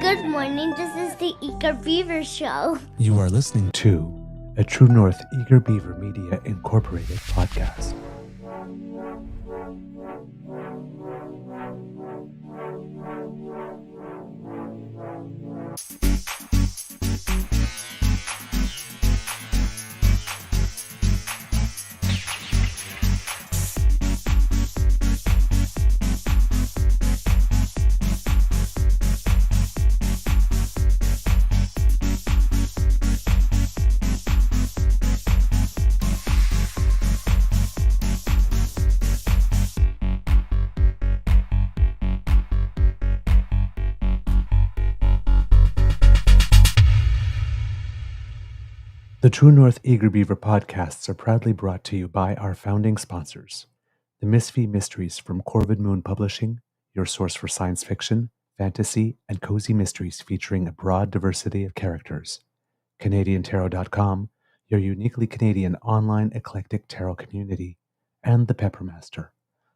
Good morning. This is the Eager Beaver Show. You are listening to a True North Eager Beaver Media Incorporated podcast. The True North Eager Beaver podcasts are proudly brought to you by our founding sponsors, the Misfit Mysteries from Corvid Moon Publishing, your source for science fiction, fantasy, and cozy mysteries featuring a broad diversity of characters, CanadianTarot.com, your uniquely Canadian online eclectic tarot community, and the Peppermaster,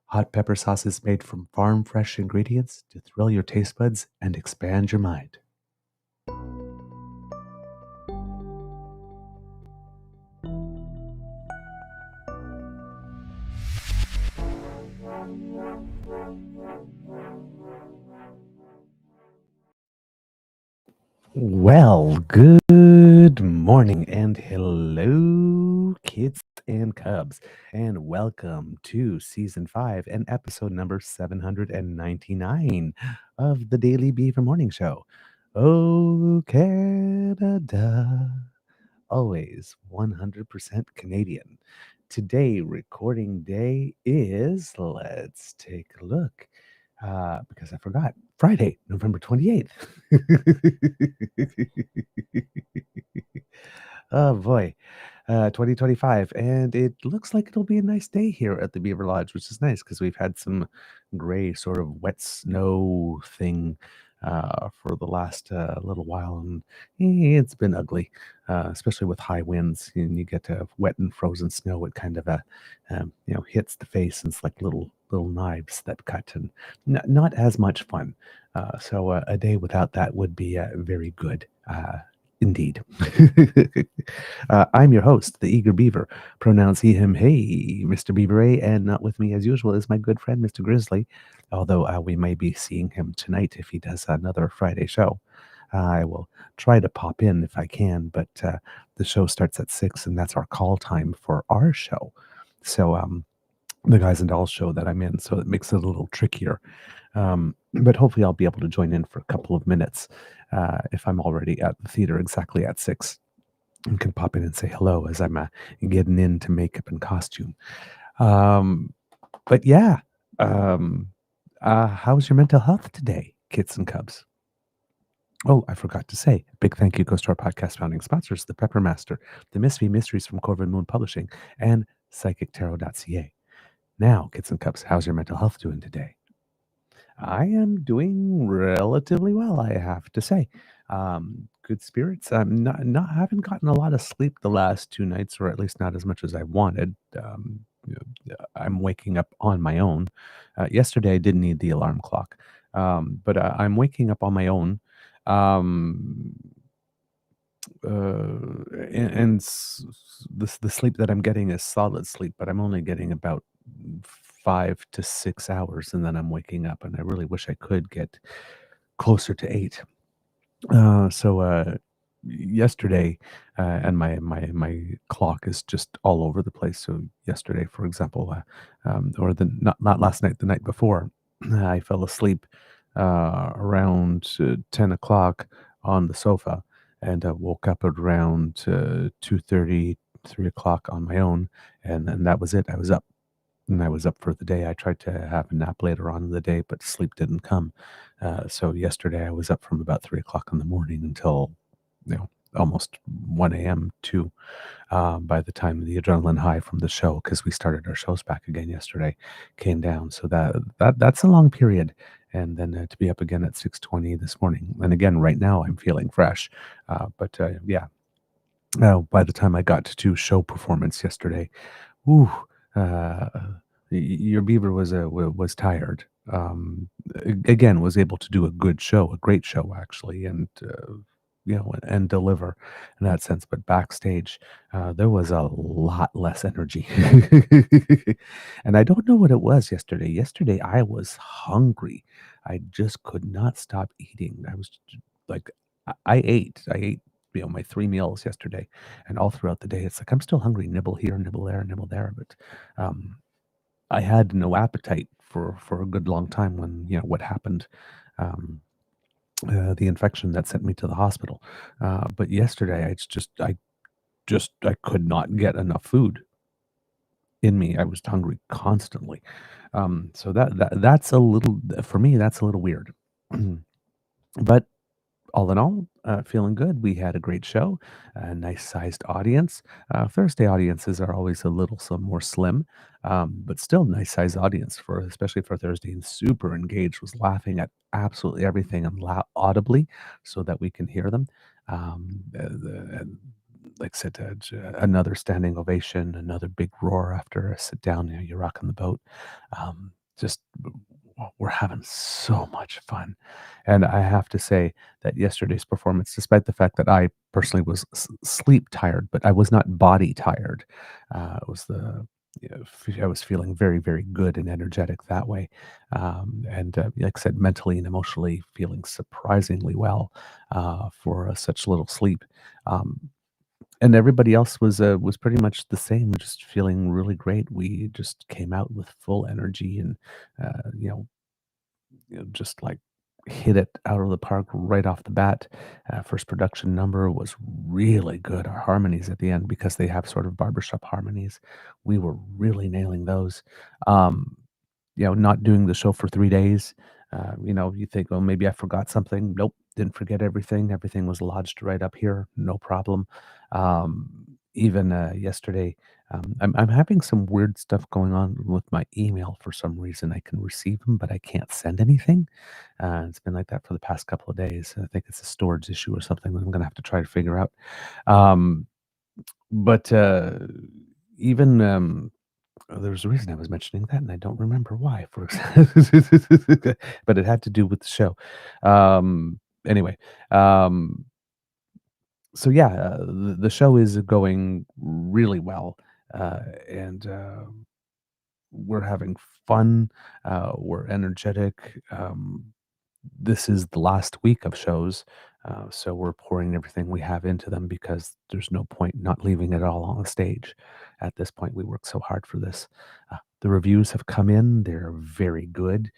hot pepper sauces made from farm-fresh ingredients to thrill your taste buds and expand your mind. Well, good morning and hello, kids and cubs, and welcome to season 5 and episode number 799 of the Daily Beaver Morning Show. Oh, Canada, always 100% Canadian. Today, recording day is, let's take a look. Because I forgot, Friday, November 28th. Oh boy, 2025. And it looks like it'll be a nice day here at the Beaver Lodge, which is nice because we've had some gray sort of wet snow thing for the last little while. And it's been ugly, especially with high winds. And you get wet and frozen snow. It kind of hits the face, and it's like little knives that cut, and not as much fun. So a day without that would be very good. Indeed. I'm your host, the Eager Beaver. Pronouns he, him, hey, Mr. Beaver A, and not with me as usual is my good friend, Mr. Grizzly, although we may be seeing him tonight if he does another Friday show. I will try to pop in if I can, but the show starts at 6, and that's our call time for our show. So the Guys and Dolls show that I'm in, so it makes it a little trickier. But hopefully I'll be able to join in for a couple of minutes if I'm already at the theater exactly at 6 and can pop in and say hello as I'm getting into makeup and costume. But yeah, how's your mental health today, kids and cubs? Oh, I forgot to say, a big thank you goes to our podcast founding sponsors, the Peppermaster, the Misfit Mysteries from Corvid Moon Publishing, and PsychicTarot.ca. Now, kids and cubs, how's your mental health doing today? I am doing relatively well, I have to say. Good spirits. I'm not haven't gotten a lot of sleep the last 2 nights, or at least not as much as I wanted. I'm waking up on my own. Yesterday, I didn't need the alarm clock, but I'm waking up on my own. Um, the sleep that I'm getting is solid sleep, but I'm only getting about 5 to 6 hours, and then I'm waking up, and I really wish I could get closer to 8. So yesterday, and my clock is just all over the place. So yesterday, for example, or the not last night, the night before, I fell asleep around 10 o'clock on the sofa, and woke up at around 2:30, 3 o'clock on my own, and that was it. I was up. And I was up for the day. I tried to have a nap later on in the day, but sleep didn't come. So yesterday I was up from about 3 o'clock in the morning until, almost 1 a.m. too. By the time the adrenaline high from the show, because we started our shows back again yesterday, came down. So that's a long period. And then to be up again at 6:20 this morning. And again, right now I'm feeling fresh. But yeah, by the time I got to show performance yesterday, ooh, your beaver was tired. again, was able to do a good show, a great show actually, and and deliver in that sense. But backstage, there was a lot less energy, and I don't know what it was yesterday. Yesterday, I was hungry. I just could not stop eating. I was like, I ate. I ate. My 3 meals yesterday, and all throughout the day, it's like I'm still hungry. Nibble here, nibble there, nibble there. But um, I had no appetite for a good long time when, what happened, um, the infection that sent me to the hospital. But yesterday, I could not get enough food in me. I was hungry constantly. So that's a little for me, that's a little weird. But all in all, feeling good. We had a great show, a nice sized audience. Thursday audiences are always a little some more slim, but still nice sized audience for especially for Thursday. And super engaged, was laughing at absolutely everything and audibly so that we can hear them. And like I said, another standing ovation, another big roar after a sit down. You're rocking the boat. Just we're having so much fun, and I have to say that yesterday's performance, despite the fact that I personally was sleep tired, but I was not body tired. It was I was feeling very, very good and energetic that way. And like I said, mentally and emotionally feeling surprisingly well for such little sleep. Um, and everybody else was pretty much the same, just feeling really great. We just came out with full energy and uh, you know just like hit it out of the park right off the bat. First production number was really good. Our harmonies at the end, because they have sort of barbershop harmonies, we were really nailing those. Um, not doing the show for 3 days. You think, oh, maybe I forgot something. Nope, didn't forget everything. Everything was lodged right up here, no problem. Even yesterday, I'm having some weird stuff going on with my email for some reason. I can receive them, but I can't send anything. It's been like that for the past couple of days. I think it's a storage issue or something that I'm going to have to try to figure out. Um, but even There's a reason I was mentioning that, and I don't remember why. But it had to do with the show. Anyway, um, so yeah, the show is going really well, and we're having fun. We're energetic. This is the last week of shows, so we're pouring everything we have into them because there's no point not leaving it all on the stage. At this point, we worked so hard for this. The reviews have come in; they're very good.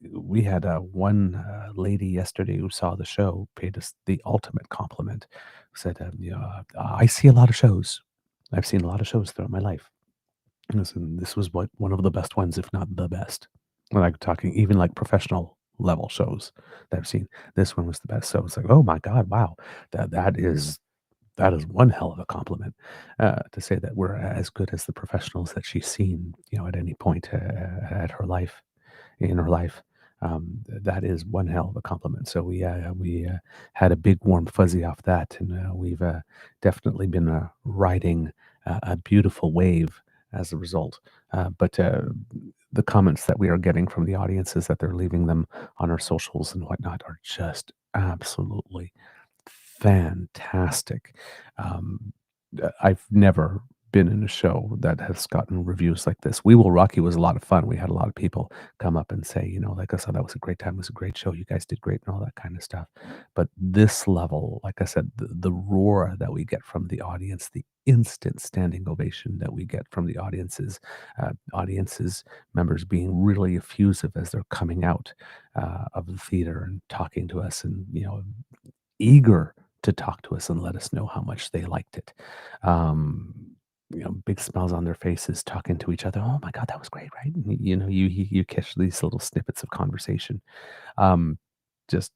We had one lady yesterday who saw the show paid us the ultimate compliment. Said, "I see a lot of shows. I've seen a lot of shows throughout my life. Listen, this was one of the best ones, if not the best. Like talking even like professional level shows that I've seen. This one was the best. So it's like, oh my God, wow. That is one hell of a compliment to say that we're as good as the professionals that she's seen, at any point at her life in her life. That is one hell of a compliment. So we had a big warm fuzzy off that, and we've definitely been riding a beautiful wave as a result. But the comments that we are getting from the audiences that they're leaving them on our socials and whatnot are just absolutely fantastic. Um, I've never been in a show that has gotten reviews like this. We Will Rock You was a lot of fun. We had a lot of people come up and say, like I said, that was a great time. It was a great show. You guys did great and all that kind of stuff. But this level, like I said, the roar that we get from the audience, the instant standing ovation that we get from the audiences members being really effusive as they're coming out of the theater and talking to us, and eager to talk to us and let us know how much they liked it. Um, big smiles on their faces, talking to each other. Oh my God, that was great, right? And, you catch these little snippets of conversation. Um, just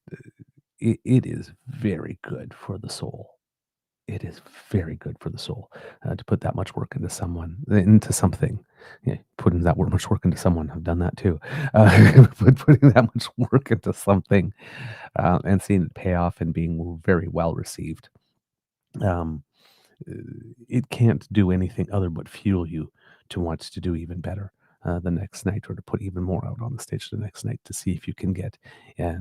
it is very good for the soul. It is very good for the soul to put that much work into something. Yeah, putting that much work into someone. I've done that too. Putting that much work into something and seeing it pay off and being very well received. Um, uh, it can't do anything other but fuel you to want to do even better. the next night, or to put even more out on the stage the next night to see if you can get, uh,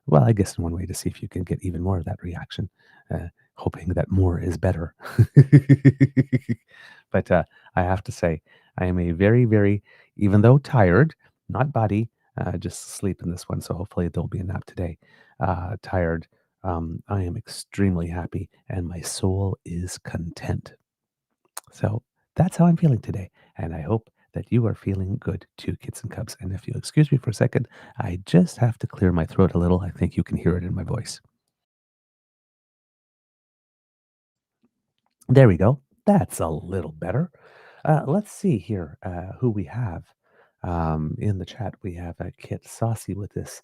well, I guess in one way to see if you can get even more of that reaction, hoping that more is better. But I have to say, I am a very, very, even though tired, not body, just sleep in this one. So hopefully there'll be a nap today. Tired. I am extremely happy and my soul is content. So that's how I'm feeling today. And I hope that you are feeling good too, kids and cubs. And if you'll excuse me for a second, I just have to clear my throat a little. I think you can hear it in my voice. There we go. That's a little better. Let's see here who we have in the chat. We have Kit Saucy with us,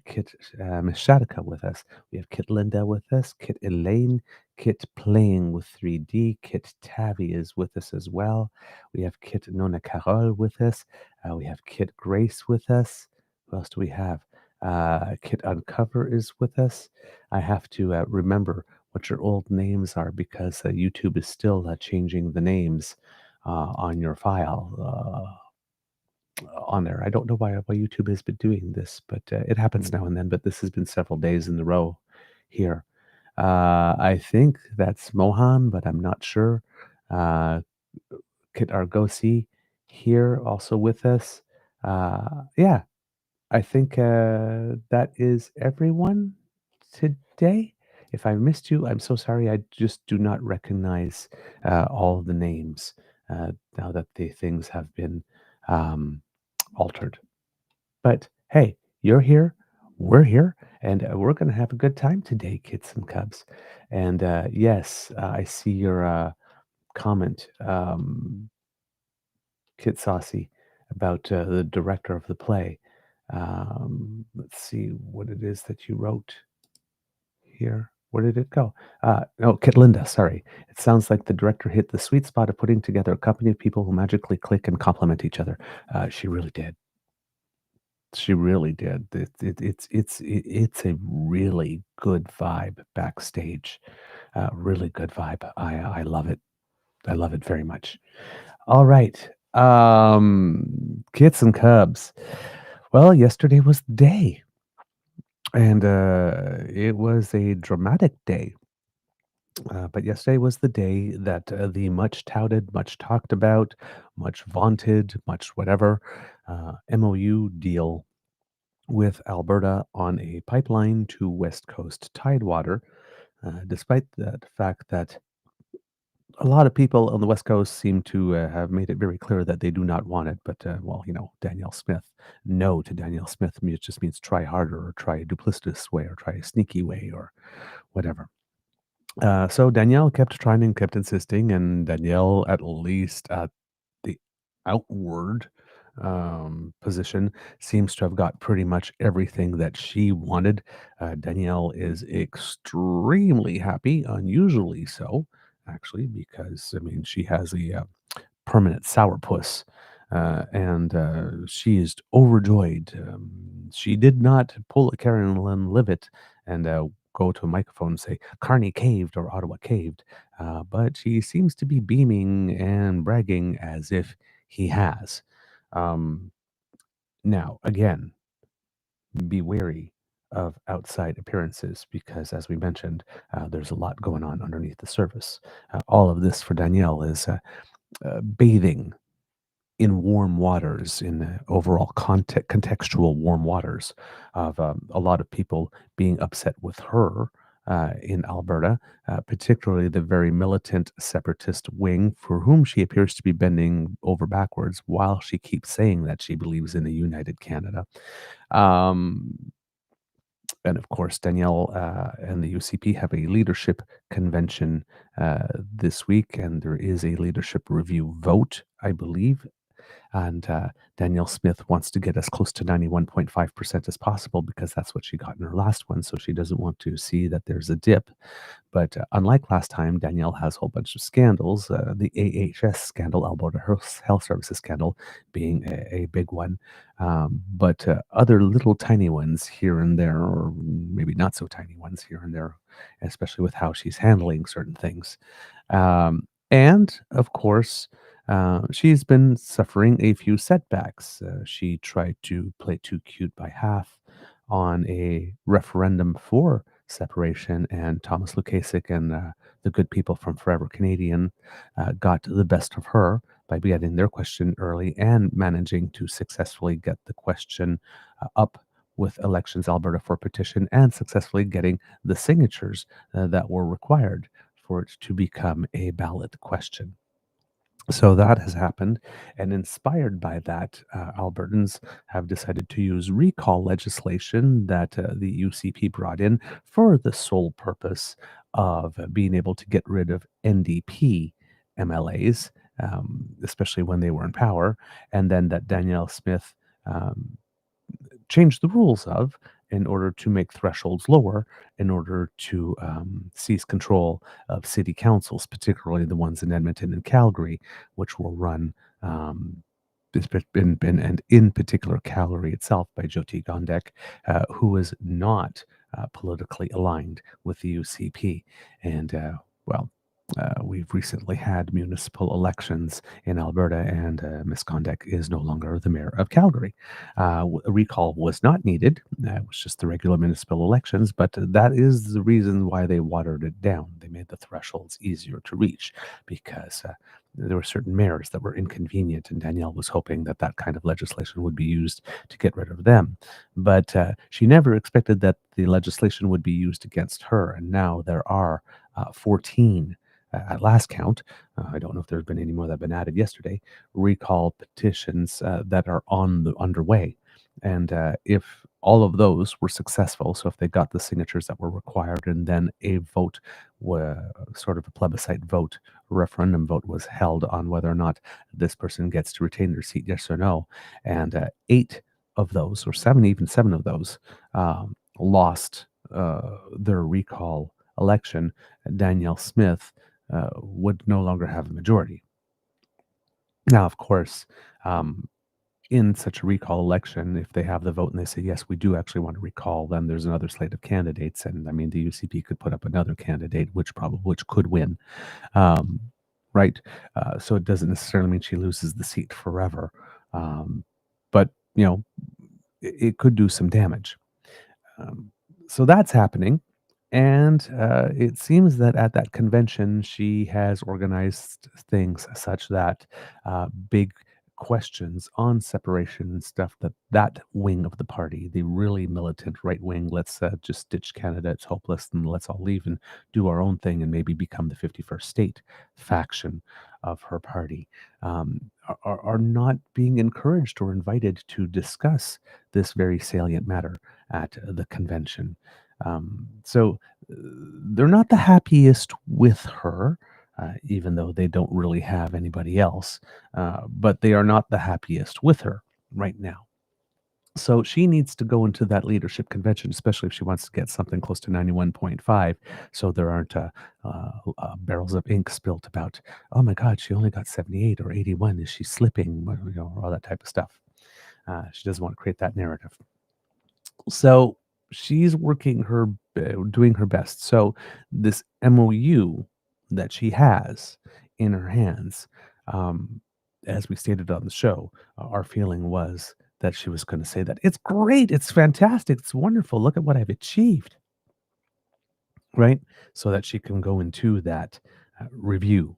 Kit Miss Shatika with us. We have Kit Linda with us, Kit Elaine, Kit Playing with 3D, Kit Tavi is with us as well. We have Kit Nona Carol with us. We have Kit Grace with us. Who else do we have? Kit Uncover is with us. I have to remember what your old names are because YouTube is still changing the names on your file on there. I don't know why YouTube has been doing this, but it happens now and then. But this has been several days in a row here. I think that's Mohan, but I'm not sure. Uh, Kit Argosi here also with us. Yeah, I think that is everyone today. If I missed you, I'm so sorry. I just do not recognize all of the names now that the things have been um, altered. But hey, you're here, we're here, and we're going to have a good time today, kids and cubs. And yes, I see your comment, Kit Saucy, about the director of the play. Let's see what it is that you wrote here. Where did it go? No, Kit Linda, sorry. It sounds like the director hit the sweet spot of putting together a company of people who magically click and complement each other. She really did. She really did. It's a really good vibe backstage. Really good vibe. I love it. I love it very much. All right. Kids and cubs. Well, yesterday was the day, and it was a dramatic day. But yesterday was the day that the much touted, much talked about, much vaunted, much whatever MOU deal with Alberta on a pipeline to West Coast Tidewater, despite the fact that a lot of people on the West Coast seem to have made it very clear that they do not want it. But, well, Danielle Smith, no to Danielle Smith just means try harder or try a duplicitous way or try a sneaky way or whatever. So Danielle kept trying and kept insisting, and Danielle, at least at the outward position, seems to have got pretty much everything that she wanted. Danielle is extremely happy, unusually so, actually, because I mean she has a permanent sourpuss. And she is overjoyed. She did not pull a Karen Lynn Livet and go to a microphone and say, Carney caved or Ottawa caved. But she seems to be beaming and bragging as if he has. Um, Now, again, be wary of outside appearances because, as we mentioned, there's a lot going on underneath the surface. All of this for Danielle is bathing in warm waters, in the overall contextual warm waters of a lot of people being upset with her in Alberta, particularly the very militant separatist wing for whom she appears to be bending over backwards while she keeps saying that she believes in a united Canada. Um, and of course, Danielle and the UCP have a leadership convention this week, and there is a leadership review vote, I believe, and Danielle Smith wants to get as close to 91.5% as possible because that's what she got in her last one. So she doesn't want to see that there's a dip. But unlike last time, Danielle has a whole bunch of scandals. The AHS scandal, Alberta Health Services scandal, being a big one. But other little tiny ones here and there, or maybe not so tiny ones here and there, especially with how she's handling certain things. And of course, She's been suffering a few setbacks. She tried to play too cute by half on a referendum for separation, and Thomas Lukasik and the good people from Forever Canadian got the best of her by getting their question early and managing to successfully get the question up with Elections Alberta for petition and successfully getting the signatures that were required for it to become a ballot question. So that has happened, and inspired by that, Albertans have decided to use recall legislation that the UCP brought in for the sole purpose of being able to get rid of NDP MLAs, especially when they were in power, and then that Danielle Smith um, change the rules of in order to make thresholds lower, in order to seize control of city councils, particularly the ones in Edmonton and Calgary, which will run. And in particular Calgary itself by Jyoti Gondek, who is not politically aligned with the UCP. And well, we've recently had municipal elections in Alberta, and Ms. Gondek is no longer the mayor of Calgary. A recall was not needed. It was just the regular municipal elections, but that is the reason why they watered it down. They made the thresholds easier to reach because there were certain mayors that were inconvenient, and Danielle was hoping that that kind of legislation would be used to get rid of them. But she never expected that the legislation would be used against her, and now there are 14 at last count. I don't know if there's been any more that have been added yesterday. Recall petitions that are underway, and if all of those were successful, so if they got the signatures that were required, and then a vote, sort of a plebiscite vote, referendum vote was held on whether or not this person gets to retain their seat, yes or no, and 8 of those, or 7, even 7 of those, lost their recall election. Danielle Smith would no longer have a majority. Now, of course, in such a recall election, if they have the vote and they say, yes, we do actually want to recall, then there's another slate of candidates. And I mean, the UCP could put up another candidate, which could win. Right. So it doesn't necessarily mean she loses the seat forever. But, it could do some damage. So that's happening. And it seems that at that convention, she has organized things such that big questions on separation and stuff, that wing of the party, the really militant right wing, let's just ditch Canada, it's hopeless, and let's all leave and do our own thing and maybe become the 51st state faction of her party, are not being encouraged or invited to discuss this very salient matter at the convention. So they're not the happiest with her, even though they don't really have anybody else, but they are not the happiest with her right now. So she needs to go into that leadership convention, especially if she wants to get something close to 91.5. So there aren't barrels of ink spilt about, oh my God, she only got 78 or 81. Is she slipping? All that type of stuff. She doesn't want to create that narrative. So she's doing her best. So this MOU that she has in her hands, um, as we stated on the show, our feeling was that she was going to say that it's great, it's fantastic, it's wonderful. Look at what I've achieved, right? So that she can go into that review,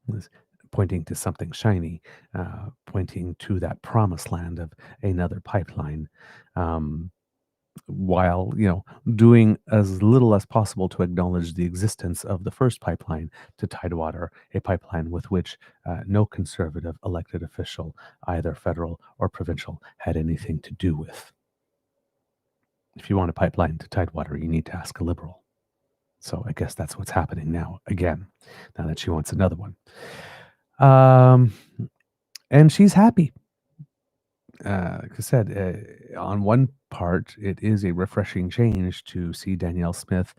was pointing to something shiny, pointing to that promised land of another pipeline. Um, while doing as little as possible to acknowledge the existence of the first pipeline to Tidewater, a pipeline with which no conservative elected official, either federal or provincial, had anything to do with. If you want a pipeline to Tidewater, you need to ask a liberal. So I guess that's what's happening now again, now that she wants another one. And she's happy. Like I said, on one part, it is a refreshing change to see Danielle Smith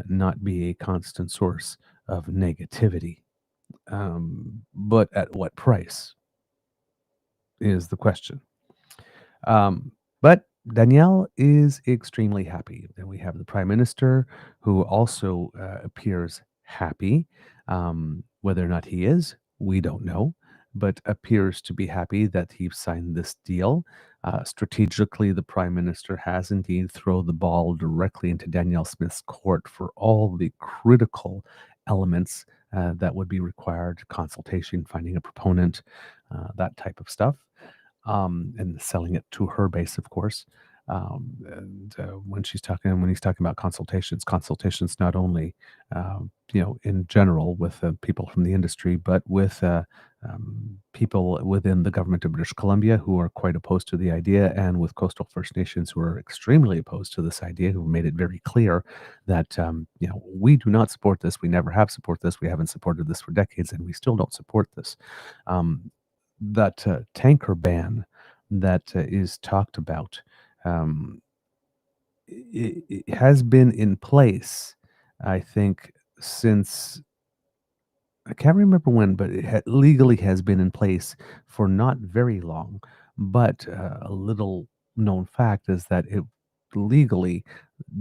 not be a constant source of negativity. But at what price is the question. But Danielle is extremely happy. Then we have the Prime Minister, who also appears happy. Whether or not he is, we don't know, but appears to be happy that he signed this deal. Strategically, the Prime Minister has indeed thrown the ball directly into Danielle Smith's court for all the critical elements that would be required: consultation, finding a proponent, that type of stuff, and selling it to her base, of course. And when he's talking about consultations not only, in general with people from the industry, but with people within the government of British Columbia who are quite opposed to the idea, and with coastal First Nations who are extremely opposed to this idea, who made it very clear that, we do not support this. We never have supported this. We haven't supported this for decades, and we still don't support this. That tanker ban that is talked about, um, it has been in place, I think, since I can't remember when, but it legally has been in place for not very long. But a little known fact is that it legally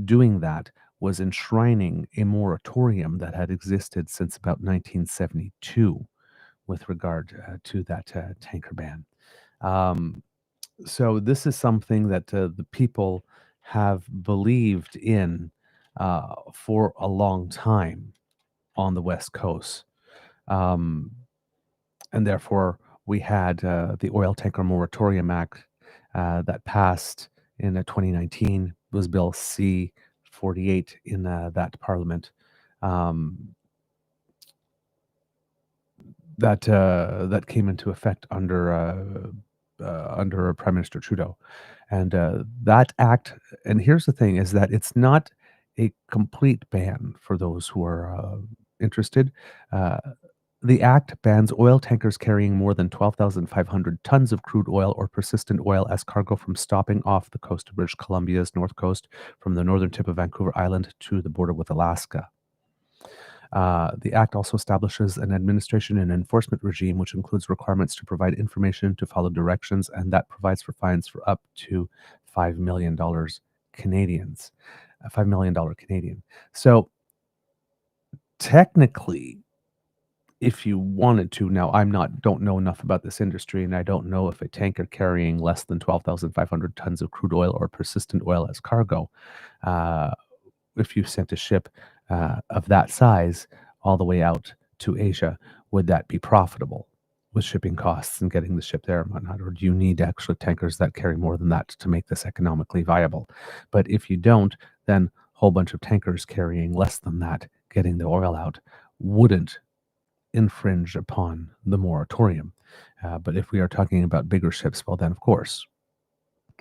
doing that was enshrining a moratorium that had existed since about 1972 with regard to that tanker ban. Um, so this is something that the people have believed in for a long time on the West Coast. Um, and therefore, we had the Oil Tanker Moratorium Act that passed in 2019. It was Bill C-48 in that parliament. Um, that came into effect under Prime Minister Trudeau, and that act. And here's the thing: is that it's not a complete ban for those who are interested. Uh, the act bans oil tankers carrying more than 12,500 tons of crude oil or persistent oil as cargo from stopping off the coast of British Columbia's north coast, from the northern tip of Vancouver Island to the border with Alaska. The Act also establishes an administration and enforcement regime, which includes requirements to provide information, to follow directions, and that provides for fines for up to $5 million Canadians, $5 million Canadian. So technically, if you wanted to, now don't know enough about this industry, and I don't know if a tanker carrying less than 12,500 tons of crude oil or persistent oil as cargo, uh, if you sent a ship of that size all the way out to Asia, would that be profitable with shipping costs and getting the ship there and whatnot? Or do you need actual tankers that carry more than that to make this economically viable? But if you don't, then a whole bunch of tankers carrying less than that, getting the oil out, wouldn't infringe upon the moratorium. But if we are talking about bigger ships, well, then of course,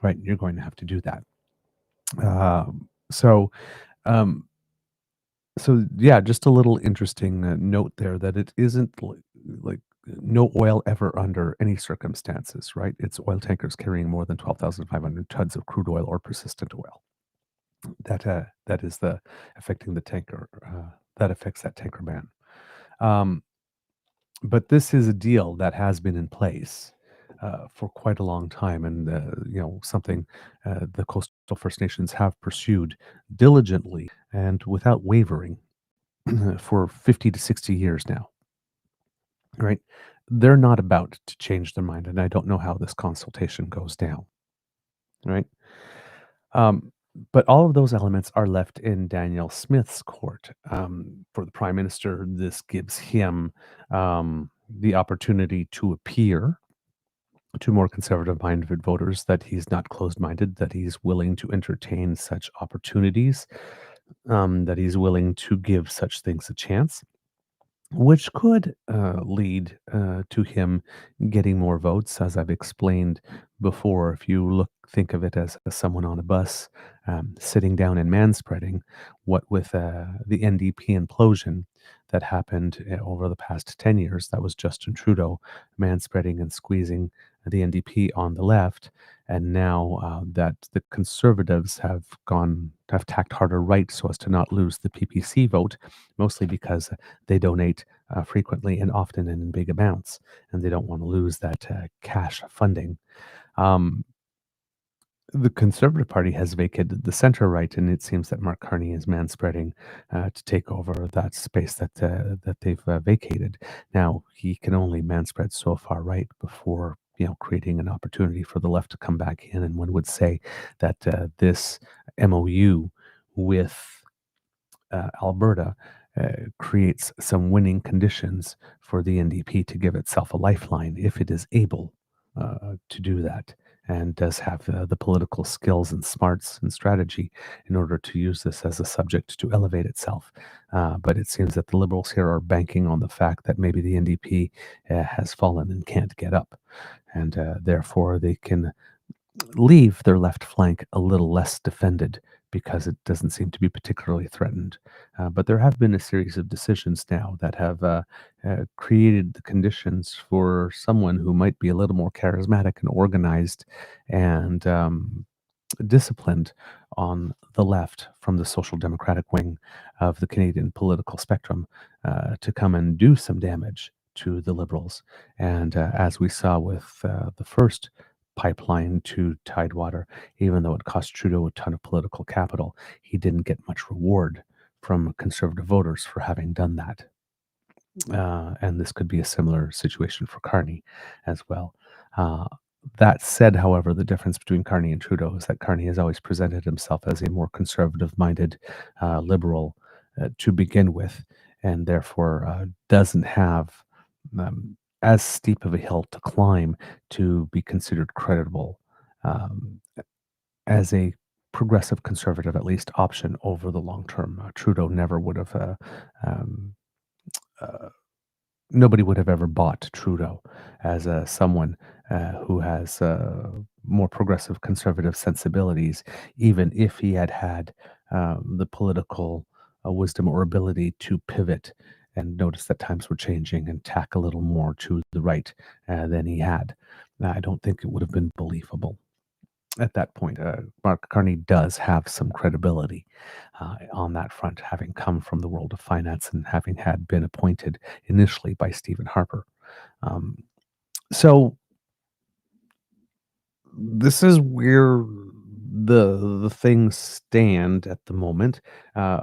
right, you're going to have to do that. So, um, so yeah, just a little interesting note there that it isn't like no oil ever under any circumstances, right? It's oil tankers carrying more than 12,500 tons of crude oil or persistent oil. That is the affecting the tanker. That affects that tanker ban. Um, but this is a deal that has been in place for quite a long time, and something the coastal First Nations have pursued diligently and without wavering for 50 to 60 years now, right? They're not about to change their mind, and I don't know how this consultation goes down, right? Um, but all of those elements are left in Danielle Smith's court. For the Prime Minister, this gives him the opportunity to appear to more conservative minded voters that he's not closed minded, that he's willing to entertain such opportunities, that he's willing to give such things a chance, which could lead to him getting more votes, as I've explained before. If you think of it as someone on a bus sitting down and manspreading, what with the NDP implosion that happened over the past 10 years, that was Justin Trudeau manspreading and squeezing the NDP on the left, and now that the Conservatives have tacked harder right so as to not lose the PPC vote, mostly because they donate frequently and often in big amounts, and they don't want to lose that cash funding. Um, The Conservative Party has vacated the center right, and it seems that Mark Carney is manspreading to take over that space that they've vacated. Now he can only manspread so far right before creating an opportunity for the left to come back in. And one would say that this MOU with Alberta creates some winning conditions for the NDP to give itself a lifeline if it is able to do that, and does have the political skills and smarts and strategy in order to use this as a subject to elevate itself. But it seems that the Liberals here are banking on the fact that maybe the NDP has fallen and can't get up, and therefore they can leave their left flank a little less defended because it doesn't seem to be particularly threatened. But there have been a series of decisions now that have created the conditions for someone who might be a little more charismatic and organized and disciplined on the left from the social democratic wing of the Canadian political spectrum to come and do some damage to the Liberals. And as we saw with the first pipeline to Tidewater, even though it cost Trudeau a ton of political capital, he didn't get much reward from Conservative voters for having done that. And this could be a similar situation for Carney as well. Uh, that said, however, the difference between Carney and Trudeau is that Carney has always presented himself as a more conservative-minded liberal to begin with, and therefore doesn't have as steep of a hill to climb to be considered credible um, as a progressive conservative, at least, option over the long term. Trudeau never would have. Um, uh, Nobody would have ever bought Trudeau as someone who has more progressive conservative sensibilities, even if he had had the political wisdom or ability to pivot and notice that times were changing and tack a little more to the right than he had. I don't think it would have been believable at that point. Mark Carney does have some credibility on that front, having come from the world of finance and having had been appointed initially by Stephen Harper. Um, so this is where the things stand at the moment.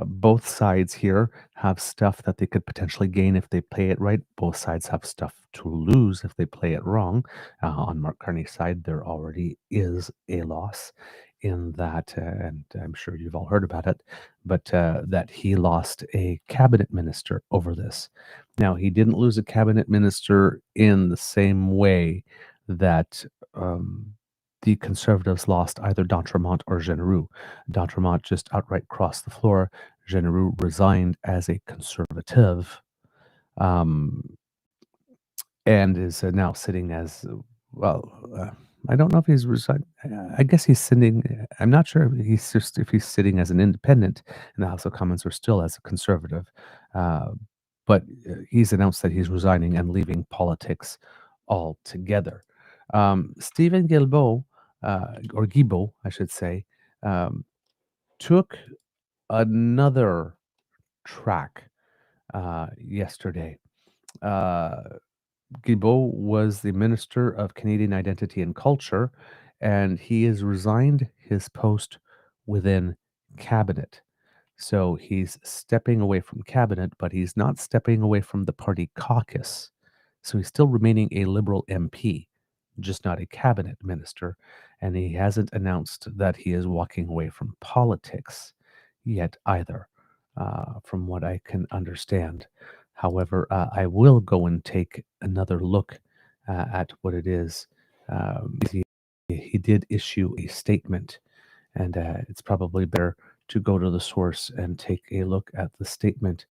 Both sides here have stuff that they could potentially gain if they play it right. Both sides have stuff to lose if they play it wrong. On Mark Carney's side, there already is a loss in that, and I'm sure you've all heard about it, but that he lost a cabinet minister over this. Now, he didn't lose a cabinet minister in the same way that the Conservatives lost either d'Entremont or Genereux. D'Entremont just outright crossed the floor. Genereux resigned as a Conservative, um, and is now sitting as well. I don't know if he's resigned. I guess he's sitting. I'm not sure if he's sitting as an independent in the House of Commons or still as a Conservative. Uh, but he's announced that he's resigning and leaving politics altogether. Stephen Guilbeault, or Guilbeault, I should say, took another track yesterday. Guilbeault was the Minister of Canadian Identity and Culture, and he has resigned his post within cabinet. So he's stepping away from cabinet, but he's not stepping away from the party caucus. So he's still remaining a Liberal MP, just not a cabinet minister. And he hasn't announced that he is walking away from politics yet either, from what I can understand. However, I will go and take another look at what it is. He did issue a statement, and it's probably better to go to the source and take a look at the statement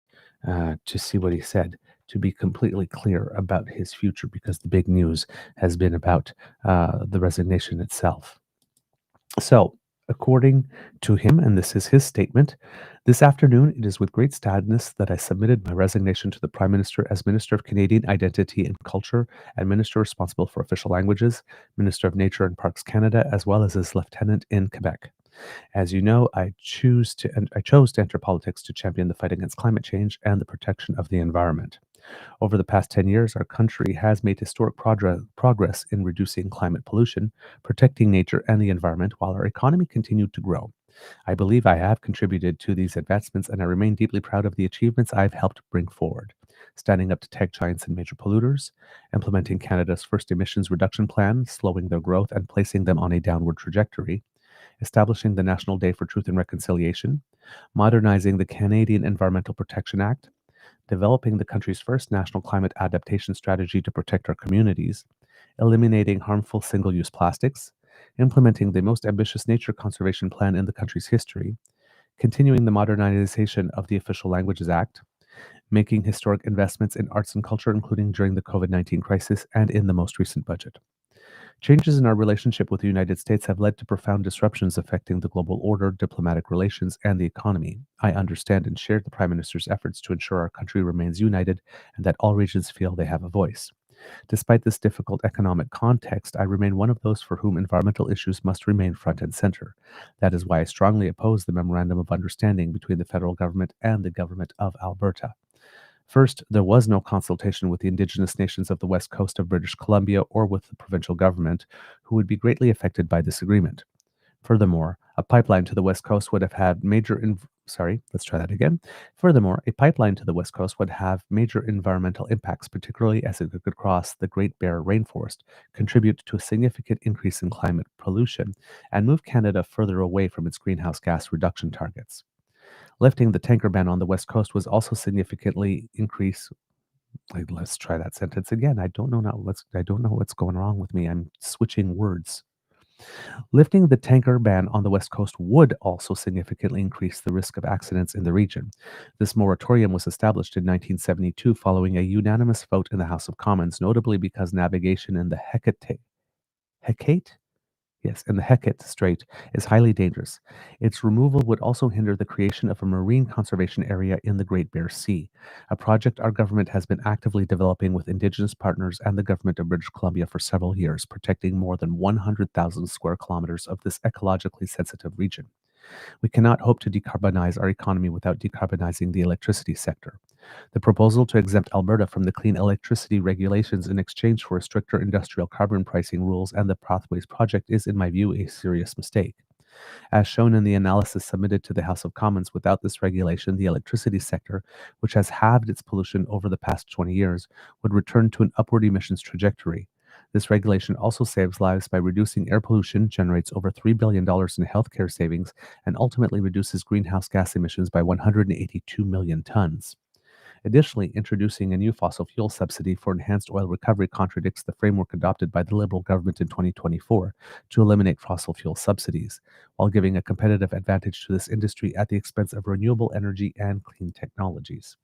to see what he said, to be completely clear about his future, because the big news has been about the resignation itself. So, according to him, and this is his statement, this afternoon it is with great sadness that I submitted my resignation to the Prime Minister as Minister of Canadian Identity and Culture and Minister responsible for official languages, Minister of Nature and Parks Canada, as well as as Lieutenant in Quebec. As you know, I chose to enter politics to champion the fight against climate change and the protection of the environment. Over the past 10 years, our country has made historic progress in reducing climate pollution, protecting nature and the environment, while our economy continued to grow. I believe I have contributed to these advancements, and I remain deeply proud of the achievements I've helped bring forward. Standing up to tech giants and major polluters, implementing Canada's first emissions reduction plan, slowing their growth and placing them on a downward trajectory, establishing the National Day for Truth and Reconciliation, modernizing the Canadian Environmental Protection Act, developing the country's first national climate adaptation strategy to protect our communities, eliminating harmful single use plastics, implementing the most ambitious nature conservation plan in the country's history, continuing the modernization of the Official Languages Act, making historic investments in arts and culture, including during the COVID-19 crisis and in the most recent budget. Changes in our relationship with the United States have led to profound disruptions affecting the global order, diplomatic relations, and the economy. I understand and share the Prime Minister's efforts to ensure our country remains united and that all regions feel they have a voice. Despite this difficult economic context, I remain one of those for whom environmental issues must remain front and center. That is why I strongly oppose the Memorandum of Understanding between the federal government and the government of Alberta. First, there was no consultation with the Indigenous nations of the west coast of British Columbia or with the provincial government, who would be greatly affected by this agreement. Furthermore, a pipeline to the west coast would have had major Furthermore, a pipeline to the west coast would have major environmental impacts, particularly as it could cross the Great Bear rainforest, contribute to a significant increase in climate pollution, and move Canada further away from its greenhouse gas reduction targets. Lifting the tanker ban on the west coast was also significantly increase. Let's try that sentence again. I don't know what's going wrong with me. I'm switching words. Lifting the tanker ban on the west coast would also significantly increase the risk of accidents in the region. This moratorium was established in 1972 following a unanimous vote in the House of Commons, notably because navigation in the Hecate Yes, and the Hecate Strait is highly dangerous. Its removal would also hinder the creation of a marine conservation area in the Great Bear Sea, a project our government has been actively developing with Indigenous partners and the government of British Columbia for several years, protecting more than 100,000 square kilometers of this ecologically sensitive region. We cannot hope to decarbonize our economy without decarbonizing the electricity sector. The proposal to exempt Alberta from the clean electricity regulations in exchange for stricter industrial carbon pricing rules and the Pathways project is, in my view, a serious mistake. As shown in the analysis submitted to the House of Commons, without this regulation, the electricity sector, which has halved its pollution over the past 20 years, would return to an upward emissions trajectory. This regulation also saves lives by reducing air pollution, generates over $3 billion in healthcare savings, and ultimately reduces greenhouse gas emissions by 182 million tons. Additionally, introducing a new fossil fuel subsidy for enhanced oil recovery contradicts the framework adopted by the Liberal government in 2024 to eliminate fossil fuel subsidies, while giving a competitive advantage to this industry at the expense of renewable energy and clean technologies.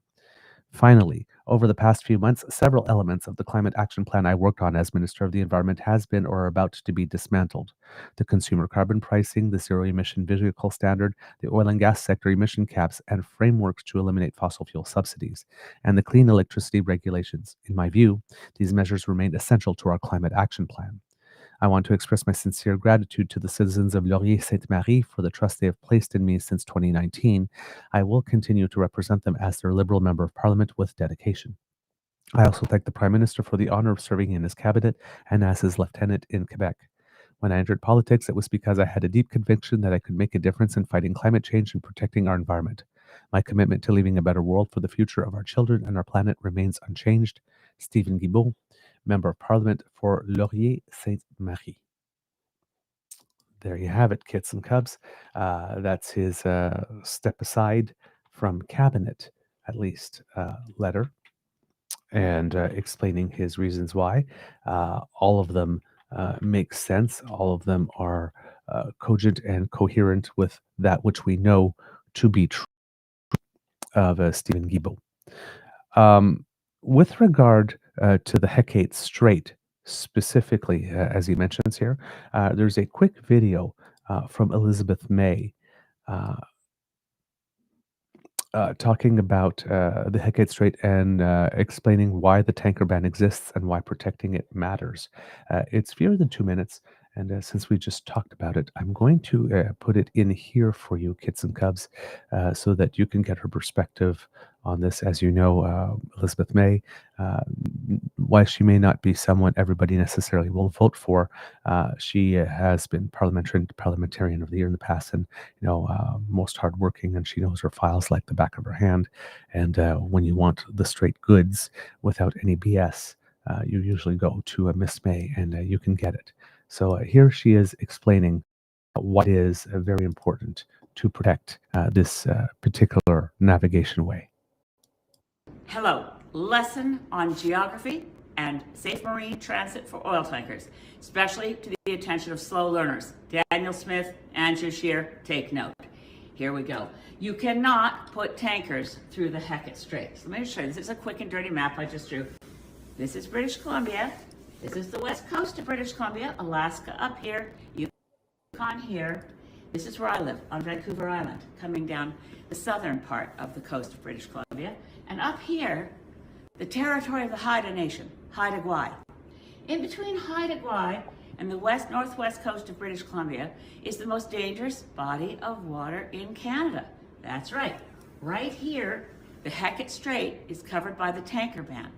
Finally, over the past few months, several elements of the climate action plan I worked on as Minister of the Environment has been or are about to be dismantled. The consumer carbon pricing, the zero emission vehicle standard, the oil and gas sector emission caps and frameworks to eliminate fossil fuel subsidies, and the clean electricity regulations. In my view, these measures remain essential to our climate action plan. I want to express my sincere gratitude to the citizens of Laurier-Sainte-Marie for the trust they have placed in me since 2019. I will continue to represent them as their Liberal Member of Parliament with dedication. I also thank the Prime Minister for the honor of serving in his cabinet and as his lieutenant in Quebec. When I entered politics, it was because I had a deep conviction that I could make a difference in fighting climate change and protecting our environment. My commitment to leaving a better world for the future of our children and our planet remains unchanged. Stephen Guilbeault, Member of Parliament for Laurier-Sainte-Marie. There you have it, kits and cubs. That's his step aside from cabinet, at least, letter, and explaining his reasons why. All of them make sense. All of them are cogent and coherent with that which we know to be true of Stephen Guilbeault. With regard to the Hecate Strait, specifically, as he mentions here, there's a quick video from Elizabeth May talking about the Hecate Strait and explaining why the tanker ban exists and why protecting it matters. It's fewer than 2 minutes, And since we just talked about it, I'm going to put it in here for you, kits and cubs, so that you can get her perspective on this. As you know, Elizabeth May, while she may not be someone everybody necessarily will vote for, she has been parliamentarian of the year in the past, and most hardworking, and she knows her files like the back of her hand. And when you want the straight goods without any BS, you usually go to a Miss May, and you can get it. So here she is explaining what is very important to protect this particular navigation way. Hello, lesson on geography and safe marine transit for oil tankers, especially to the attention of slow learners. Danielle Smith, Andrew Shear, take note. Here we go. You cannot put tankers through the Hecate Strait. So let me show you. This is a quick and dirty map I just drew. This is British Columbia. This is the west coast of British Columbia, Alaska up here, Yukon here. This is where I live, on Vancouver Island, coming down the southern part of the coast of British Columbia. And up here, the territory of the Haida Nation, Haida Gwaii. In between Haida Gwaii and the northwest coast of British Columbia is the most dangerous body of water in Canada. That's right. Right here, the Hecate Strait is covered by the tanker ban.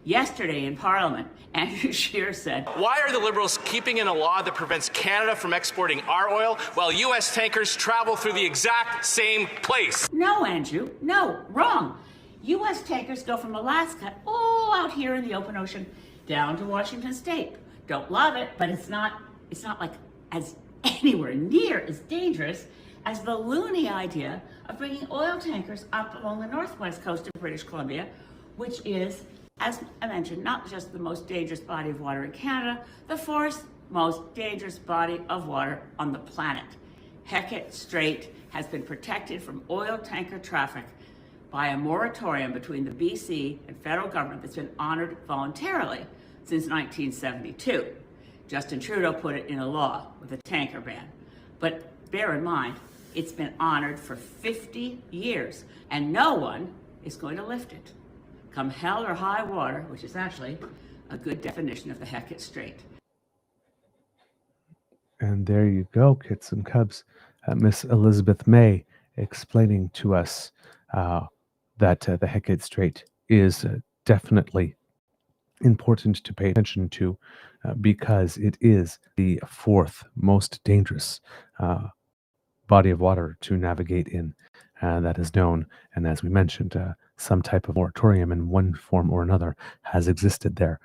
Yesterday in Parliament, Andrew Shear said, "Why are the Liberals keeping in a law that prevents Canada from exporting our oil while U.S. tankers travel through the exact same place?" No, Andrew, no, wrong. U.S. tankers go from Alaska all out here in the open ocean down to Washington State. Don't love it, but it's not like as anywhere near as dangerous as the loony idea of bringing oil tankers up along the northwest coast of British Columbia, which is, as I mentioned, not just the most dangerous body of water in Canada, the fourth most dangerous body of water on the planet. Hecate Strait has been protected from oil tanker traffic by a moratorium between the BC and federal government that's been honored voluntarily since 1972. Justin Trudeau put it in a law with a tanker ban. But bear in mind, it's been honored for 50 years, and no one is going to lift it, come hell or high water, which is actually a good definition of the Hecate Strait. And there you go, kits and cubs. Miss Elizabeth May explaining to us that the Hecate Strait is definitely important to pay attention to because it is the fourth most dangerous body of water to navigate in that is known. And as we mentioned, some type of moratorium in one form or another has existed there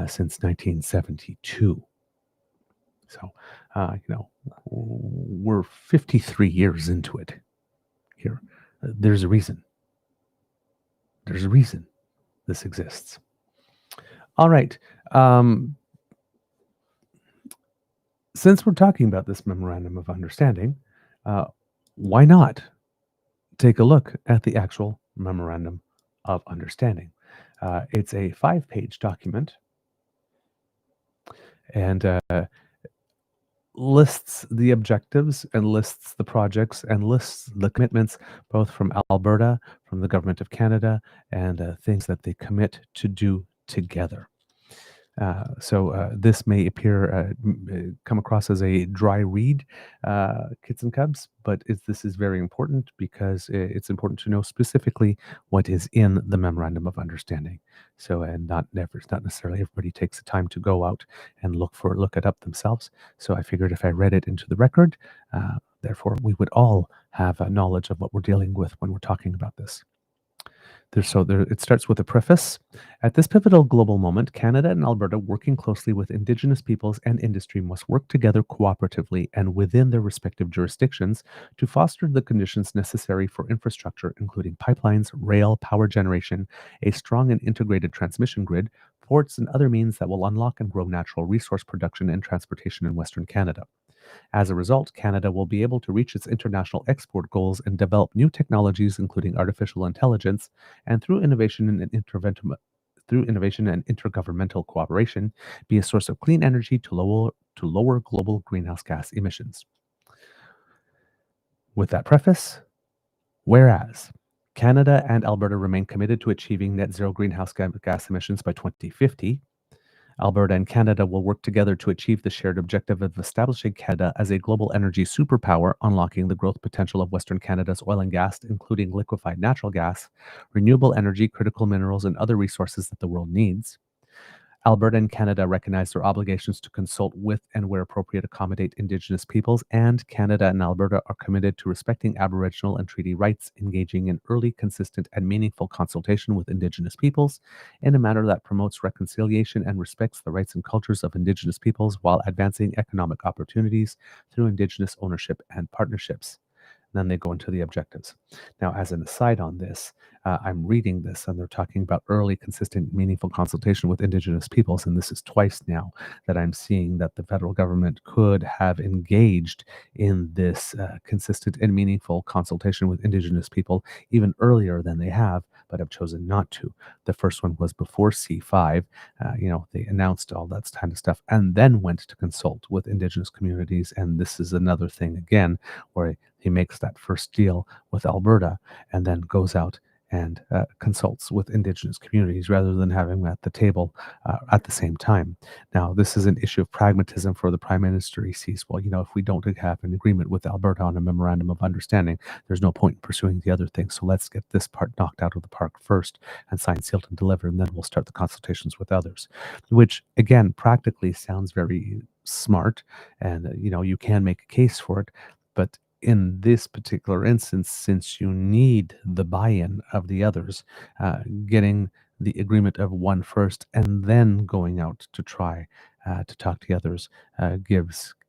since 1972. So, we're 53 years into it here. There's a reason. There's a reason this exists. All right. Since we're talking about this memorandum of understanding, why not take a look at the actual memorandum of understanding? It's a 5-page document and lists the objectives and lists the projects and lists the commitments both from Alberta, from the Government of Canada, and things that they commit to do together. So this may come across as a dry read, kits and cubs, but this is very important because it's important to know specifically what is in the Memorandum of Understanding. So, and not necessarily everybody takes the time to go out and look it up themselves. So I figured if I read it into the record, therefore we would all have a knowledge of what we're dealing with when we're talking about this. It starts with a preface. At this pivotal global moment, Canada and Alberta, working closely with Indigenous peoples and industry, must work together cooperatively and within their respective jurisdictions to foster the conditions necessary for infrastructure, including pipelines, rail, power generation, a strong and integrated transmission grid, ports, and other means that will unlock and grow natural resource production and transportation in Western Canada. As a result, Canada will be able to reach its international export goals and develop new technologies, including artificial intelligence, and through innovation and intergovernmental cooperation, be a source of clean energy to lower global greenhouse gas emissions. With that preface, whereas Canada and Alberta remain committed to achieving net zero greenhouse gas emissions by 2050, Alberta and Canada will work together to achieve the shared objective of establishing Canada as a global energy superpower, unlocking the growth potential of Western Canada's oil and gas, including liquefied natural gas, renewable energy, critical minerals, and other resources that the world needs. Alberta and Canada recognize their obligations to consult with and, where appropriate, accommodate Indigenous peoples, and Canada and Alberta are committed to respecting Aboriginal and treaty rights, engaging in early, consistent, and meaningful consultation with Indigenous peoples in a manner that promotes reconciliation and respects the rights and cultures of Indigenous peoples while advancing economic opportunities through Indigenous ownership and partnerships. Then they go into the objectives. Now, as an aside on this, I'm reading this and they're talking about early, consistent, meaningful consultation with Indigenous peoples. And this is twice now that I'm seeing that the federal government could have engaged in this consistent and meaningful consultation with Indigenous people even earlier than they have, but have chosen not to. The first one was before C5. They announced all that kind of stuff and then went to consult with Indigenous communities. And this is another thing, again, where he makes that first deal with Alberta and then goes out and consults with Indigenous communities rather than having them at the table at the same time. Now, this is an issue of pragmatism for the Prime Minister. He sees, well, if we don't have an agreement with Alberta on a memorandum of understanding, there's no point in pursuing the other things. So let's get this part knocked out of the park first and signed, sealed, and delivered, and then we'll start the consultations with others, which, again, practically sounds very smart. And, you can make a case for it. But in this particular instance, since you need the buy-in of the others, getting the agreement of one first and then going out to try to talk to the others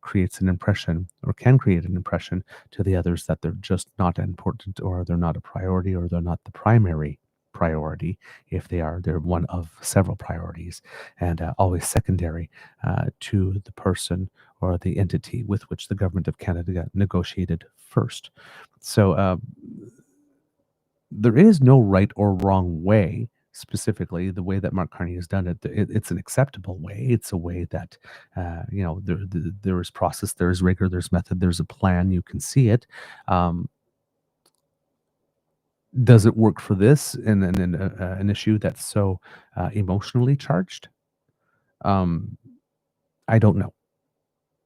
creates an impression, or can create an impression to the others, that they're just not important, or they're not a priority, or they're not the primary priority. If they are, they're one of several priorities, and always secondary to the person or the entity with which the government of Canada negotiated first. So there is no right or wrong way. Specifically, the way that Mark Carney has done it, it's an acceptable way. It's a way that, there is process, there is rigor, there's method, there's a plan. You can see it. Does it work for this in an issue that's so emotionally charged? I don't know.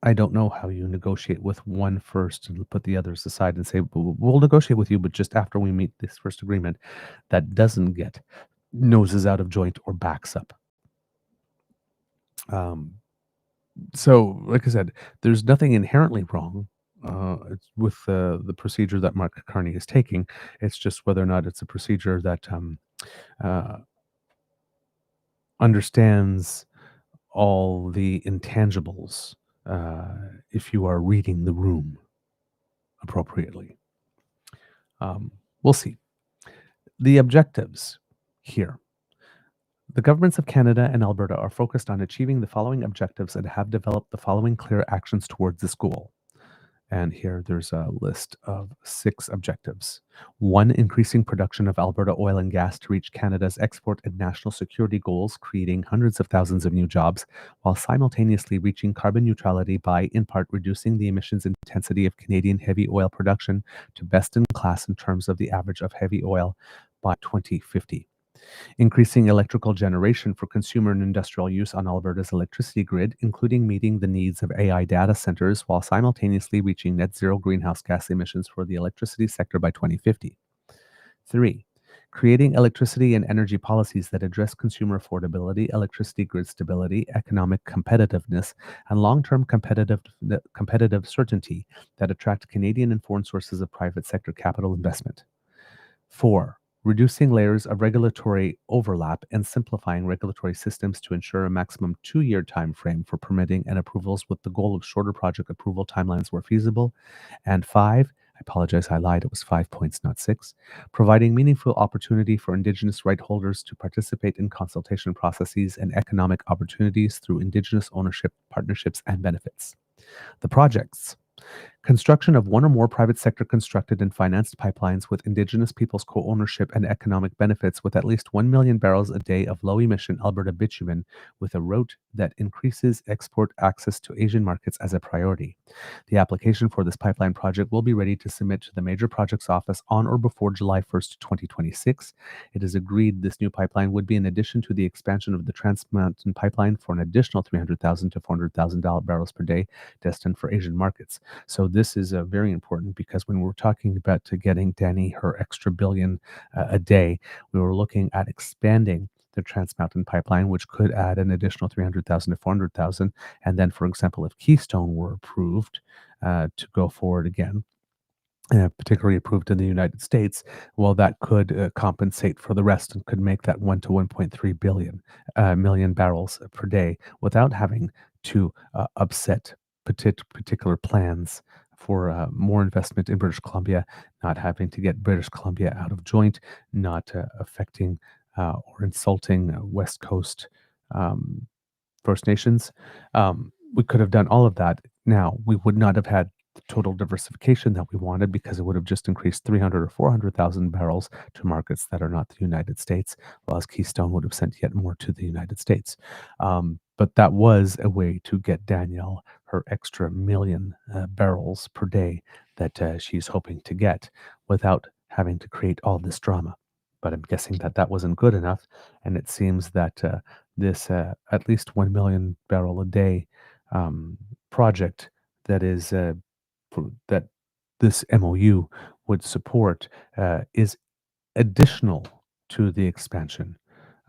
I don't know how you negotiate with one first and put the others aside and say, we'll negotiate with you, but just after we meet this first agreement that doesn't get noses out of joint or backs up. So, like I said, there's nothing inherently wrong with the procedure that Mark Carney is taking. It's just whether or not it's a procedure that understands all the intangibles if you are reading the room appropriately. We'll see. The objectives here. The governments of Canada and Alberta are focused on achieving the following objectives and have developed the following clear actions towards this goal. And here there's a list of 6 objectives. 1, increasing production of Alberta oil and gas to reach Canada's export and national security goals, creating hundreds of thousands of new jobs, while simultaneously reaching carbon neutrality by, in part, reducing the emissions intensity of Canadian heavy oil production to best in class in terms of the average of heavy oil by 2050. Increasing electrical generation for consumer and industrial use on Alberta's electricity grid, including meeting the needs of AI data centers while simultaneously reaching net zero greenhouse gas emissions for the electricity sector by 2050. 3. Creating electricity and energy policies that address consumer affordability, electricity grid stability, economic competitiveness, and long-term competitive certainty that attract Canadian and foreign sources of private sector capital investment. 4. Reducing layers of regulatory overlap and simplifying regulatory systems to ensure a maximum 2-year time frame for permitting and approvals, with the goal of shorter project approval timelines where feasible. And 5, I apologize, I lied, it was 5 points, not 6, providing meaningful opportunity for Indigenous right holders to participate in consultation processes and economic opportunities through Indigenous ownership, partnerships, and benefits. The projects. Construction of one or more private sector constructed and financed pipelines with Indigenous peoples co-ownership and economic benefits with at least 1 million barrels a day of low-emission Alberta bitumen with a route that increases export access to Asian markets as a priority. The application for this pipeline project will be ready to submit to the Major Projects Office on or before July 1st, 2026. It is agreed this new pipeline would be in addition to the expansion of the Trans Mountain Pipeline for an additional 300,000 to 400,000 barrels per day destined for Asian markets. So this is very important because when we're talking about getting Danny her extra billion a day, we were looking at expanding the Trans Mountain Pipeline, which could add an additional 300,000 to 400,000. And then, for example, if Keystone were approved to go forward again, particularly approved in the United States, well, that could compensate for the rest and could make that 1 to 1.3 million barrels per day without having to upset particular plans for more investment in British Columbia, not having to get British Columbia out of joint, not affecting or insulting West Coast First Nations. We could have done all of that. Now, we would not have had the total diversification that we wanted because it would have just increased 300 or 400,000 barrels to markets that are not the United States, whereas Keystone would have sent yet more to the United States. But that was a way to get Danielle her extra million barrels per day that she's hoping to get without having to create all this drama. But I'm guessing that that wasn't good enough, and it seems that this at least 1 million barrel a day project that is that this MOU would support is additional to the expansion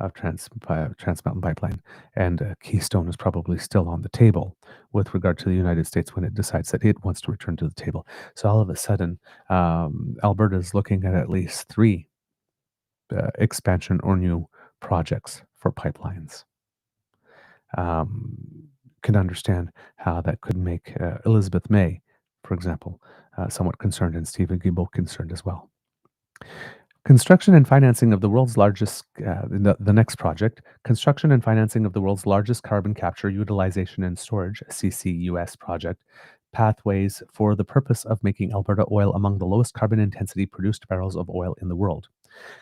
of Trans Mountain Pipeline, and Keystone is probably still on the table with regard to the United States when it decides that it wants to return to the table. So all of a sudden, Alberta is looking at least 3 expansion or new projects for pipelines. Can understand how that could make Elizabeth May, for example, somewhat concerned, and Stephen Guilbeault concerned as well. Construction and financing of the world's largest, the next project, construction and financing of the world's largest carbon capture, utilization, and storage, CCUS project, pathways for the purpose of making Alberta oil among the lowest carbon intensity produced barrels of oil in the world.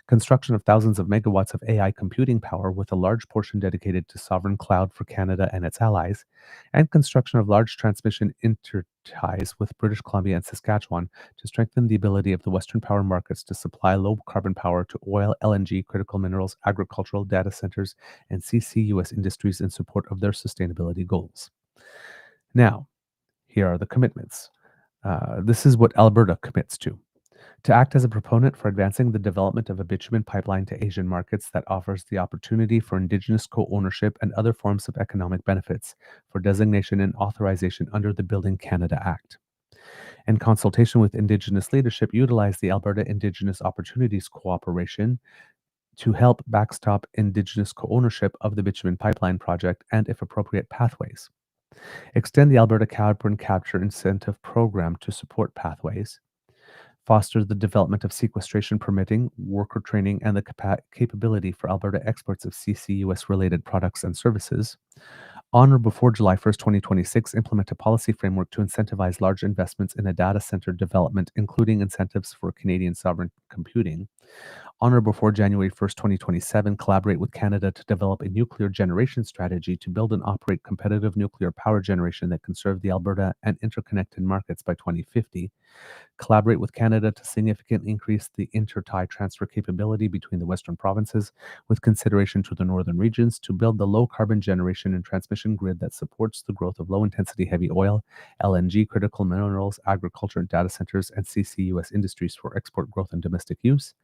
Construction of thousands of megawatts of AI computing power with a large portion dedicated to sovereign cloud for Canada and its allies, and construction of large transmission interties with British Columbia and Saskatchewan to strengthen the ability of the Western power markets to supply low carbon power to oil, LNG, critical minerals, agricultural data centers, and CCUS industries in support of their sustainability goals. Now, here are the commitments. This is what Alberta commits to act as a proponent for advancing the development of a bitumen pipeline to Asian markets that offers the opportunity for Indigenous co-ownership and other forms of economic benefits for designation and authorization under the Building Canada Act. In consultation with Indigenous leadership, utilize the Alberta Indigenous Opportunities Cooperation to help backstop Indigenous co-ownership of the bitumen pipeline project and, if appropriate, pathways. Extend the Alberta Carbon Capture Incentive Program to support pathways. Foster the development of sequestration permitting, worker training, and the capability for Alberta exports of CCUS-related products and services. On or before July 1st, 2026, implement a policy framework to incentivize large investments in a data center development, including incentives for Canadian sovereign computing. On or before January 1st, 2027, collaborate with Canada to develop a nuclear generation strategy to build and operate competitive nuclear power generation that can serve the Alberta and interconnected markets by 2050. Collaborate with Canada to significantly increase the inter-tie transfer capability between the Western provinces, with consideration to the northern regions, to build the low-carbon generation and transmission grid that supports the growth of low-intensity heavy oil, LNG, critical minerals, agriculture and data centers, and CCUS industries for export growth and domestic use.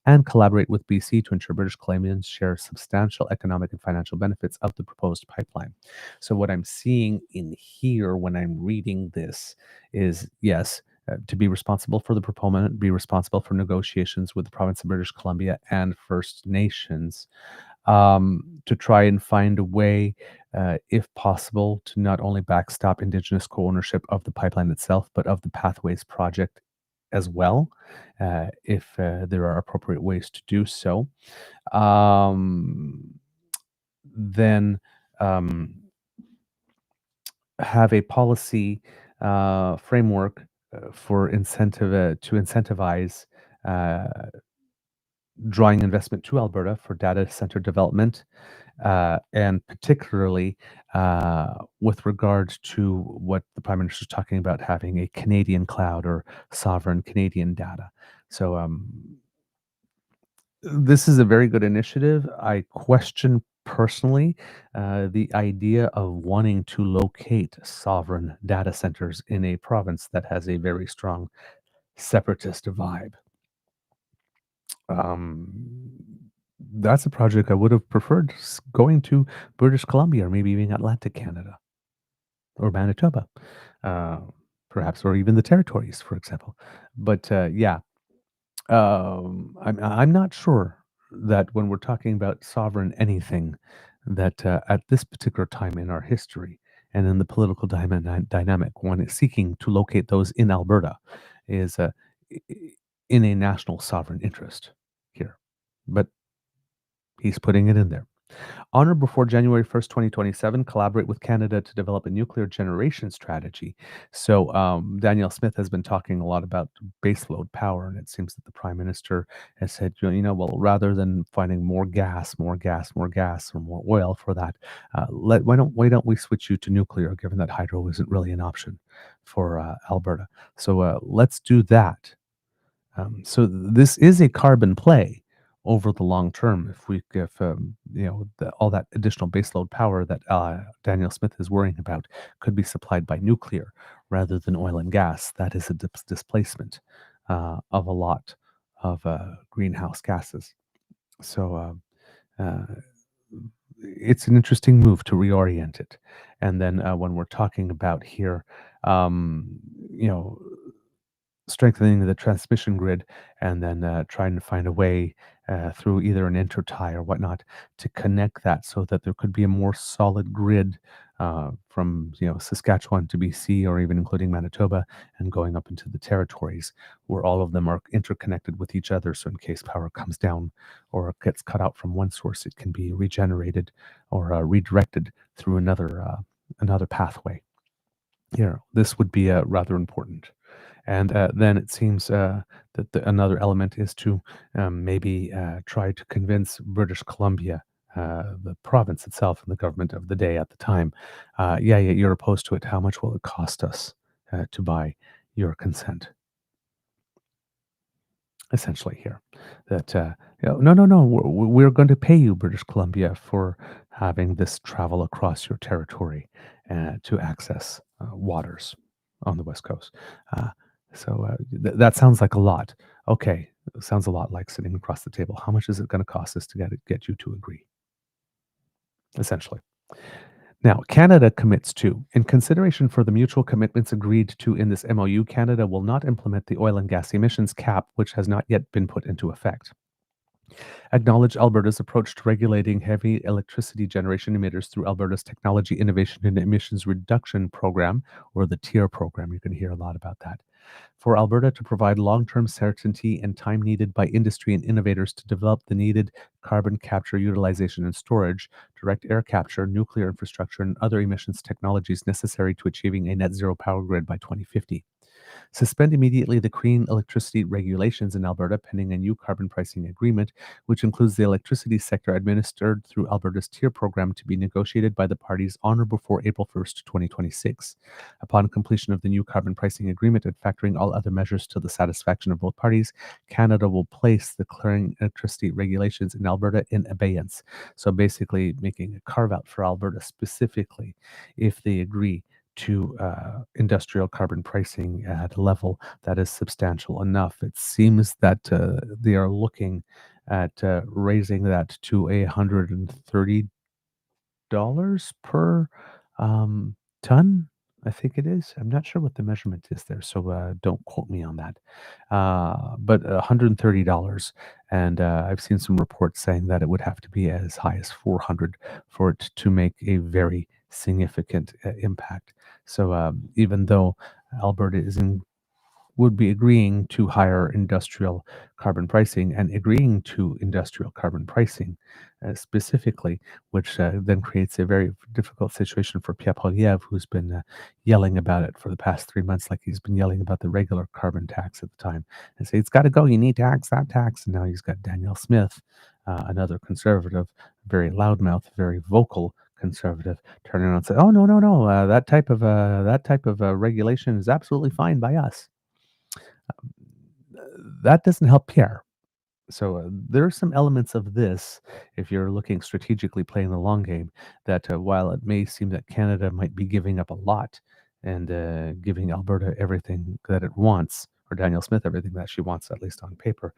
And collaborate with BC to ensure British Columbians share substantial economic and financial benefits of the proposed pipeline. So what I'm seeing in here when I'm reading this is, yes, to be responsible for the proponent, be responsible for negotiations with the province of British Columbia and First Nations, to try and find a way, if possible, to not only backstop Indigenous co-ownership of the pipeline itself, but of the Pathways project as well, if there are appropriate ways to do so. Then have a policy framework for incentive to incentivize drawing investment to Alberta for data center development, and particularly with regard to what the Prime Minister is talking about, having a Canadian cloud or sovereign Canadian data. So this is a very good initiative. I question personally the idea of wanting to locate sovereign data centers in a province that has a very strong separatist vibe. That's a project I would have preferred going to British Columbia or maybe even Atlantic Canada or Manitoba, uh, perhaps, or even the territories, for example. But yeah, I'm not sure that when we're talking about sovereign anything, that at this particular time in our history and in the political dynamic, one is seeking to locate those in Alberta is in a national sovereign interest here. But he's putting it in there. Honor before January 1st, 2027, collaborate with Canada to develop a nuclear generation strategy. So Danielle Smith has been talking a lot about baseload power, and it seems that the Prime Minister has said, well, rather than finding more gas, or more oil for that, why don't we switch you to nuclear, given that hydro isn't really an option for Alberta. So let's do that. So this is a carbon play over the long term. If all that additional baseload power that Danielle Smith is worrying about could be supplied by nuclear rather than oil and gas, that is a displacement of a lot of greenhouse gases. So it's an interesting move to reorient it. And then when we're talking about here, strengthening the transmission grid and then trying to find a way through either an intertie or whatnot to connect that so that there could be a more solid grid from Saskatchewan to BC or even including Manitoba and going up into the territories where all of them are interconnected with each other. So in case power comes down or it gets cut out from one source, it can be regenerated or redirected through another pathway. This would be rather important. And then it seems that another element is to maybe try to convince British Columbia, the province itself and the government of the day at the time, you're opposed to it. How much will it cost us to buy your consent? Essentially here, that no, we're going to pay you, British Columbia, for having this travel across your territory to access waters on the West Coast. That sounds like a lot. Okay, sounds a lot like sitting across the table. How much is it going to cost us to get you to agree? Essentially. Now, Canada commits to, in consideration for the mutual commitments agreed to in this MOU, Canada will not implement the oil and gas emissions cap, which has not yet been put into effect. Acknowledge Alberta's approach to regulating heavy electricity generation emitters through Alberta's Technology Innovation and Emissions Reduction Program, or the TIER program. You're going to hear a lot about that. For Alberta to provide long-term certainty and time needed by industry and innovators to develop the needed carbon capture, utilization, and storage, direct air capture, nuclear infrastructure, and other emissions technologies necessary to achieving a net zero power grid by 2050. Suspend immediately the clean electricity regulations in Alberta pending a new carbon pricing agreement, which includes the electricity sector administered through Alberta's TIER program to be negotiated by the parties on or before April 1st, 2026. Upon completion of the new carbon pricing agreement and factoring all other measures to the satisfaction of both parties, Canada will place the clearing electricity regulations in Alberta in abeyance. So basically making a carve out for Alberta specifically if they agree to industrial carbon pricing at a level that is substantial enough. It seems that they are looking at raising that to $130 per ton, I think it is. I'm not sure what the measurement is there, so don't quote me on that. But $130, and I've seen some reports saying that it would have to be as high as $400 for it to make a very significant impact. So even though Alberta is would be agreeing to higher industrial carbon pricing and agreeing to industrial carbon pricing specifically, which then creates a very difficult situation for Pierre Poilievre, who's been yelling about it for the past 3 months, like he's been yelling about the regular carbon tax at the time, and say, it's got to go, you need to tax that tax. And now he's got Danielle Smith, another conservative, very loudmouth, very vocal conservative, turning around and say, "Oh no, that type of regulation is absolutely fine by us." That doesn't help Pierre. So there are some elements of this, if you're looking strategically playing the long game, that while it may seem that Canada might be giving up a lot and giving Alberta everything that it wants, or Danielle Smith everything that she wants, at least on paper,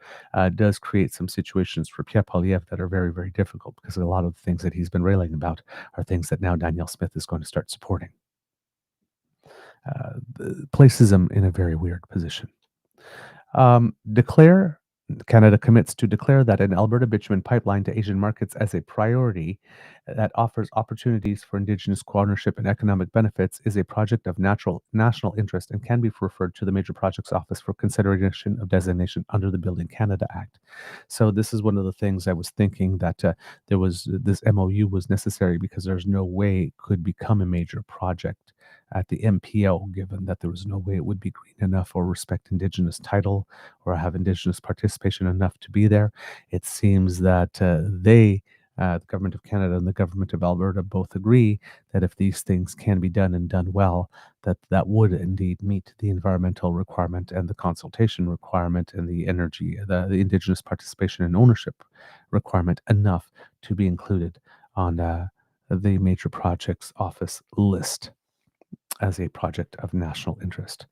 does create some situations for Pierre Poilievre that are very, very difficult, because a lot of the things that he's been railing about are things that now Danielle Smith is going to start supporting. Places him in a very weird position. Canada commits to declare that an Alberta bitumen pipeline to Asian markets as a priority that offers opportunities for Indigenous co-ownership and economic benefits is a project of national interest and can be referred to the Major Projects Office for consideration of designation under the Building Canada Act. So this is one of the things I was thinking, that this MOU was necessary because there's no way it could become a major project at the MPO, given that there was no way it would be green enough or respect Indigenous title or have Indigenous participation enough to be there. It seems that the Government of Canada and the Government of Alberta both agree that if these things can be done and done well, that would indeed meet the environmental requirement and the consultation requirement and the the Indigenous participation and ownership requirement enough to be included on the Major Projects Office list as a project of national interest.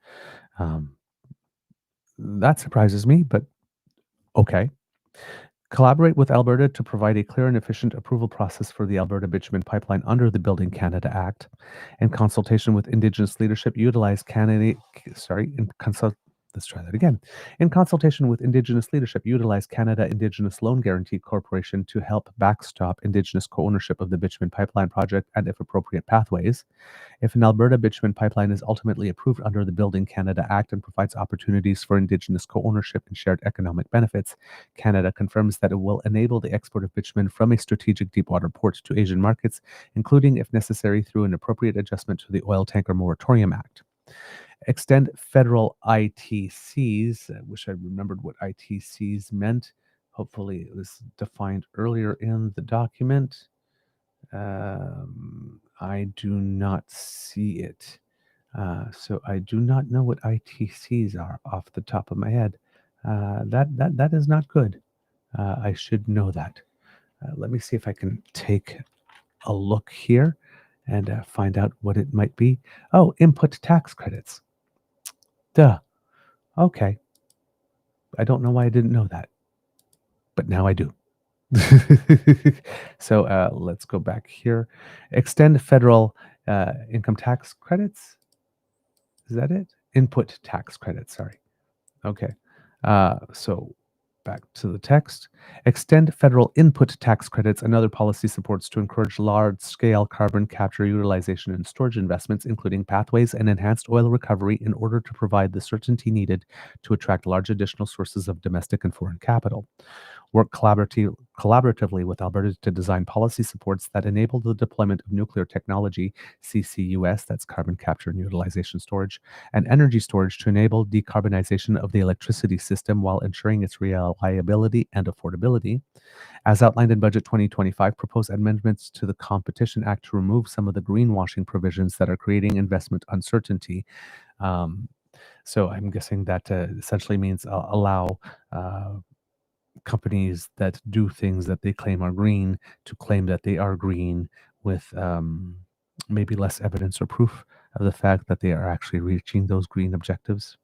That surprises me, but okay. Collaborate with Alberta to provide a clear and efficient approval process for the Alberta bitumen pipeline under the Building Canada Act. In consultation with Indigenous leadership, Let's try that again. In consultation with Indigenous leadership, utilize Canada Indigenous Loan Guarantee Corporation to help backstop Indigenous co-ownership of the bitumen pipeline project and, if appropriate, pathways. If an Alberta bitumen pipeline is ultimately approved under the Building Canada Act and provides opportunities for Indigenous co-ownership and shared economic benefits, Canada confirms that it will enable the export of bitumen from a strategic deepwater port to Asian markets, including, if necessary, through an appropriate adjustment to the Oil Tanker Moratorium Act. Extend federal ITCs. I wish I remembered what ITCs meant. Hopefully it was defined earlier in the document. I do not see it. So I do not know what ITCs are off the top of my head. That is not good. I should know that. Let me see if I can take a look here and find out what it might be. Oh, input tax credits. Duh. Okay. I don't know why I didn't know that, but now I do. So let's go back here. Extend federal income tax credits. Is that it? Input tax credits, sorry. Okay. So back to the text. Extend federal input tax credits and other policy supports to encourage large-scale carbon capture, utilization, and storage investments, including pathways and enhanced oil recovery, in order to provide the certainty needed to attract large additional sources of domestic and foreign capital. Work collaboratively with Alberta to design policy supports that enable the deployment of nuclear technology, CCUS, that's carbon capture and utilization storage, and energy storage to enable decarbonization of the electricity system while ensuring its reliability and affordability. As outlined in Budget 2025, propose amendments to the Competition Act to remove some of the greenwashing provisions that are creating investment uncertainty. So I'm guessing that essentially means allow companies that do things that they claim are green to claim that they are green with maybe less evidence or proof of the fact that they are actually reaching those green objectives.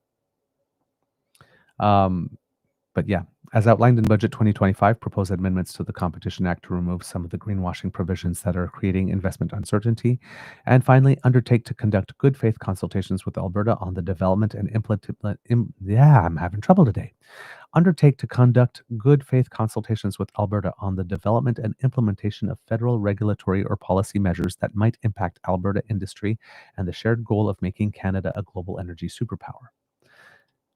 But yeah, as outlined in Budget 2025, propose amendments to the Competition Act to remove some of the greenwashing provisions that are creating investment uncertainty. And finally, undertake to conduct good faith consultations with Alberta on the development and I'm having trouble today. Undertake to conduct good faith consultations with Alberta on the development and implementation of federal regulatory or policy measures that might impact Alberta industry and the shared goal of making Canada a global energy superpower.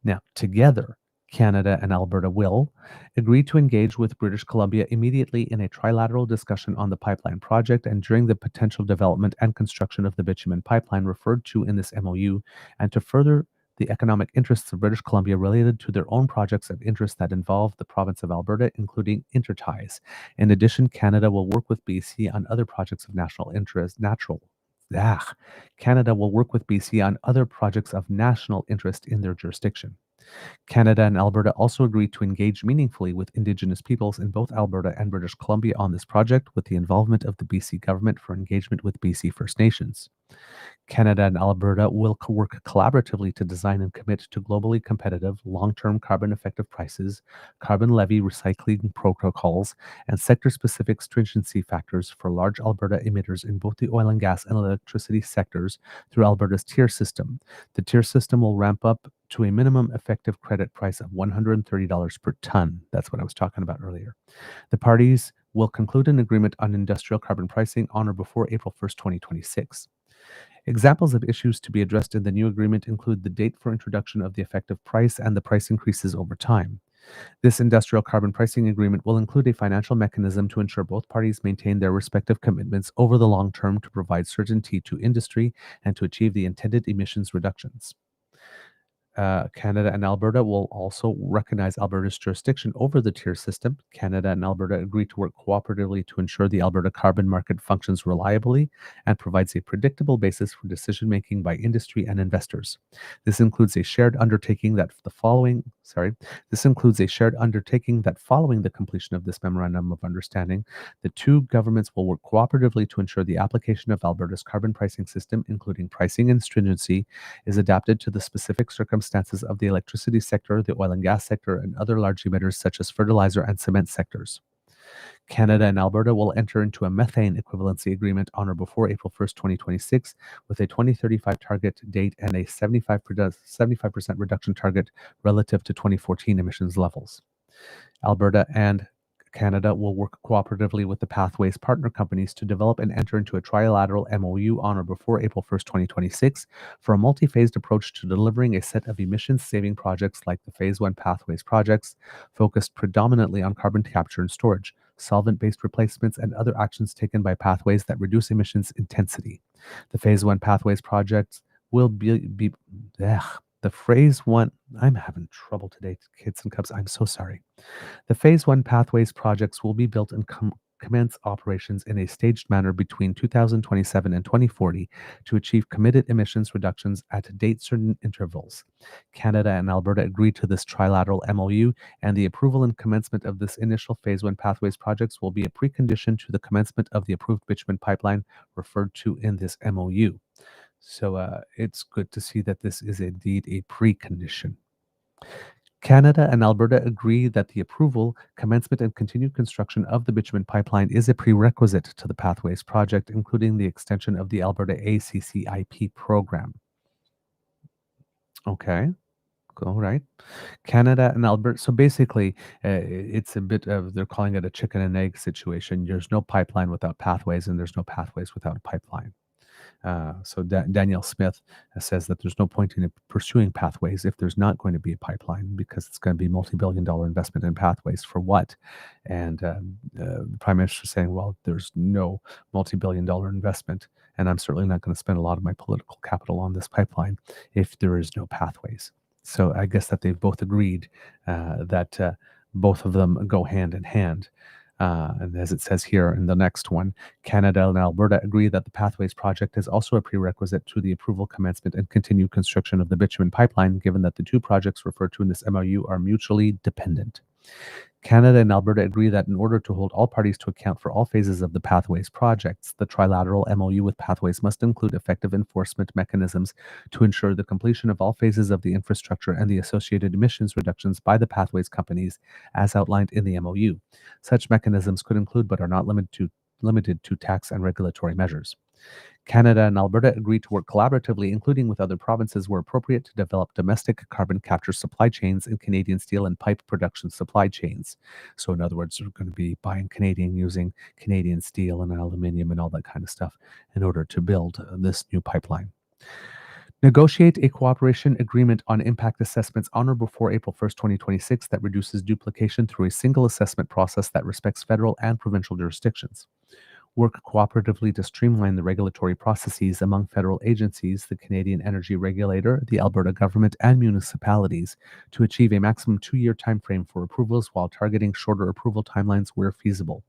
Now, together, Canada and Alberta will agree to engage with British Columbia immediately in a trilateral discussion on the pipeline project and during the potential development and construction of the bitumen pipeline referred to in this MOU, and to further the economic interests of British Columbia related to their own projects of interest that involve the province of Alberta, including interties. In addition, Canada will work with BC on other projects of national interest. Canada will work with BC on other projects of national interest in their jurisdiction. Canada and Alberta also agreed to engage meaningfully with Indigenous peoples in both Alberta and British Columbia on this project, with the involvement of the BC government for engagement with BC First Nations. Canada and Alberta will work collaboratively to design and commit to globally competitive, long-term carbon effective prices, carbon levy recycling protocols, and sector-specific stringency factors for large Alberta emitters in both the oil and gas and electricity sectors through Alberta's tier system. The tier system will ramp up to a minimum effective credit price of $130 per ton. That's what I was talking about earlier. The parties will conclude an agreement on industrial carbon pricing on or before April 1st, 2026. Examples of issues to be addressed in the new agreement include the date for introduction of the effective price and the price increases over time. This industrial carbon pricing agreement will include a financial mechanism to ensure both parties maintain their respective commitments over the long term to provide certainty to industry and to achieve the intended emissions reductions. Canada and Alberta will also recognize Alberta's jurisdiction over the tier system. Canada and Alberta agree to work cooperatively to ensure the Alberta carbon market functions reliably and provides a predictable basis for decision making by industry and investors. This includes a shared undertaking that following the completion of this memorandum of understanding, the two governments will work cooperatively to ensure the application of Alberta's carbon pricing system, including pricing and stringency, is adapted to the specific circumstances of the electricity sector, the oil and gas sector, and other large emitters such as fertilizer and cement sectors. Canada and Alberta will enter into a methane equivalency agreement on or before April 1st, 2026, with a 2035 target date and a 75% reduction target relative to 2014 emissions levels. Alberta and Canada will work cooperatively with the Pathways partner companies to develop and enter into a trilateral MOU on or before April 1st, 2026 for a multi-phased approach to delivering a set of emissions-saving projects like the Phase 1 Pathways projects, focused predominantly on carbon capture and storage, solvent-based replacements, and other actions taken by Pathways that reduce emissions intensity. The Phase 1 Pathways projects will be the Phase 1, I'm having trouble today, kids and cubs, I'm so sorry. The Phase 1 Pathways projects will be built and commence operations in a staged manner between 2027 and 2040 to achieve committed emissions reductions at date-certain intervals. Canada and Alberta agreed to this trilateral MOU, and the approval and commencement of this initial Phase 1 Pathways projects will be a precondition to the commencement of the approved bitumen pipeline referred to in this MOU. So it's good to see that this is indeed a precondition. Canada and Alberta agree that the approval, commencement, and continued construction of the bitumen pipeline is a prerequisite to the Pathways project, including the extension of the Alberta ACCIP program. Okay. All right. Canada and Alberta. So basically, it's a bit of, they're calling it a chicken and egg situation. There's no pipeline without pathways, and there's no pathways without a pipeline. So Danielle Smith says that there's no point in pursuing pathways if there's not going to be a pipeline, because it's going to be multi-billion-dollar investment in pathways for what? And the Prime Minister is saying, well, there's no multi-billion-dollar investment, and I'm certainly not going to spend a lot of my political capital on this pipeline if there is no pathways. So I guess that they've both agreed that both of them go hand in hand. And as it says here in the next one, Canada and Alberta agree that the Pathways project is also a prerequisite to the approval, commencement, and continued construction of the bitumen pipeline, given that the two projects referred to in this MOU are mutually dependent. Canada and Alberta agree that in order to hold all parties to account for all phases of the Pathways projects, the trilateral MOU with Pathways must include effective enforcement mechanisms to ensure the completion of all phases of the infrastructure and the associated emissions reductions by the Pathways companies as outlined in the MOU. Such mechanisms could include, but are not limited to tax and regulatory measures. Canada and Alberta agreed to work collaboratively, including with other provinces where appropriate, to develop domestic carbon capture supply chains in Canadian steel and pipe production supply chains. So in other words, we're going to be buying Canadian, using Canadian steel and aluminium and all that kind of stuff in order to build this new pipeline. Negotiate a cooperation agreement on impact assessments on or before April 1st, 2026 that reduces duplication through a single assessment process that respects federal and provincial jurisdictions. Work cooperatively to streamline the regulatory processes among federal agencies, the Canadian Energy Regulator, the Alberta government, and municipalities to achieve a maximum 2-year timeframe for approvals while targeting shorter approval timelines where feasible.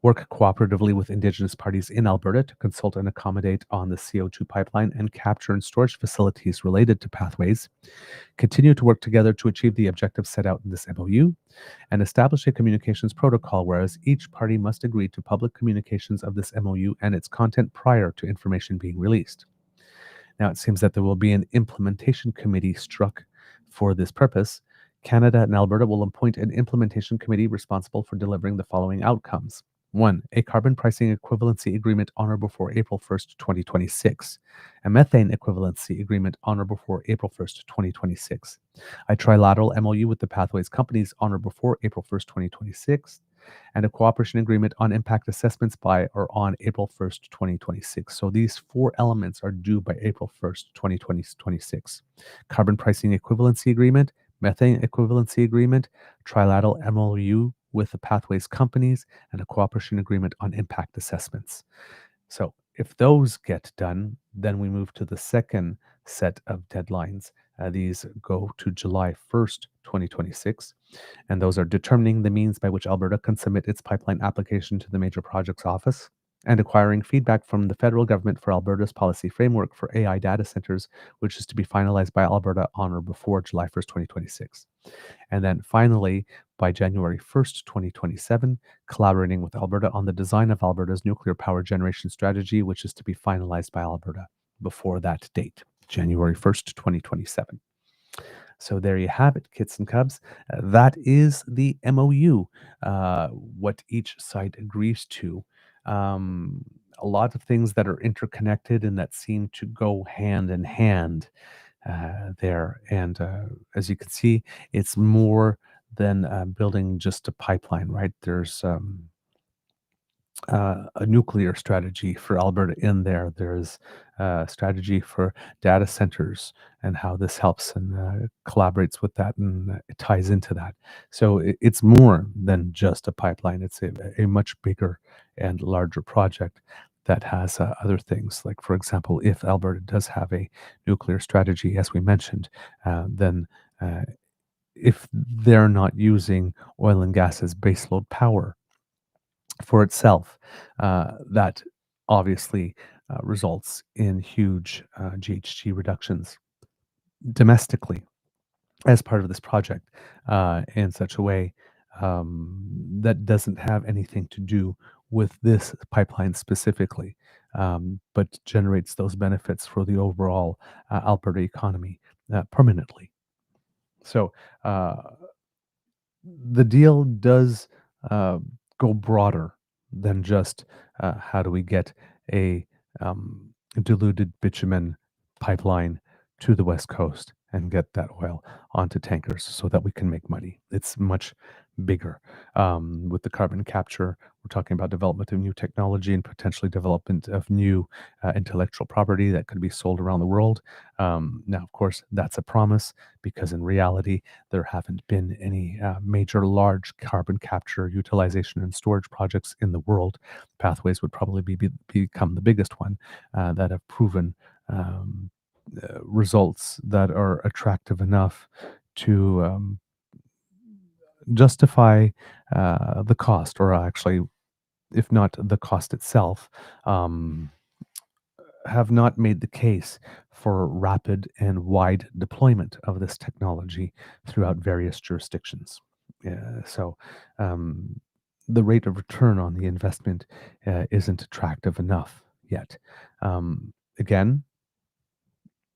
Work cooperatively with Indigenous parties in Alberta to consult and accommodate on the CO2 pipeline and capture and storage facilities related to pathways. Continue to work together to achieve the objectives set out in this MOU, and establish a communications protocol whereas each party must agree to public communications of this MOU and its content prior to information being released. Now, it seems that there will be an implementation committee struck for this purpose. Canada and Alberta will appoint an implementation committee responsible for delivering the following outcomes. 1. A carbon pricing equivalency agreement on or before April 1st, 2026. A methane equivalency agreement on or before April 1st, 2026. A trilateral MOU with the Pathways companies on or before April 1st, 2026. And a cooperation agreement on impact assessments by or on April 1st, 2026. So these 4 elements are due by April 1st, 2026. Carbon pricing equivalency agreement, methane equivalency agreement, trilateral MOU with the Pathways companies, and a cooperation agreement on impact assessments. So if those get done, then we move to the second set of deadlines. These go to July 1st, 2026, and those are determining the means by which Alberta can submit its pipeline application to the Major Projects Office, and acquiring feedback from the federal government for Alberta's policy framework for AI data centers, which is to be finalized by Alberta on or before July 1st, 2026. And then finally, by January 1st, 2027, collaborating with Alberta on the design of Alberta's nuclear power generation strategy, which is to be finalized by Alberta before that date, January 1st, 2027. So there you have it, kits and cubs. That is the MOU, what each side agrees to. A lot of things that are interconnected and that seem to go hand in hand there. And as you can see, it's more than building just a pipeline, right? There's a nuclear strategy for Alberta in there. There's a strategy for data centers and how this helps and collaborates with that, and it ties into that. So it's more than just a pipeline. It's a much bigger and larger project that has other things. Like, for example, if Alberta does have a nuclear strategy, as we mentioned, then if they're not using oil and gas as baseload power for itself, that obviously results in huge GHG reductions domestically as part of this project in such a way that doesn't have anything to do with this pipeline specifically, but generates those benefits for the overall Alberta economy permanently. So the deal does go broader than just how do we get a diluted bitumen pipeline to the West Coast and get that oil onto tankers so that we can make money. It's much bigger. With the carbon capture, we're talking about development of new technology and potentially development of new intellectual property that could be sold around the world. Now, of course, that's a promise, because in reality, there haven't been any major large carbon capture, utilization, and storage projects in the world. Pathways would probably become the biggest one that have proven results that are attractive enough to justify the cost, or actually, if not the cost itself, have not made the case for rapid and wide deployment of this technology throughout various jurisdictions. So the rate of return on the investment isn't attractive enough yet. Again,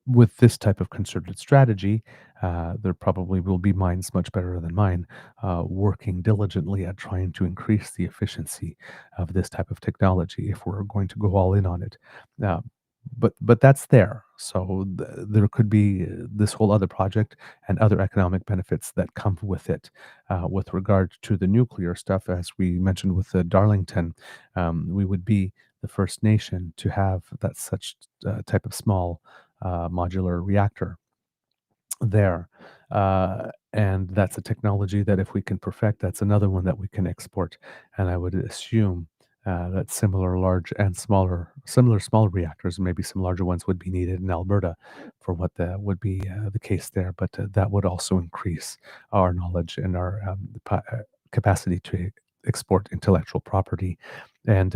with this type of concerted strategy, there probably will be minds much better than mine working diligently at trying to increase the efficiency of this type of technology if we're going to go all in on it. But that's there. So there could be this whole other project and other economic benefits that come with it. With regard to the nuclear stuff, as we mentioned with the Darlington, we would be the first nation to have that such type of small modular reactor there. And that's a technology that if we can perfect, that's another one that we can export. And I would assume that similar small reactors, maybe some larger ones would be needed in Alberta for what would be the case there. But that would also increase our knowledge and our capacity to export intellectual property and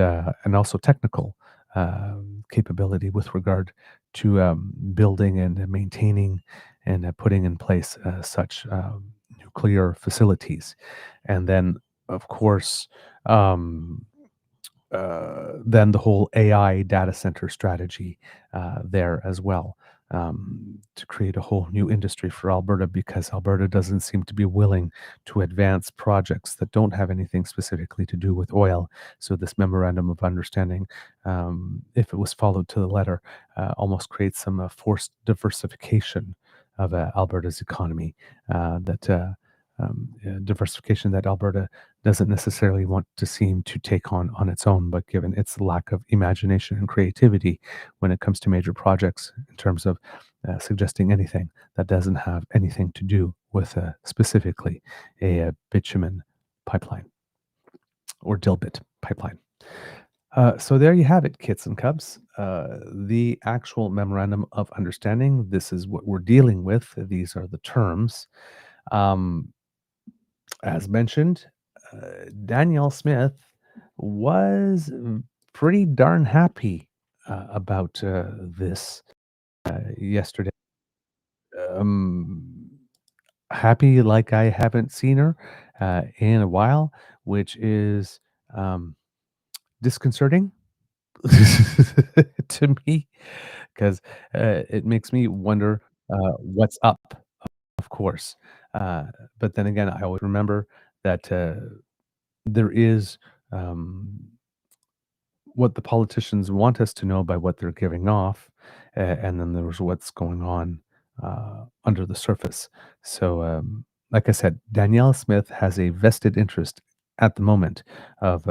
also technical capability with regard to building and maintaining and putting in place such nuclear facilities. And then, of course, um, then the whole AI data center strategy there as well, to create a whole new industry for Alberta, because Alberta doesn't seem to be willing to advance projects that don't have anything specifically to do with oil. So this memorandum of understanding, if it was followed to the letter, almost creates some forced diversification of Alberta's economy. Diversification that Alberta doesn't necessarily want to seem to take on its own, but given its lack of imagination and creativity when it comes to major projects in terms of suggesting anything that doesn't have anything to do with specifically a bitumen pipeline or dilbit pipeline. So there you have it, kits and cubs. The actual memorandum of understanding. This is what we're dealing with. These are the terms. As mentioned, Danielle Smith was pretty darn happy about this yesterday. Happy like I haven't seen her in a while, which is disconcerting to me, because it makes me wonder what's up, of course. But then again, I always remember that there is what the politicians want us to know by what they're giving off, and then there's what's going on under the surface. So, like I said, Danielle Smith has a vested interest at the moment of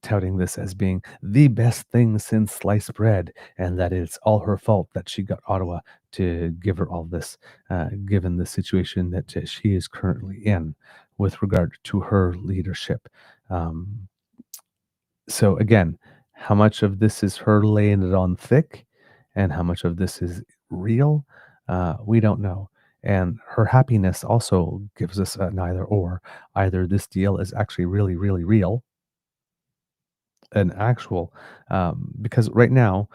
touting this as being the best thing since sliced bread, and that it's all her fault that she got Ottawa to give her all this, given the situation that she is currently in with regard to her leadership. Um, so again, how much of this is her laying it on thick and how much of this is real, we don't know. And her happiness also gives us an either or. Either this deal is actually really, really real, an actual, because right now,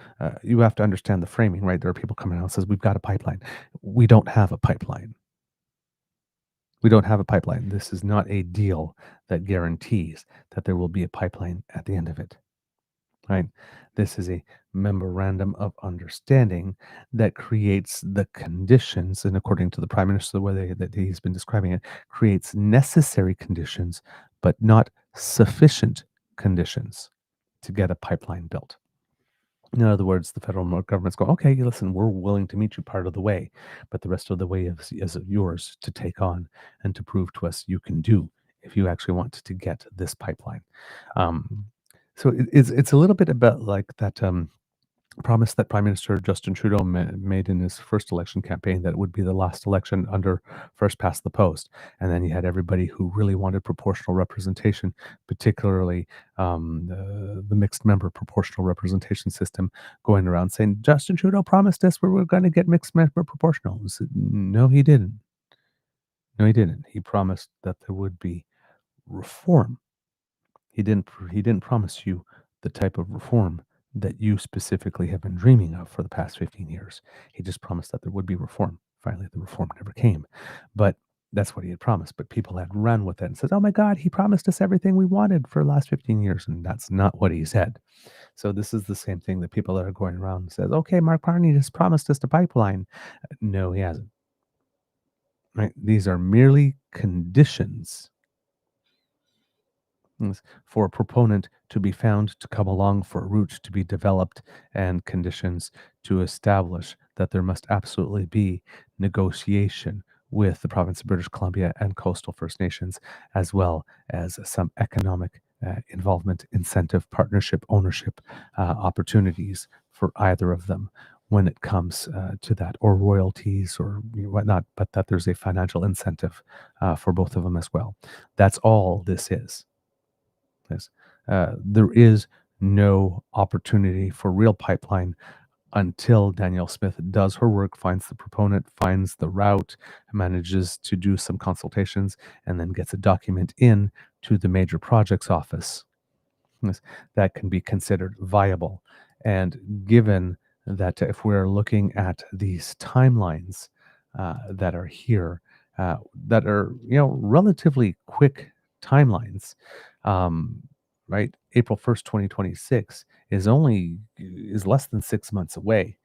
you have to understand the framing, right? There are people coming out and says, we've got a pipeline. We don't have a pipeline. We don't have a pipeline. This is not a deal that guarantees that there will be a pipeline at the end of it. Right? This is a memorandum of understanding that creates the conditions, and according to the Prime Minister, the way that he's been describing it, creates necessary conditions, but not sufficient conditions to get a pipeline built. In other words, the federal government's going, okay, listen, we're willing to meet you part of the way, but the rest of the way is yours to take on and to prove to us you can do if you actually want to get this pipeline. So it's a little bit about like that promise that Prime Minister Justin Trudeau made in his first election campaign, that it would be the last election under first past the post. And then you had everybody who really wanted proportional representation, particularly the mixed member proportional representation system, going around saying, Justin Trudeau promised us we're going to get mixed member proportional. Said, no, he didn't. No, he didn't. He promised that there would be reform. He didn't promise you the type of reform that you specifically have been dreaming of for the past 15 years. He just promised that there would be reform. Finally, the reform never came. But that's what he had promised. But people had run with it and said, oh my God, he promised us everything we wanted for the last 15 years. And that's not what he said. So this is the same thing that people that are going around and says, okay, Mark Carney just promised us the pipeline. No, he hasn't. Right? These are merely conditions for a proponent to be found to come along, for a route to be developed, and conditions to establish that there must absolutely be negotiation with the province of British Columbia and coastal First Nations, as well as some economic involvement, incentive, partnership, ownership opportunities for either of them. when it comes to that, or royalties or whatnot, but that there's a financial incentive for both of them as well. That's all this is. Yes. There is no opportunity for real pipeline until Danielle Smith does her work, finds the proponent, finds the route, manages to do some consultations, and then gets a document in to the major projects office. Yes, that can be considered viable. And given that if we're looking at these timelines that are here, that are relatively quick timelines, um, right? April 1st, 2026 is less than 6 months away.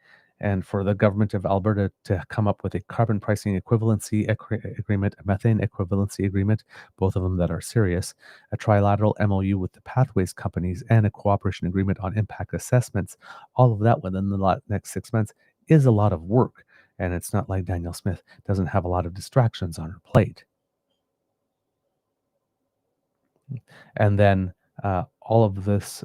And for the government of Alberta to come up with a carbon pricing equivalency agreement, a methane equivalency agreement, both of them that are serious, a trilateral MOU with the pathways companies, and a cooperation agreement on impact assessments, all of that within the next 6 months is a lot of work. And it's not like Danielle Smith doesn't have a lot of distractions on her plate. And then all of this,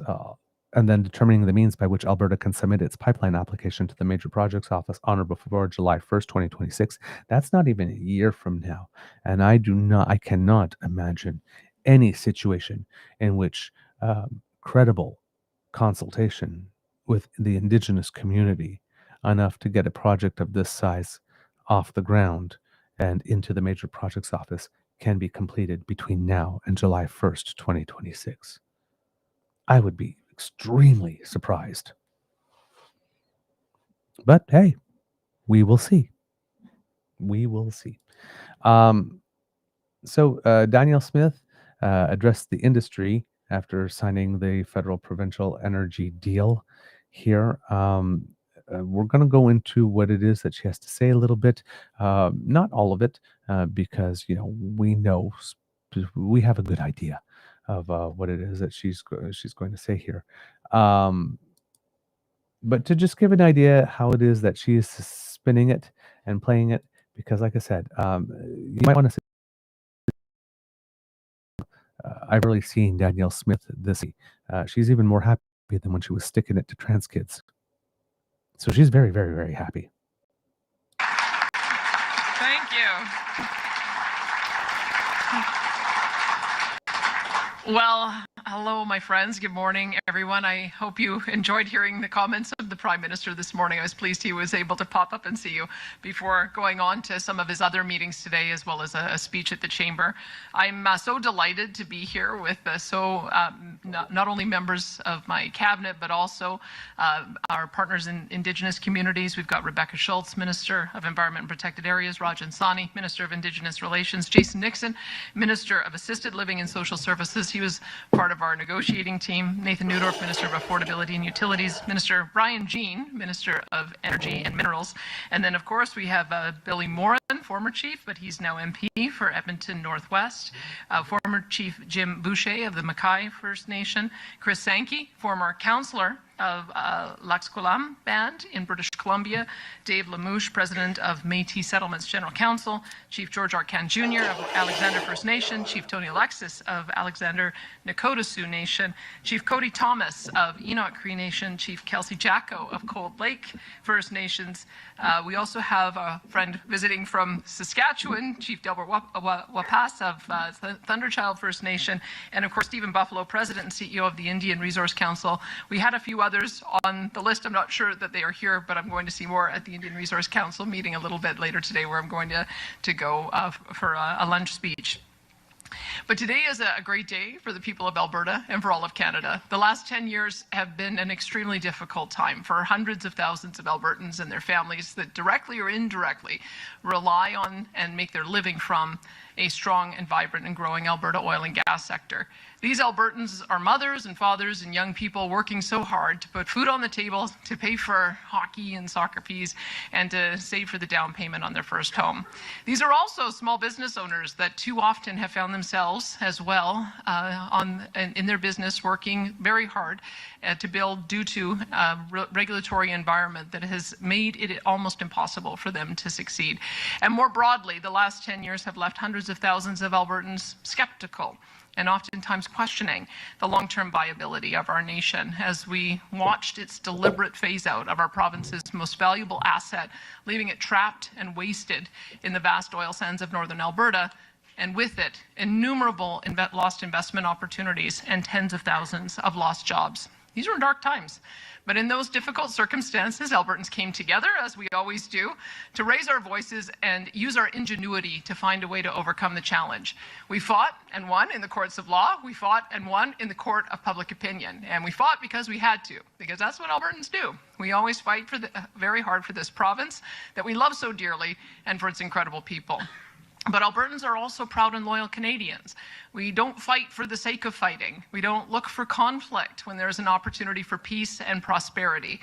and then determining the means by which Alberta can submit its pipeline application to the Major Projects Office on or before July 1st, 2026. That's not even a year from now. And I cannot imagine any situation in which credible consultation with the Indigenous community enough to get a project of this size off the ground and into the Major Projects Office can be completed between now and July 1st, 2026. I would be extremely surprised. But hey, we will see. We will see. So Danielle Smith addressed the industry after signing the federal provincial energy deal here. We're going to go into what it is that she has to say a little bit, not all of it, because we have a good idea of what it is that she's going to say here. But to just give an idea how it is that she is spinning it and playing it, because like I said, you might want to say, I've really seen Danielle Smith this. She's even more happy than when she was sticking it to trans kids. So she's very, very, very happy. Thank you. Well, hello, my friends. Good morning, everyone. I hope you enjoyed hearing the comments of the Prime Minister this morning. I was pleased he was able to pop up and see you before going on to some of his other meetings today, as well as a speech at the Chamber. I'm so delighted to be here with not only members of my cabinet, but also our partners in Indigenous communities. We've got Rebecca Schultz, Minister of Environment and Protected Areas, Rajan Sani, Minister of Indigenous Relations, Jason Nixon, Minister of Assisted Living and Social Services. He was part of our negotiating team. Nathan Neudorf, Minister of Affordability and Utilities. Minister Brian Jean, Minister of Energy and Minerals. And then, of course, we have Billy Moran, former chief, but he's now MP for Edmonton Northwest. Former Chief Jim Boucher of the Mackay First Nation. Chris Sankey, former councillor of Laxqualam Band in British Columbia, Dave Lamouche, President of Métis Settlements General Council, Chief George Arcan Jr. of Alexander First Nation, Chief Tony Alexis of Alexander Nakota Sioux Nation, Chief Cody Thomas of Enoch Cree Nation, Chief Kelsey Jacko of Cold Lake First Nations. We also have a friend visiting from Saskatchewan, Chief Delbert Wapas of Thunderchild First Nation, and of course Stephen Buffalo, President and CEO of the Indian Resource Council. We had a few others on the list. I'm not sure that they are here, but I'm going to see more at the Indian Resource Council meeting a little bit later today, where I'm going to go for a lunch speech. But today is a great day for the people of Alberta and for all of Canada. The last 10 years have been an extremely difficult time for hundreds of thousands of Albertans and their families that directly or indirectly rely on and make their living from a strong and vibrant and growing Alberta oil and gas sector. These Albertans are mothers and fathers and young people working so hard to put food on the table, to pay for hockey and soccer fees, and to save for the down payment on their first home. These are also small business owners that too often have found themselves as well in their business, working very hard to build due to a regulatory environment that has made it almost impossible for them to succeed. And more broadly, the last 10 years have left hundreds of thousands of Albertans skeptical and oftentimes questioning the long-term viability of our nation as we watched its deliberate phase-out of our province's most valuable asset, leaving it trapped and wasted in the vast oil sands of northern Alberta, and with it, innumerable lost investment opportunities and tens of thousands of lost jobs. These were dark times. But in those difficult circumstances, Albertans came together, as we always do, to raise our voices and use our ingenuity to find a way to overcome the challenge. We fought and won in the courts of law. We fought and won in the court of public opinion. And we fought because we had to, because that's what Albertans do. We always fight very hard for this province that we love so dearly and for its incredible people. But Albertans are also proud and loyal Canadians. We don't fight for the sake of fighting. We don't look for conflict when there's an opportunity for peace and prosperity.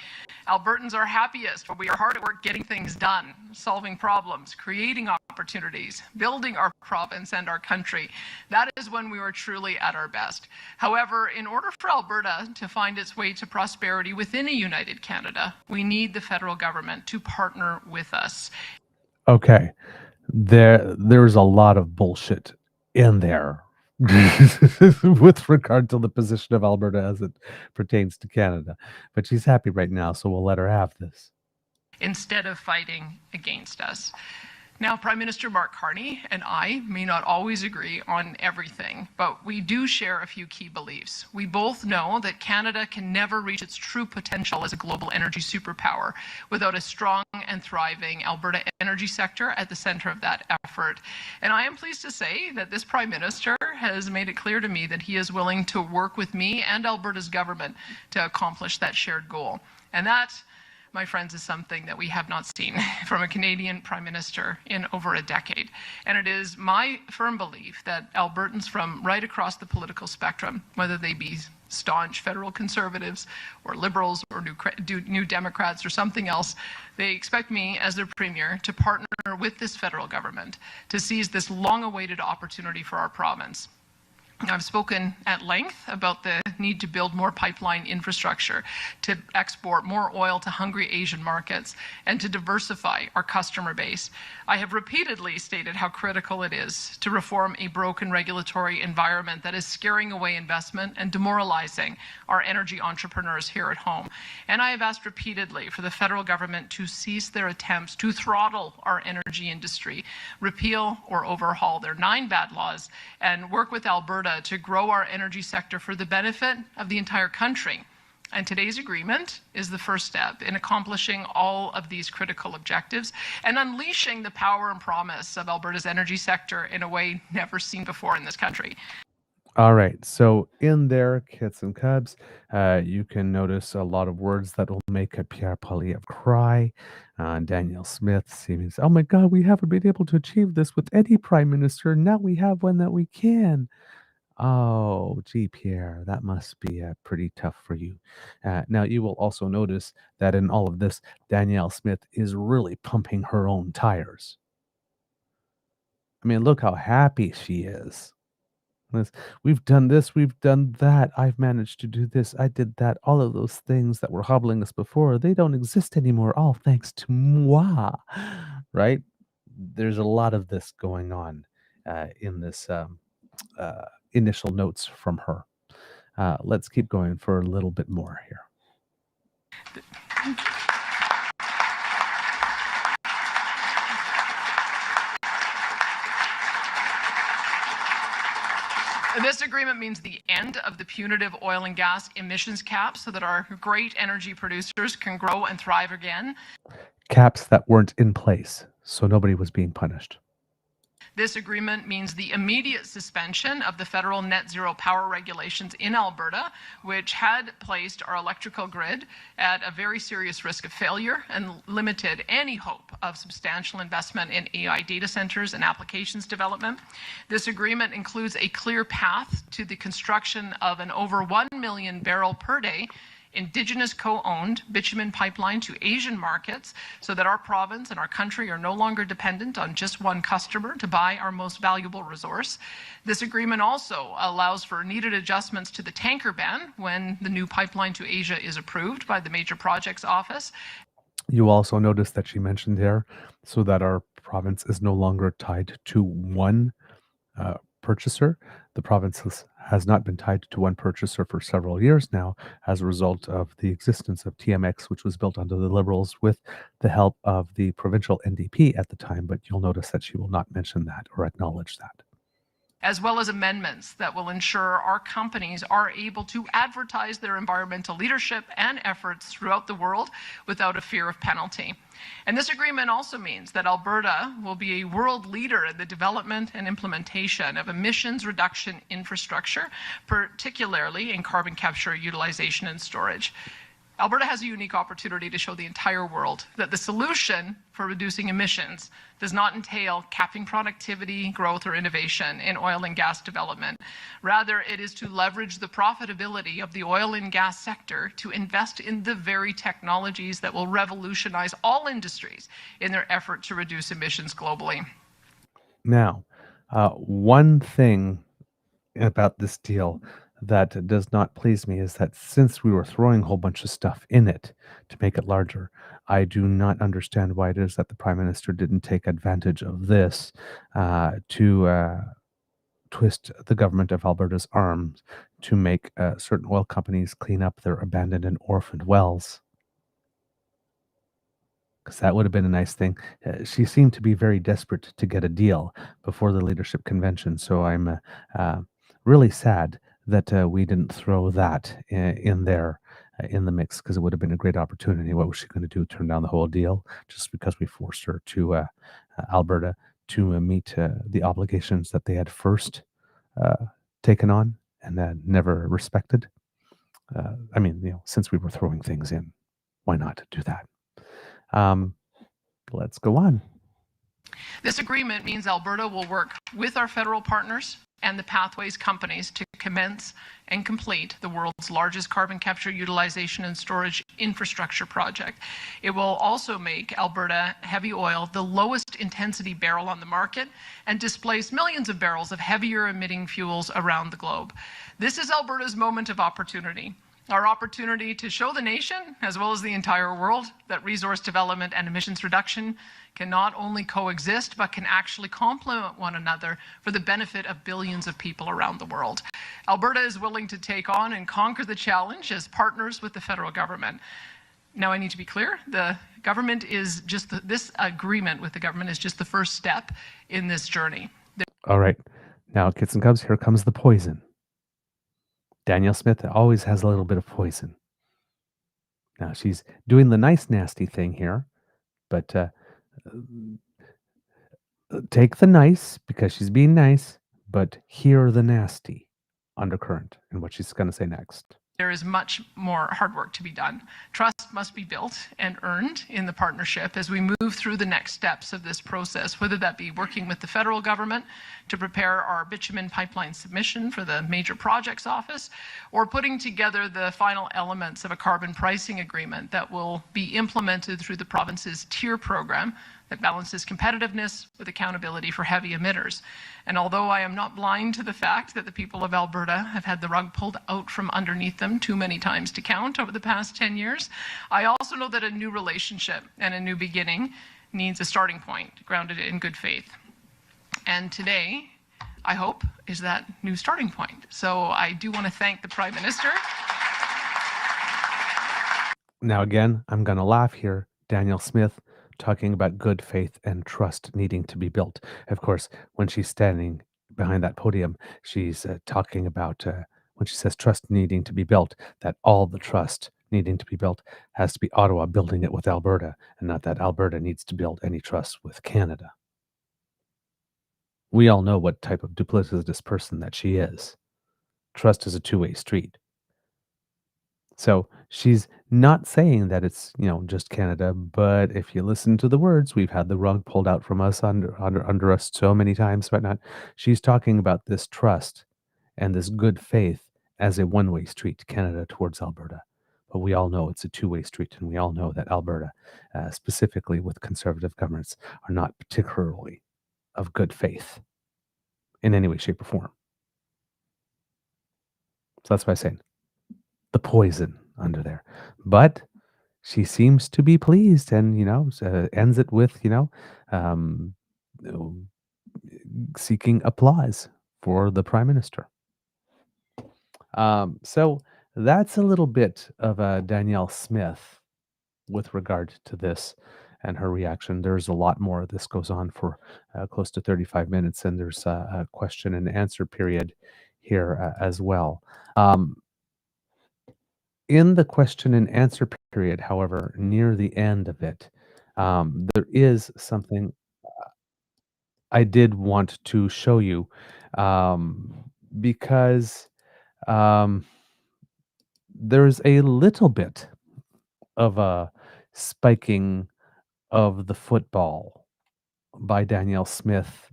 Albertans are happiest when we are hard at work getting things done, solving problems, creating opportunities, building our province and our country. That is when we are truly at our best. However, in order for Alberta to find its way to prosperity within a united Canada, we need the federal government to partner with us. Okay. There's a lot of bullshit in there with regard to the position of Alberta as it pertains to Canada. But she's happy right now, so we'll let her have this. Instead of fighting against us. Now, Prime Minister Mark Carney and I may not always agree on everything, but we do share a few key beliefs. We both know that Canada can never reach its true potential as a global energy superpower without a strong and thriving Alberta energy sector at the center of that effort. And I am pleased to say that this Prime Minister has made it clear to me that he is willing to work with me and Alberta's government to accomplish that shared goal. And that, my friends, is something that we have not seen from a Canadian Prime Minister in over a decade. And it is my firm belief that Albertans from right across the political spectrum, whether they be staunch federal conservatives or liberals or new Democrats or something else, they expect me as their premier to partner with this federal government to seize this long-awaited opportunity for our province. I've spoken at length about the need to build more pipeline infrastructure, to export more oil to hungry Asian markets, and to diversify our customer base. I have repeatedly stated how critical it is to reform a broken regulatory environment that is scaring away investment and demoralizing our energy entrepreneurs here at home. And I have asked repeatedly for the federal government to cease their attempts to throttle our energy industry, repeal or overhaul their 9 bad laws, and work with Alberta to grow our energy sector for the benefit of the entire country. And today's agreement is the first step in accomplishing all of these critical objectives and unleashing the power and promise of Alberta's energy sector in a way never seen before in this country. All right. So in there, kits and cubs, you can notice a lot of words that will make a Pierre Poilievre cry. Danielle Smith seems, oh my God, we haven't been able to achieve this with any prime minister. Now we have one that we can. Oh, gee, Pierre, that must be pretty tough for you. Now, you will also notice that in all of this, Danielle Smith is really pumping her own tires. I mean, look how happy she is. We've done this, we've done that. I've managed to do this, I did that. All of those things that were hobbling us before, they don't exist anymore, all thanks to moi, right? There's a lot of this going on in this initial notes from her. Let's keep going for a little bit more here. This agreement means the end of the punitive oil and gas emissions caps so that our great energy producers can grow and thrive again. Caps that weren't in place, so nobody was being punished. This agreement means the immediate suspension of the federal net zero power regulations in Alberta, which had placed our electrical grid at a very serious risk of failure and limited any hope of substantial investment in AI data centers and applications development. This agreement includes a clear path to the construction of an over 1 million barrel per day Indigenous co-owned bitumen pipeline to Asian markets so that our province and our country are no longer dependent on just one customer to buy our most valuable resource. This agreement also allows for needed adjustments to the tanker ban when the new pipeline to Asia is approved by the Major Projects Office. You also notice that she mentioned there so that our province is no longer tied to one purchaser. The province has not been tied to one purchaser for several years now as a result of the existence of TMX, which was built under the Liberals with the help of the provincial NDP at the time. But you'll notice that she will not mention that or acknowledge that. As well as amendments that will ensure our companies are able to advertise their environmental leadership and efforts throughout the world without a fear of penalty. And this agreement also means that Alberta will be a world leader in the development and implementation of emissions reduction infrastructure, particularly in carbon capture, utilization, and storage. Alberta has a unique opportunity to show the entire world that the solution for reducing emissions does not entail capping productivity, growth, or innovation in oil and gas development. Rather, it is to leverage the profitability of the oil and gas sector to invest in the very technologies that will revolutionize all industries in their effort to reduce emissions globally. Now, one thing about this deal that does not please me is that since we were throwing a whole bunch of stuff in it to make it larger, I do not understand why it is that the Prime Minister didn't take advantage of this to twist the government of Alberta's arms to make certain oil companies clean up their abandoned and orphaned wells. Because that would have been a nice thing. She seemed to be very desperate to get a deal before the leadership convention, so I'm really sad that we didn't throw that in there in the mix, because it would have been a great opportunity. What was she going to do? Turn down the whole deal just because we forced her to Alberta to meet the obligations that they had first taken on and never respected? I mean, since we were throwing things in, why not do that? Let's go on. This agreement means Alberta will work with our federal partners and the Pathways companies to commence and complete the world's largest carbon capture, utilization, and storage infrastructure project. It will also make Alberta heavy oil the lowest intensity barrel on the market and displace millions of barrels of heavier emitting fuels around the globe. This is Alberta's moment of opportunity. Our opportunity to show the nation, as well as the entire world, that resource development and emissions reduction can not only coexist, but can actually complement one another for the benefit of billions of people around the world. Alberta is willing to take on and conquer the challenge as partners with the federal government. Now, I need to be clear, the government is just, this agreement with the government is just the first step in this journey. All right. Now, kids and cubs, here comes the poison. Danielle Smith always has a little bit of poison. Now, she's doing the nice, nasty thing here, but take the nice because she's being nice, but hear the nasty undercurrent in what she's going to say next. There is much more hard work to be done. Trust must be built and earned in the partnership as we move through the next steps of this process, whether that be working with the federal government to prepare our bitumen pipeline submission for the Major Projects Office, or putting together the final elements of a carbon pricing agreement that will be implemented through the province's tier program that balances competitiveness with accountability for heavy emitters. And although I am not blind to the fact that the people of Alberta have had the rug pulled out from underneath them too many times to count over the past 10 years, I also know that a new relationship and a new beginning needs a starting point grounded in good faith. And today, I hope, is that new starting point. So I do want to thank the Prime Minister. Now again, I'm going to laugh here. Danielle Smith talking about good faith and trust needing to be built. Of course, when she's standing behind that podium, she's talking about, when she says trust needing to be built, that all the trust needing to be built has to be Ottawa building it with Alberta, and not that Alberta needs to build any trust with Canada. We all know what type of duplicitous person that she is. Trust is a two-way street. So she's not saying that it's, just Canada, but if you listen to the words, we've had the rug pulled out from us under us so many times, but not. She's talking about this trust and this good faith as a one-way street, Canada towards Alberta. but we all know it's a two-way street, and we all know that Alberta, specifically with Conservative governments, are not particularly of good faith in any way, shape, or form. So that's why I'm saying the poison under there. But she seems to be pleased, and ends it with um, seeking applause for the Prime Minister. So that's a little bit of Danielle Smith with regard to this and her reaction. There's a lot more. This goes on for close to 35 minutes, and there's a question and answer period here as well. In the question and answer period, however, near the end of it, there is something I did want to show you, because um, there's a little bit of a spiking of the football by Danielle Smith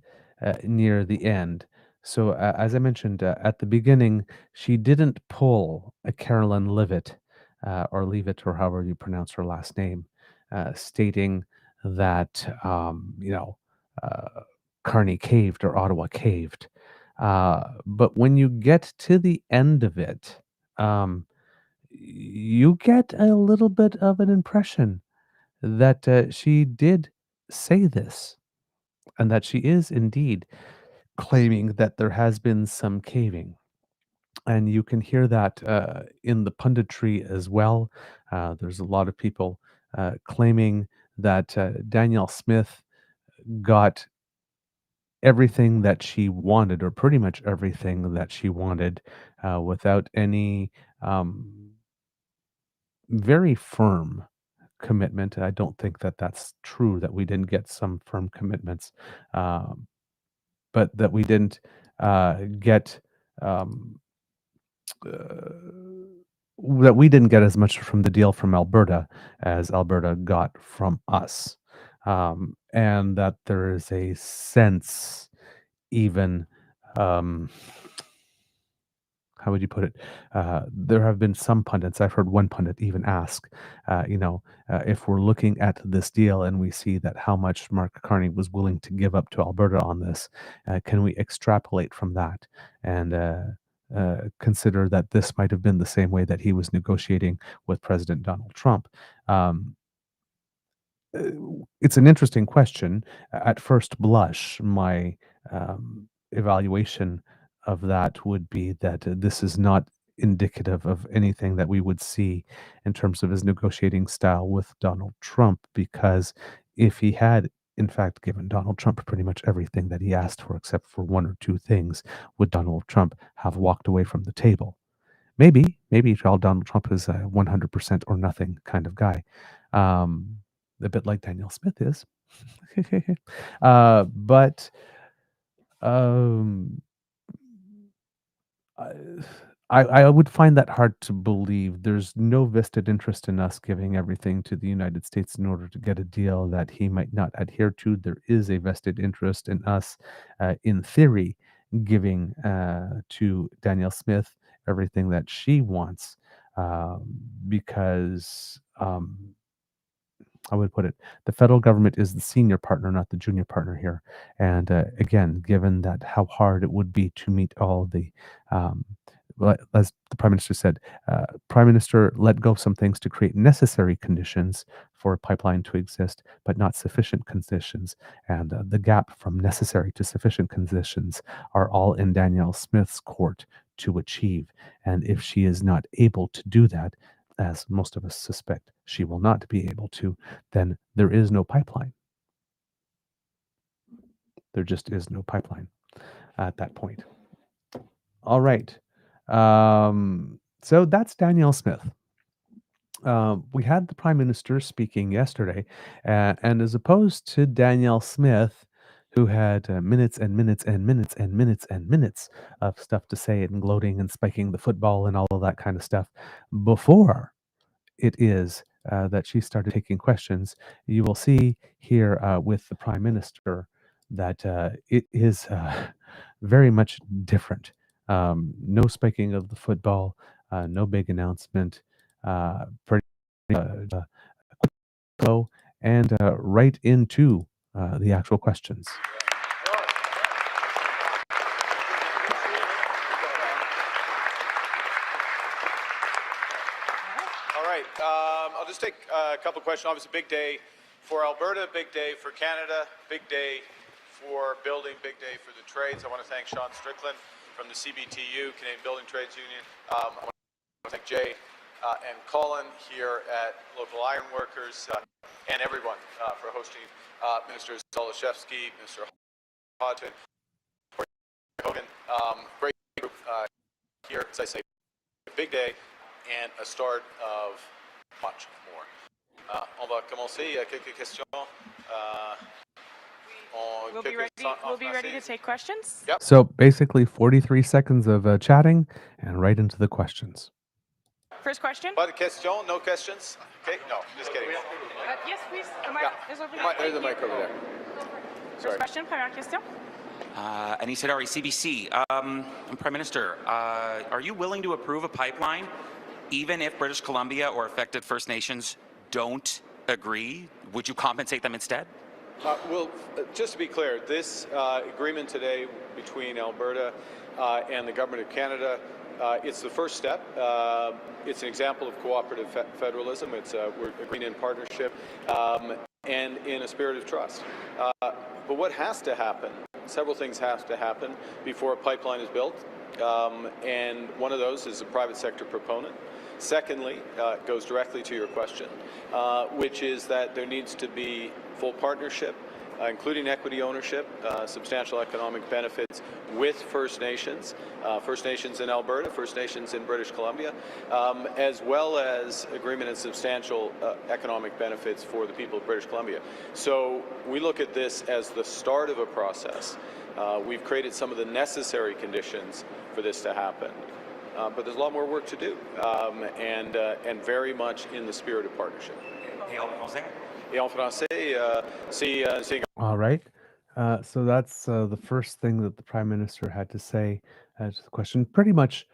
near the end. So, as I mentioned at the beginning, she didn't pull a Carolyn Leavitt, or Leavitt, or however you pronounce her last name, stating that, Carney caved or Ottawa caved. But when you get to the end of it, you get a little bit of an impression that she did say this, and that she is indeed claiming that there has been some caving. And you can hear that in the punditry as well. There's a lot of people claiming that Danielle Smith got everything that she wanted, or pretty much everything that she wanted, without any very firm commitment. I don't think that that's true, that we didn't get some firm commitments, but that we didn't get um, that we didn't get as much from the deal from Alberta as Alberta got from us, and that there is a sense, even. How would you put it? There have been some pundits. I've heard one pundit even ask, if we're looking at this deal and we see that how much Mark Carney was willing to give up to Alberta on this, can we extrapolate from that and consider that this might have been the same way that he was negotiating with President Donald Trump? It's an interesting question. At first blush, my evaluation of that would be that this is not indicative of anything that we would see in terms of his negotiating style with Donald Trump, because if he had, in fact, given Donald Trump pretty much everything that he asked for, except for one or two things, would Donald Trump have walked away from the table? Maybe Donald Trump is a 100% or nothing kind of guy. A bit like Danielle Smith is. But um, I would find that hard to believe. There's no vested interest in us giving everything to the United States in order to get a deal that he might not adhere to. There is a vested interest in us, in theory, giving to Danielle Smith everything that she wants, because I would put it, the federal government is the senior partner, not the junior partner here. And again, given that how hard it would be to meet all the, as the Prime Minister said, Prime Minister let go of some things to create necessary conditions for a pipeline to exist, but not sufficient conditions. And the gap from necessary to sufficient conditions are all in Danielle Smith's court to achieve. And if she is not able to do that, as most of us suspect she will not be able to, then there is no pipeline. There just is no pipeline at that point. All right. So that's Danielle Smith. We had the Prime Minister speaking yesterday, and as opposed to Danielle Smith, who had minutes and minutes and minutes and minutes and minutes of stuff to say, and gloating and spiking the football and all of that kind of stuff before it is that she started taking questions, you will see here with the Prime Minister that it is very much different. No spiking of the football, no big announcement. pretty go and right into the actual questions. All right, I'll just take a couple questions. Obviously, big day for Alberta, big day for Canada, big day for building, big day for the trades. I want to thank Sean Strickland from the CBTU, Canadian Building Trades Union. I want to thank Jay and Colin here at Local Iron Workers and everyone for hosting Minister Zoleszewski, Mr. Hodgson, Hogan. Great group here, as I say, a big day and a start of much more. On va commencer. Quelques questions. We'll be ready to take questions. Yep. So basically 43 seconds of chatting and right into the questions. First question. Pas de questions? No questions? Okay, no, just kidding. Yes, please. The mic is over there. There's the mic over there. First question, première question. Anis Hadari, CBC. Prime Minister, are you willing to approve a pipeline even if British Columbia or affected First Nations don't agree? Would you compensate them instead? Well, just to be clear, this agreement today between Alberta and the Government of Canada, it's the first step. It's an example of cooperative federalism. We're agreeing in partnership and in a spirit of trust. But what has to happen, several things have to happen before a pipeline is built. And one of those is a private sector proponent. Secondly, it goes directly to your question, which is that there needs to be full partnership, including equity ownership, substantial economic benefits with First Nations in Alberta, First Nations in British Columbia, as well as agreement and substantial economic benefits for the people of British Columbia. So we look at this as the start of a process. We've created some of the necessary conditions for this to happen. But there's a lot more work to do, and very much in the spirit of partnership. Et en français, c'est... All right. So that's the first thing that the Prime Minister had to say to the question. Pretty much,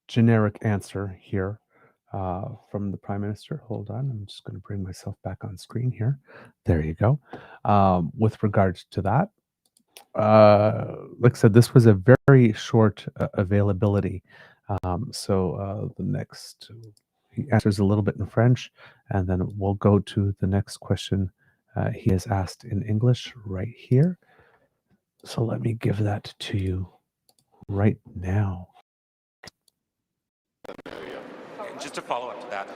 generic answer here from the Prime Minister. Hold on, I'm just going to bring myself back on screen here. There you go. With regards to that, like I said, this was a very short availability. So the next, he answers a little bit in French, and then we'll go to the next question he has asked in English right here. So let me give that to you right now. Just to follow up to that,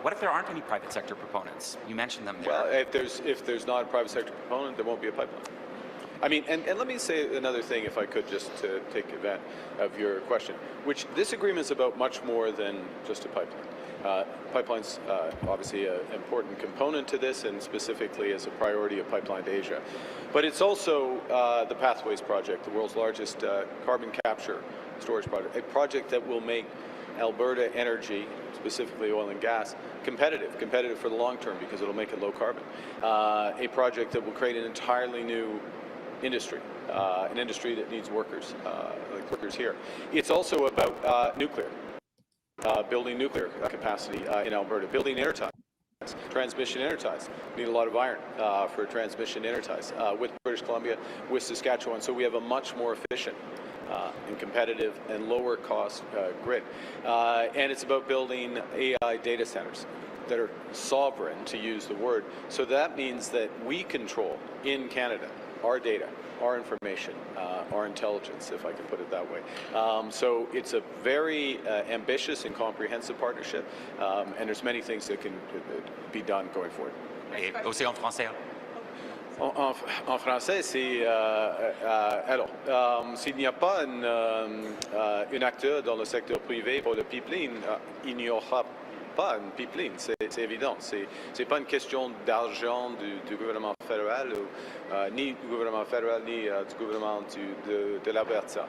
what if there aren't any private sector proponents? You mentioned them there. Well, if there's not a private sector proponent, there won't be a pipeline. I mean, and let me say another thing, if I could, just to take advantage of your question, which this agreement is about much more than just a pipeline. Pipeline's obviously an important component to this, and specifically as a priority of Pipeline to Asia. But it's also the Pathways Project, the world's largest carbon capture storage project, a project that will make Alberta energy, specifically oil and gas, competitive for the long term because it'll make it low carbon. A project that will create an entirely new industry, an industry that needs workers, like workers here. It's also about nuclear, building nuclear capacity in Alberta, building interties, transmission interties. We need a lot of iron for transmission interties with British Columbia, with Saskatchewan. So we have a much more efficient and competitive and lower cost grid. And it's about building AI data centers that are sovereign, to use the word. So that means that we control in Canada our data, our information, our intelligence, if I can put it that way. So it's a very ambitious and comprehensive partnership, and there's many things that can be done going forward. Et aussi en français. En français, c'est alors, s'il n'y a pas un acteur dans le secteur privé pour le pipeline, il n'y aura pas une pipeline, c'est évident. C'est pas une question d'argent du gouvernement fédéral, ni du gouvernement fédéral, ni du gouvernement de l'Alberta.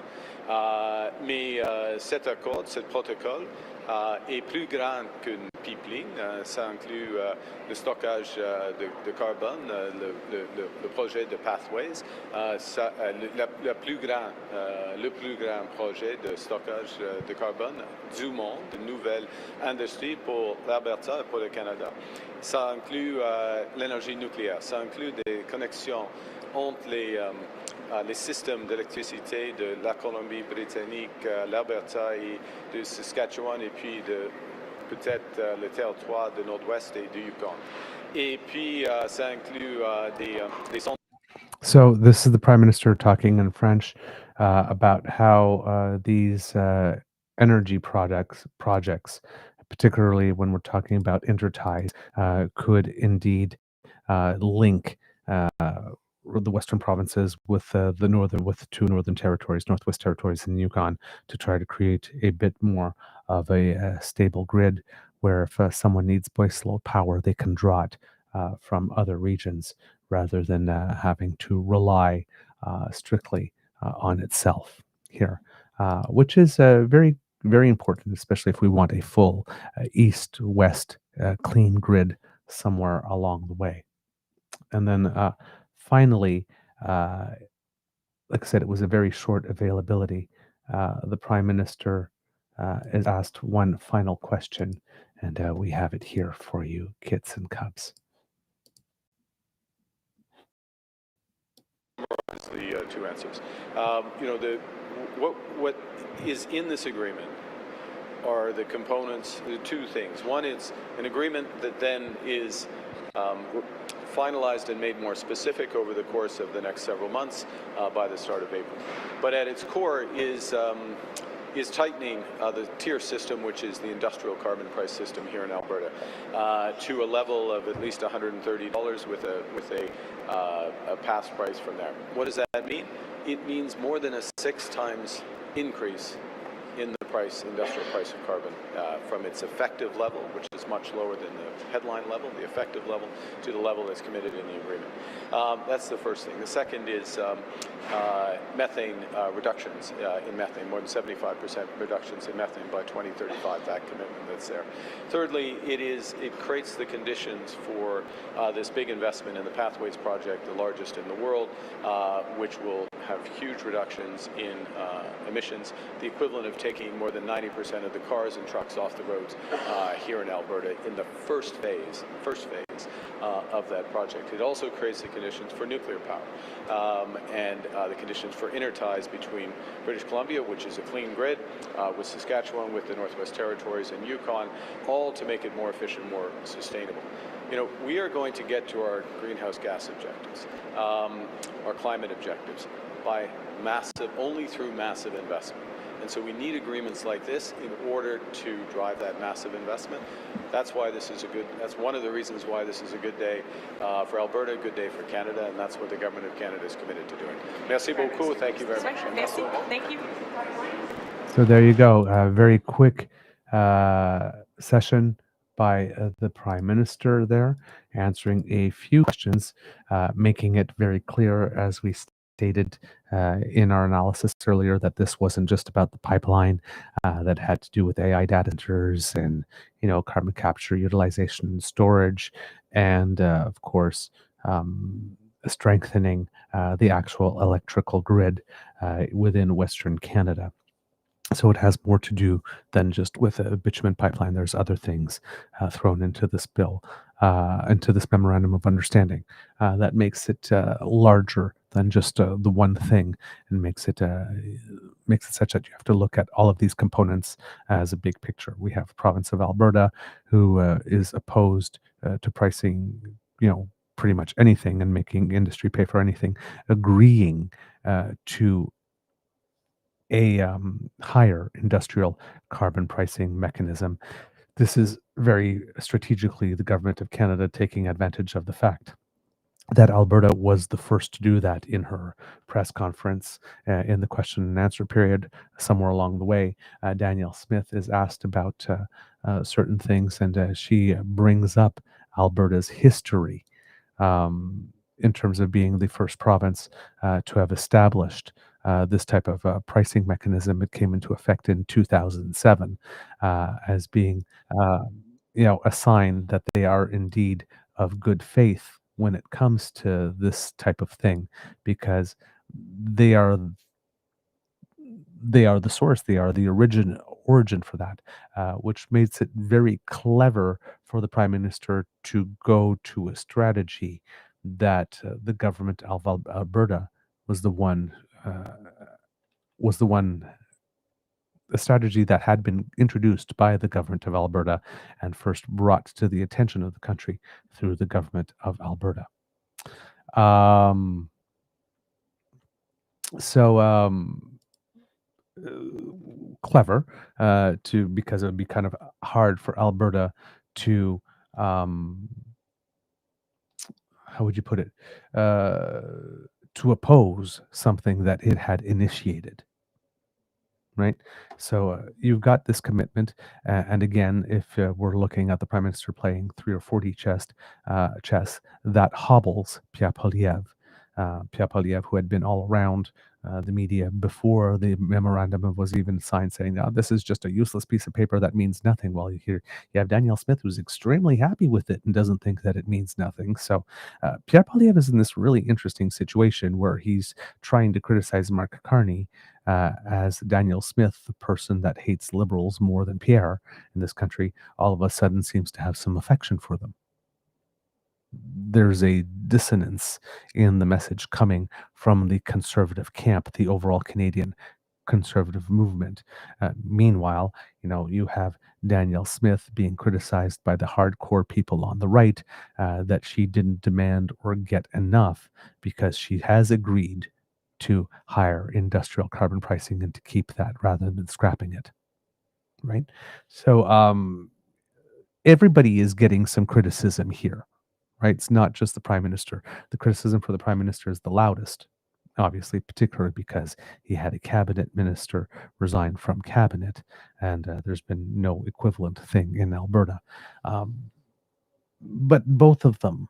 Mais cet accord, ce protocole est plus grand qu'une pipeline. Ça inclut le stockage de carbone, le projet de Pathways, le plus grand projet de stockage de carbone du monde, une nouvelle industrie pour l'Alberta et pour le Canada. Ça inclut l'énergie nucléaire, ça inclut des connexions entre les systèmes d'électricité de la Colombie-Britannique, l'Alberta et de Saskatchewan, et puis peut-être le territoire de Nord-Ouest et du Yukon. Et puis, ça inclut des sondes. So this is the Prime Minister talking in French about how these energy projects, particularly when we're talking about interties, could indeed link the western provinces with the two northern territories, Northwest Territories and Yukon, to try to create a bit more of a stable grid where if someone needs baseload power, they can draw it from other regions rather than having to rely strictly on itself here, which is very, very important, especially if we want a full east-west clean grid somewhere along the way. And then finally, like I said, it was a very short availability. The Prime Minister is asked one final question, and we have it here for you, kits and cubs. The two answers. What is in this agreement are the components, the two things. One is an agreement that then is finalized and made more specific over the course of the next several months by the start of April. But at its core is tightening the tier system, which is the industrial carbon price system here in Alberta, to a level of at least $130 with a pass price from there. What does that mean? It means more than a 6 times increase in the industrial price of carbon, from its effective level, which is much lower than the headline level, the effective level, to the level that's committed in the agreement. That's the first thing. The second is methane reductions in methane, more than 75% reductions in methane by 2035, that commitment that's there. Thirdly, it creates the conditions for this big investment in the Pathways project, the largest in the world, which will have huge reductions in emissions, the equivalent of taking more than 90% of the cars and trucks off the roads here in Alberta in the first phase of that project. It also creates the conditions for nuclear power and the conditions for interties between British Columbia, which is a clean grid, with Saskatchewan, with the Northwest Territories and Yukon, all to make it more efficient, more sustainable. We are going to get to our greenhouse gas objectives, our climate objectives, by only through massive investment. And so we need agreements like this in order to drive that massive investment. That's one of the reasons why this is a good day for Alberta, a good day for Canada, and that's what the Government of Canada is committed to doing. Merci beaucoup. Thank you very much. Merci. Thank you. So there you go. A very quick session by the Prime Minister there, answering a few questions, making it very clear, as we stated in our analysis earlier, that this wasn't just about the pipeline that had to do with AI data centers and carbon capture, utilization, and storage, and of course strengthening the actual electrical grid within Western Canada. So it has more to do than just with a bitumen pipeline. There's other things thrown into this bill, into this memorandum of understanding, that makes it larger than just the one thing, and makes it such that you have to look at all of these components as a big picture. We have the province of Alberta, who is opposed to pricing, pretty much anything and making industry pay for anything, agreeing to a higher industrial carbon pricing mechanism. This is very strategically the Government of Canada taking advantage of the fact that Alberta was the first to do that in her press conference in the question and answer period. Somewhere along the way, Danielle Smith is asked about certain things, and she brings up Alberta's history in terms of being the first province to have established this type of pricing mechanism. It came into effect in 2007 as being a sign that they are indeed of good faith when it comes to this type of thing, because they are the source, they are the origin for that, which makes it very clever for the Prime Minister to go to a strategy that the government of Alberta was the one was the one a strategy that had been introduced by the government of Alberta and first brought to the attention of the country through the government of Alberta. Clever because it would be kind of hard for Alberta to how would you put it, to oppose something that it had initiated. Right. So you've got this commitment. And again, if we're looking at the Prime Minister playing 3 or 4D chess, that hobbles Pierre Poilievre. Pierre Poilievre, who had been all around the media before the memorandum was even signed, saying, this is just a useless piece of paper that means nothing. Well, you have Danielle Smith, who's extremely happy with it and doesn't think that it means nothing. So Pierre Poilievre is in this really interesting situation where he's trying to criticize Mark Carney as Danielle Smith, the person that hates liberals more than Pierre in this country, all of a sudden seems to have some affection for them. There's a dissonance in the message coming from the conservative camp, the overall Canadian conservative movement. Meanwhile, you have Danielle Smith being criticized by the hardcore people on the right that she didn't demand or get enough because she has agreed to higher industrial carbon pricing and to keep that rather than scrapping it. Right? So everybody is getting some criticism here. Right? It's not just the Prime Minister. The criticism for the Prime Minister is the loudest, obviously, particularly because he had a cabinet minister resign from cabinet, and there's been no equivalent thing in Alberta. But both of them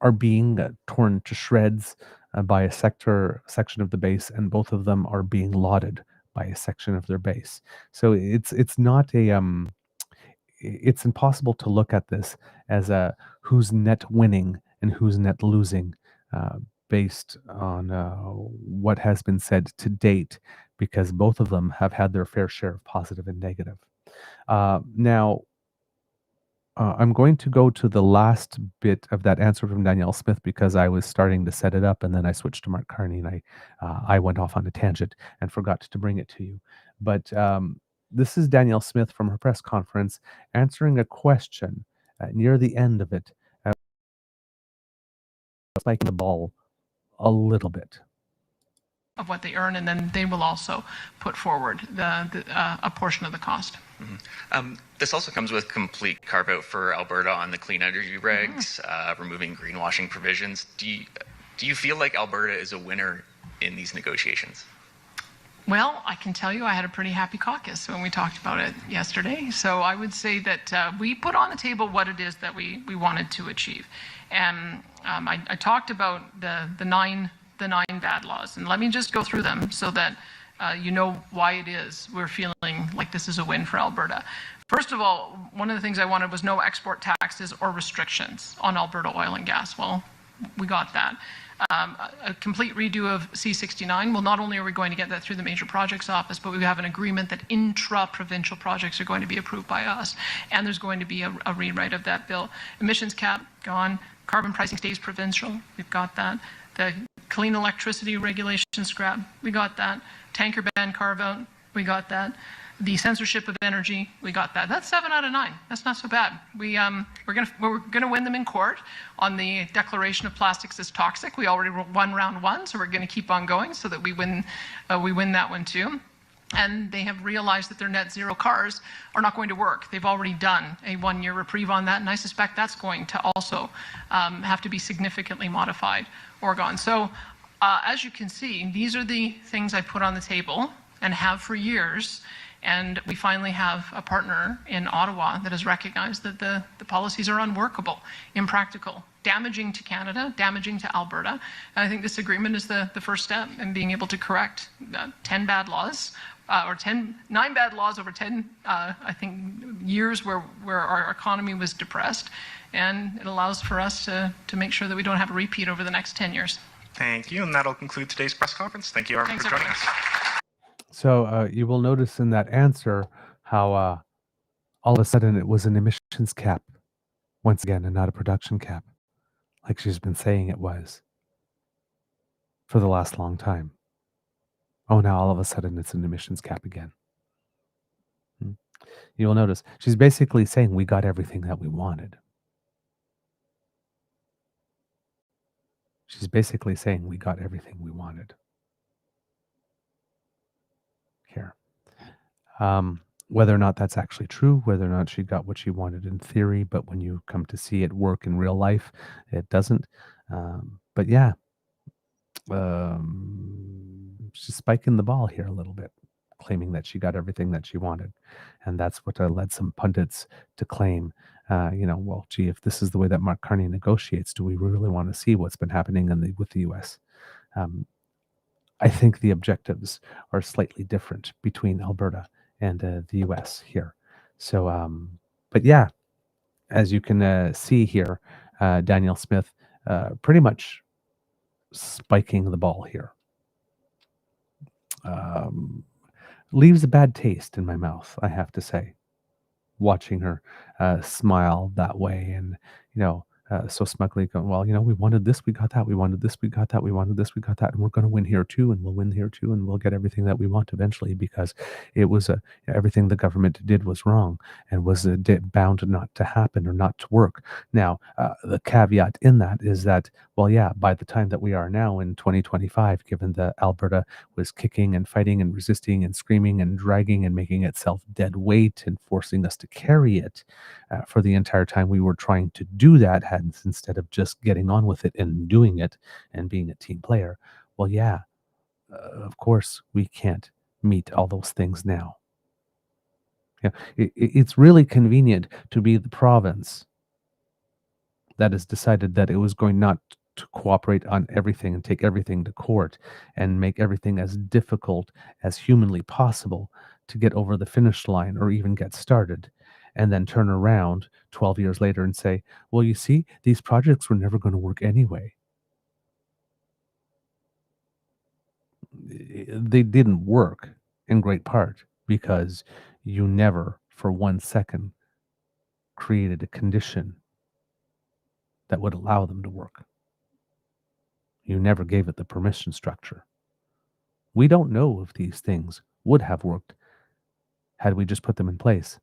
are being torn to shreds by a section of the base, and both of them are being lauded by a section of their base. So it's not a it's impossible to look at this as a who's net winning and who's net losing based on what has been said to date, because both of them have had their fair share of positive and negative. Now, I'm going to go to the last bit of that answer from Danielle Smith because I was starting to set it up and then I switched to Mark Carney and I went off on a tangent and forgot to bring it to you. But this is Danielle Smith from her press conference answering a question near the end of it, spiking the ball a little bit. Of what they earn, and then they will also put forward a portion of the cost. Mm-hmm. This also comes with complete carve-out for Alberta on the clean energy regs, removing greenwashing provisions. Do you feel like Alberta is a winner in these negotiations? Well, I can tell you I had a pretty happy caucus when we talked about it yesterday. So I would say that we put on the table what it is that we wanted to achieve. And I talked about the nine bad laws. And let me just go through them so that you know why it is we're feeling like this is a win for Alberta. First of all, one of the things I wanted was no export taxes or restrictions on Alberta oil and gas. Well, we got that. A complete redo of C-69. Well, not only are we going to get that through the Major Projects Office, but we have an agreement that intra-provincial projects are going to be approved by us. And there's going to be a rewrite of that bill. Emissions cap, gone. Carbon pricing stays provincial. We've got that. The clean electricity regulation scrap. We got that. Tanker ban carve-out. We got that. The censorship of energy, we got that. That's 7 out of 9. That's not so bad. We're gonna win them in court on the declaration of plastics as toxic. We already won round 1, so we're gonna keep on going so that we win that one too. And they have realized that their net zero cars are not going to work. They've already done a 1-year reprieve on that, and I suspect that's going to also have to be significantly modified or gone. So as you can see, these are the things I put on the table and have for years. And we finally have a partner in Ottawa that has recognized that the policies are unworkable, impractical, damaging to Canada, damaging to Alberta. And I think this agreement is the first step in being able to correct 10 bad laws, or 9 bad laws over 10, I think, years where our economy was depressed. And it allows for us to make sure that we don't have a repeat over the next 10 years. Thank you, and that'll conclude today's press conference. Thank you, everyone, for joining us. So you will notice in that answer how all of a sudden it was an emissions cap once again and not a production cap, like she's been saying it was for the last long time. Oh, now all of a sudden it's an emissions cap again. You will notice she's basically saying we got everything that we wanted. She's basically saying we got everything we wanted. Here. Whether or not that's actually true, whether or not she got what she wanted in theory, but when you come to see it work in real life, it doesn't. But yeah, she's spiking the ball here a little bit, claiming that she got everything that she wanted. And that's what led some pundits to claim, well, gee, if this is the way that Mark Carney negotiates, do we really want to see what's been happening with the U.S.? I think the objectives are slightly different between Alberta and the U.S. here. So, but yeah, as you can see here, Danielle Smith pretty much spiking the ball here. Leaves a bad taste in my mouth, I have to say, watching her smile that way and, so smugly going, well, we wanted this, we got that, we wanted this, we got that, we wanted this, we got that, and we're going to win here too, and we'll win here too, and we'll get everything that we want eventually, because it was everything the government did was wrong and was bound not to happen or not to work. Now, the caveat in that is that, well, yeah, by the time that we are now in 2025, given that Alberta was kicking and fighting and resisting and screaming and dragging and making itself dead weight and forcing us to carry it for the entire time we were trying to do that, instead of just getting on with it and doing it and being a team player. Well, yeah, of course we can't meet all those things now. Yeah, it's really convenient to be the province that has decided that it was going not to cooperate on everything and take everything to court and make everything as difficult as humanly possible to get over the finish line or even get started, and then turn around 12 years later and say, well, you see, these projects were never going to work anyway. They didn't work in great part because you never for 1 second created a condition that would allow them to work. You never gave it the permission structure. We don't know if these things would have worked had we just put them in place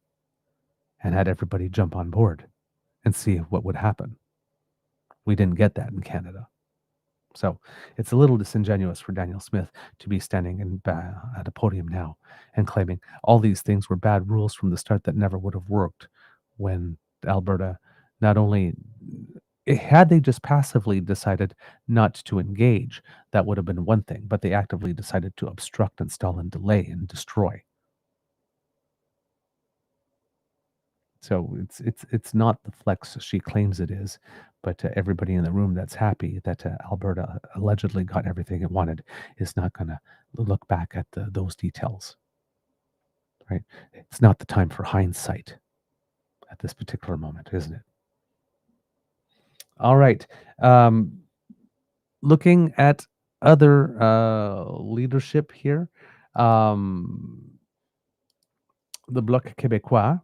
and had everybody jump on board and see what would happen. We didn't get that in Canada. So it's a little disingenuous for Danielle Smith to be standing at a podium now and claiming all these things were bad rules from the start that never would have worked, when Alberta not only, had they just passively decided not to engage, that would have been one thing, but they actively decided to obstruct and stall and delay and destroy. So it's not the flex she claims it is, but everybody in the room that's happy that Alberta allegedly got everything it wanted is not going to look back at those details, right? It's not the time for hindsight at this particular moment, isn't it? All right. Looking at other leadership here, the Bloc Québécois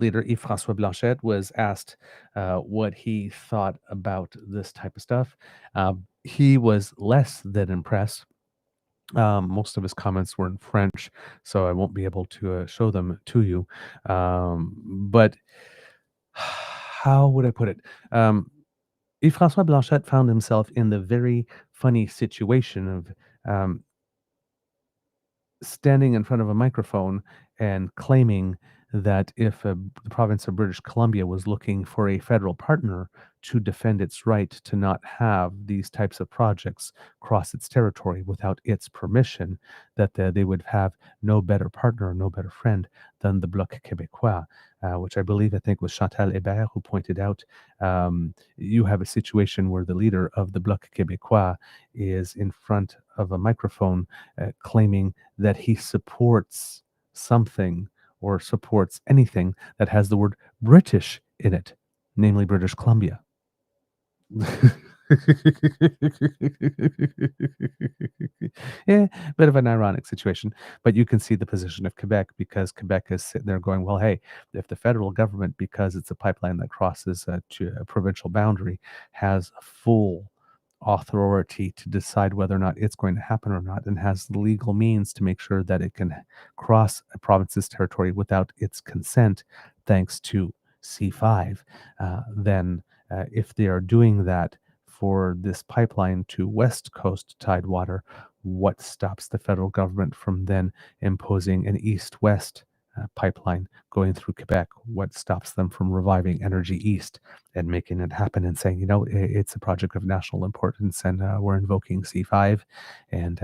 leader Yves-François Blanchet was asked what he thought about this type of stuff. He was less than impressed. Most of his comments were in French, so I won't be able to show them to you. But how would I put it? Yves-François Blanchet found himself in the very funny situation of standing in front of a microphone and claiming that if the province of British Columbia was looking for a federal partner to defend its right to not have these types of projects cross its territory without its permission, that they would have no better partner, no better friend than the Bloc Québécois, which I think was Chantal Hébert who pointed out. You have a situation where the leader of the Bloc Québécois is in front of a microphone claiming that he supports something or supports anything that has the word British in it, namely British Columbia. Yeah, bit of an ironic situation, but you can see the position of Quebec, because Quebec is sitting there going, well, hey, if the federal government, because it's a pipeline that crosses to a provincial boundary, has full authority to decide whether or not it's going to happen or not, and has the legal means to make sure that it can cross a province's territory without its consent, thanks to C5, then if they are doing that for this pipeline to West Coast Tidewater, what stops the federal government from then imposing an east-west pipeline going through Quebec? What stops them from reviving Energy East and making it happen and saying, it's a project of national importance, and we're invoking C5, and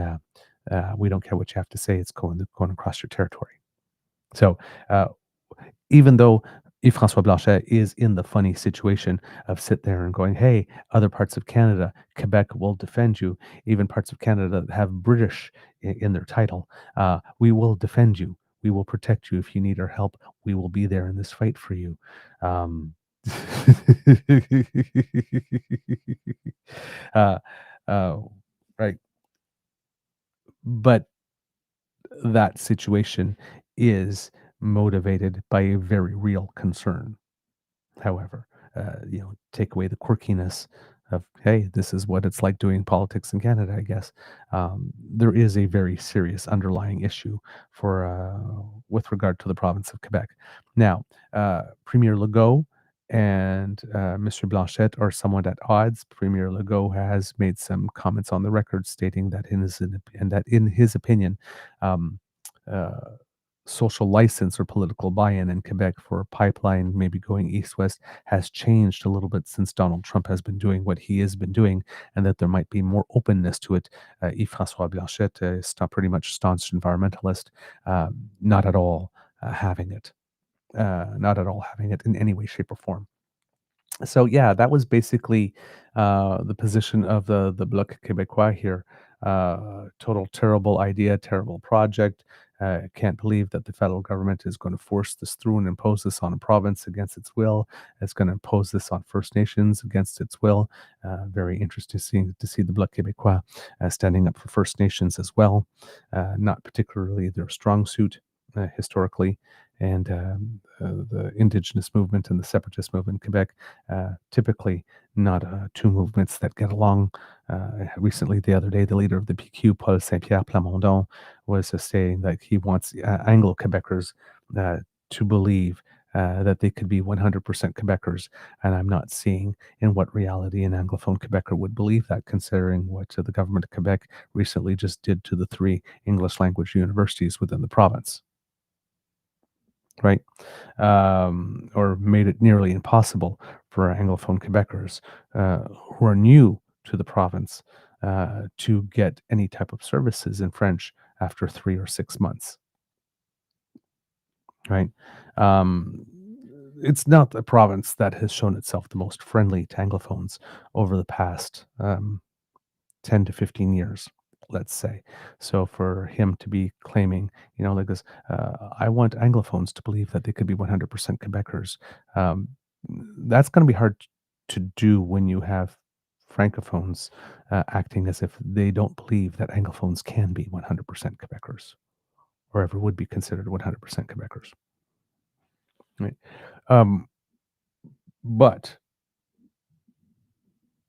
we don't care what you have to say, it's going across your territory. So even though Yves-François Blanchet is in the funny situation of sit there and going, hey, other parts of Canada, Quebec will defend you, even parts of Canada that have British in their title, we will defend you. We will protect you. If you need our help, we will be there in this fight for you. Right. But that situation is motivated by a very real concern. However, take away the quirkiness of, hey, this is what it's like doing politics in Canada, I guess. There is a very serious underlying issue with regard to the province of Quebec. Now, Premier Legault and Mr. Blanchet are somewhat at odds. Premier Legault has made some comments on the record stating that in his opinion, social license or political buy-in in Quebec for a pipeline maybe going east-west has changed a little bit since Donald Trump has been doing what he has been doing, and that there might be more openness to it. Yves-François Blanchet is pretty much staunch environmentalist, not at all having it. Not at all having it in any way, shape, or form. So yeah, that was basically the position of the Bloc Québécois here. Total terrible idea, terrible project. Can't believe that the federal government is going to force this through and impose this on a province against its will. It's going to impose this on First Nations against its will. Very interesting to see the Bloc Québécois standing up for First Nations as well. Not particularly their strong suit historically. And the Indigenous movement and the separatist movement in Quebec, typically not two movements that get along. Recently, the other day, the leader of the PQ, Paul Saint-Pierre Plamondon, was saying that he wants Anglo-Quebecers to believe that they could be 100% Quebecers, and I'm not seeing in what reality an Anglophone Quebecer would believe that, considering what the government of Quebec recently just did to the 3 English language universities within the province. Right? Or made it nearly impossible for Anglophone Quebecers who are new to the province to get any type of services in French after 3 or 6 months. Right? It's not the province that has shown itself the most friendly to Anglophones over the past 10 to 15 years. Let's say. So for him to be claiming, like this, I want Anglophones to believe that they could be 100% Quebecers. That's going to be hard to do when you have Francophones acting as if they don't believe that Anglophones can be 100% Quebecers, or ever would be considered 100% Quebecers. Right. But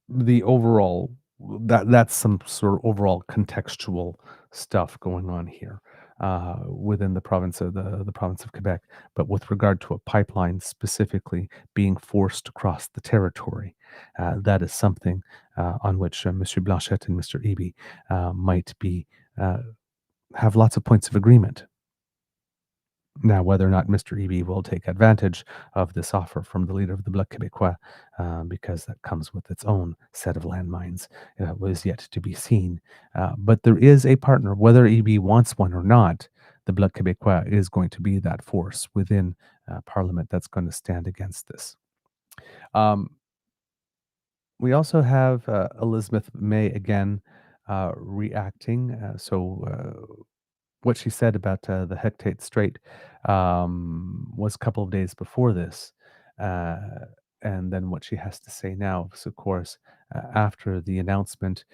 the overall that's some sort of overall contextual stuff going on here within the province of the province of Quebec. But with regard to a pipeline specifically being forced across the territory, that is something on which Monsieur Blanchet and Mr. Eby might be have lots of points of agreement. Now, whether or not Mr. Eby will take advantage of this offer from the leader of the Bloc Québécois, because that comes with its own set of landmines, was yet to be seen. But there is a partner, whether Eby wants one or not. The Bloc Québécois is going to be that force within Parliament that's going to stand against this. We also have Elizabeth May again reacting. What she said about the Hecate Strait was a couple of days before this. And then what she has to say now is, of course, after the announcement,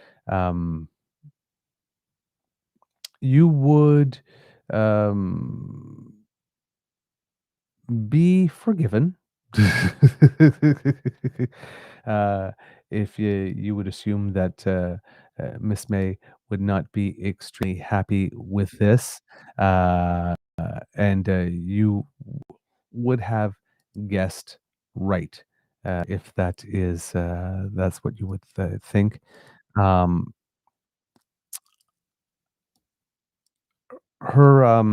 you would be forgiven if you would assume that Miss May would not be extremely happy with this, and you would have guessed right if that's what you would think. Um, her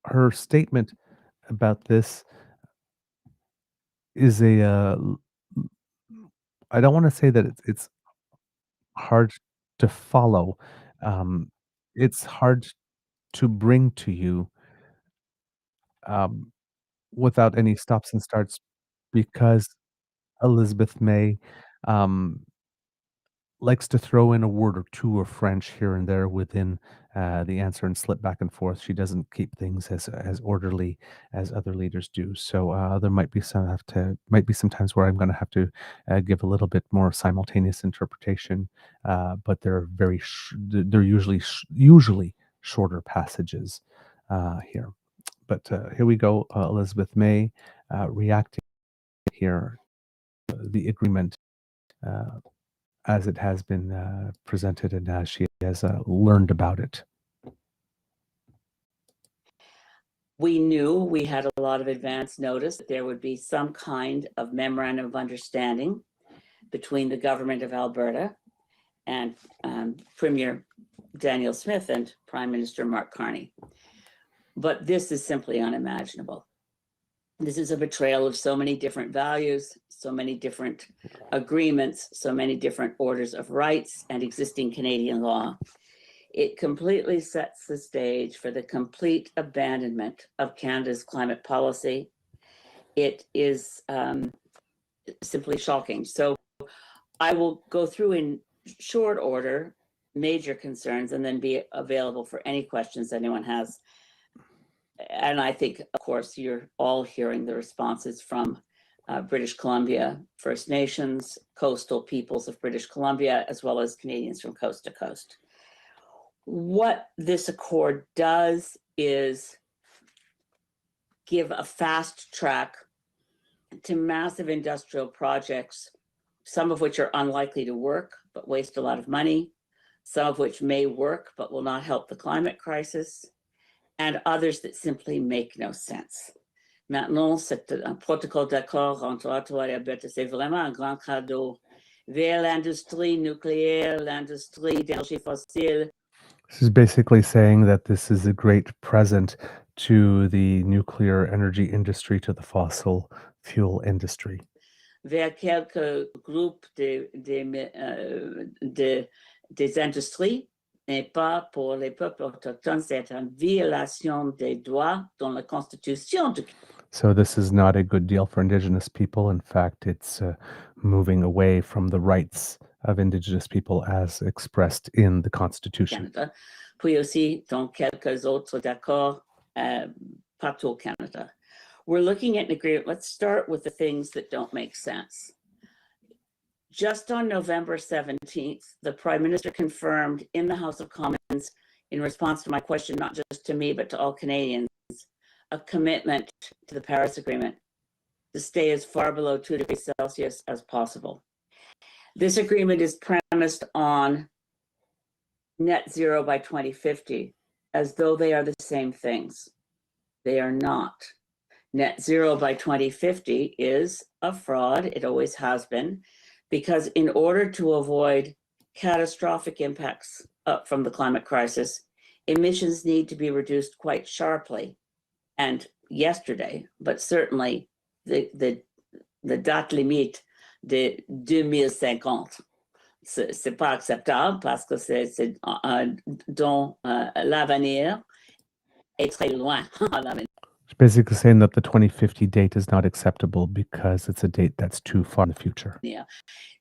her statement about this is I don't want to say that it's hard to follow. Um, it's hard to bring to you um, without any stops and starts because Elizabeth May um, likes to throw in a word or two of French here and there within the answer and slip back and forth. She doesn't keep things as orderly as other leaders do. So there might be some times where I'm going to have to give a little bit more simultaneous interpretation, but they're usually shorter passages here. But here we go, Elizabeth May reacting here, the agreement as it has been presented and as she has learned about it. We knew we had a lot of advance notice that there would be some kind of memorandum of understanding between the government of Alberta and Premier Danielle Smith and Prime Minister Mark Carney. But this is simply unimaginable. This is a betrayal of so many different values, so many different agreements, so many different orders of rights and existing Canadian law. It completely sets the stage for the complete abandonment of Canada's climate policy. It is simply shocking. So I will go through in short order major concerns and then be available for any questions anyone has. And I think, of course, you're all hearing the responses from British Columbia First Nations, coastal peoples of British Columbia, as well as Canadians from coast to coast. What this accord does is give a fast track to massive industrial projects, some of which are unlikely to work, but waste a lot of money, some of which may work, but will not help the climate crisis, and others that simply make no sense. Maintenant, c'est un protocole d'accord entre Ottawa et Alberta, c'est vraiment un grand cadeau vers l'industrie nucléaire, l'industrie d'énergie fossile. This is basically saying that this is a great present to the nuclear energy industry, to the fossil fuel industry. Vers quelques groupes des industries, mais pas pour les peuples autochtones. C'est une violation des droits dans la Constitution. So this is not a good deal for Indigenous people. In fact, it's moving away from the rights of Indigenous people as expressed in the Constitution. Canada. Puis aussi dans quelques autres accords partout au Canada. We're looking at an agreement. Let's start with the things that don't make sense. Just on November 17th, the Prime Minister confirmed in the House of Commons, in response to my question, not just to me, but to all Canadians, a commitment to the Paris Agreement to stay as far below 2 degrees Celsius as possible. This agreement is premised on net zero by 2050, as though they are the same things. They are not. Net zero by 2050 is a fraud. It always has been, because in order to avoid catastrophic impacts from the climate crisis, emissions need to be reduced quite sharply. And yesterday, but certainly the date limite de 2050. C'est pas acceptable parce que c'est dans l'avenir est très loin. It's basically saying that the 2050 date is not acceptable because it's a date that's too far in the future. Yeah,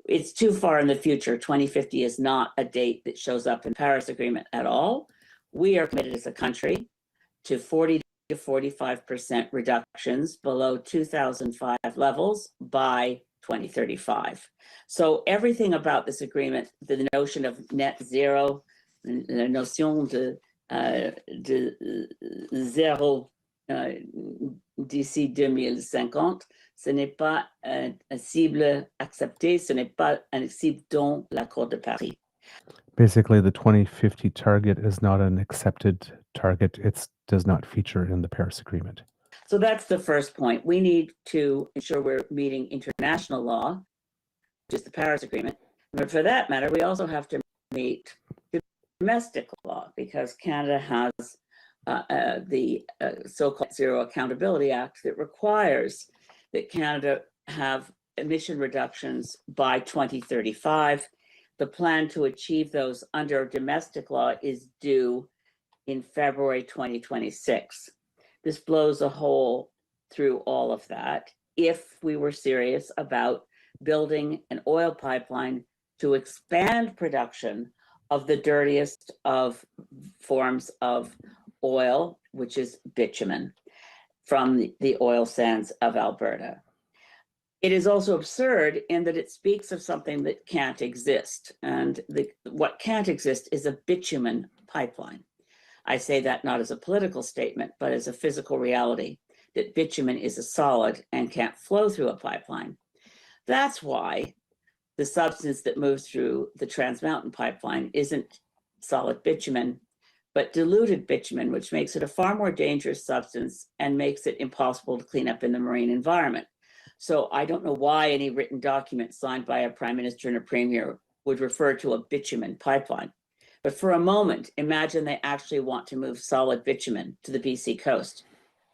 it's too far in the future. 2050 is not a date that shows up in the Paris Agreement at all. We are committed as a country to 40 to 45% reductions below 2005 levels by 2035. So everything about this agreement, the notion of net zero, la notion de zéro d'ici 2050, ce n'est pas une cible acceptée, ce n'est pas une cible dans l'accord de Paris. Basically, the 2050 target is not an accepted target. It does not feature in the Paris Agreement. So that's the first point. We need to ensure we're meeting international law, which is the Paris Agreement. But for that matter, we also have to meet domestic law because Canada has the so-called Zero Accountability Act that requires that Canada have emission reductions by 2035. The plan to achieve those under domestic law is due in February 2026. This blows a hole through all of that if we were serious about building an oil pipeline to expand production of the dirtiest of forms of oil, which is bitumen, from the oil sands of Alberta. It is also absurd in that it speaks of something that can't exist. And what can't exist is a bitumen pipeline. I say that not as a political statement, but as a physical reality, that bitumen is a solid and can't flow through a pipeline. That's why the substance that moves through the Trans Mountain pipeline isn't solid bitumen, but diluted bitumen, which makes it a far more dangerous substance and makes it impossible to clean up in the marine environment. So I don't know why any written document signed by a prime minister and a premier would refer to a bitumen pipeline. But for a moment, imagine they actually want to move solid bitumen to the BC coast.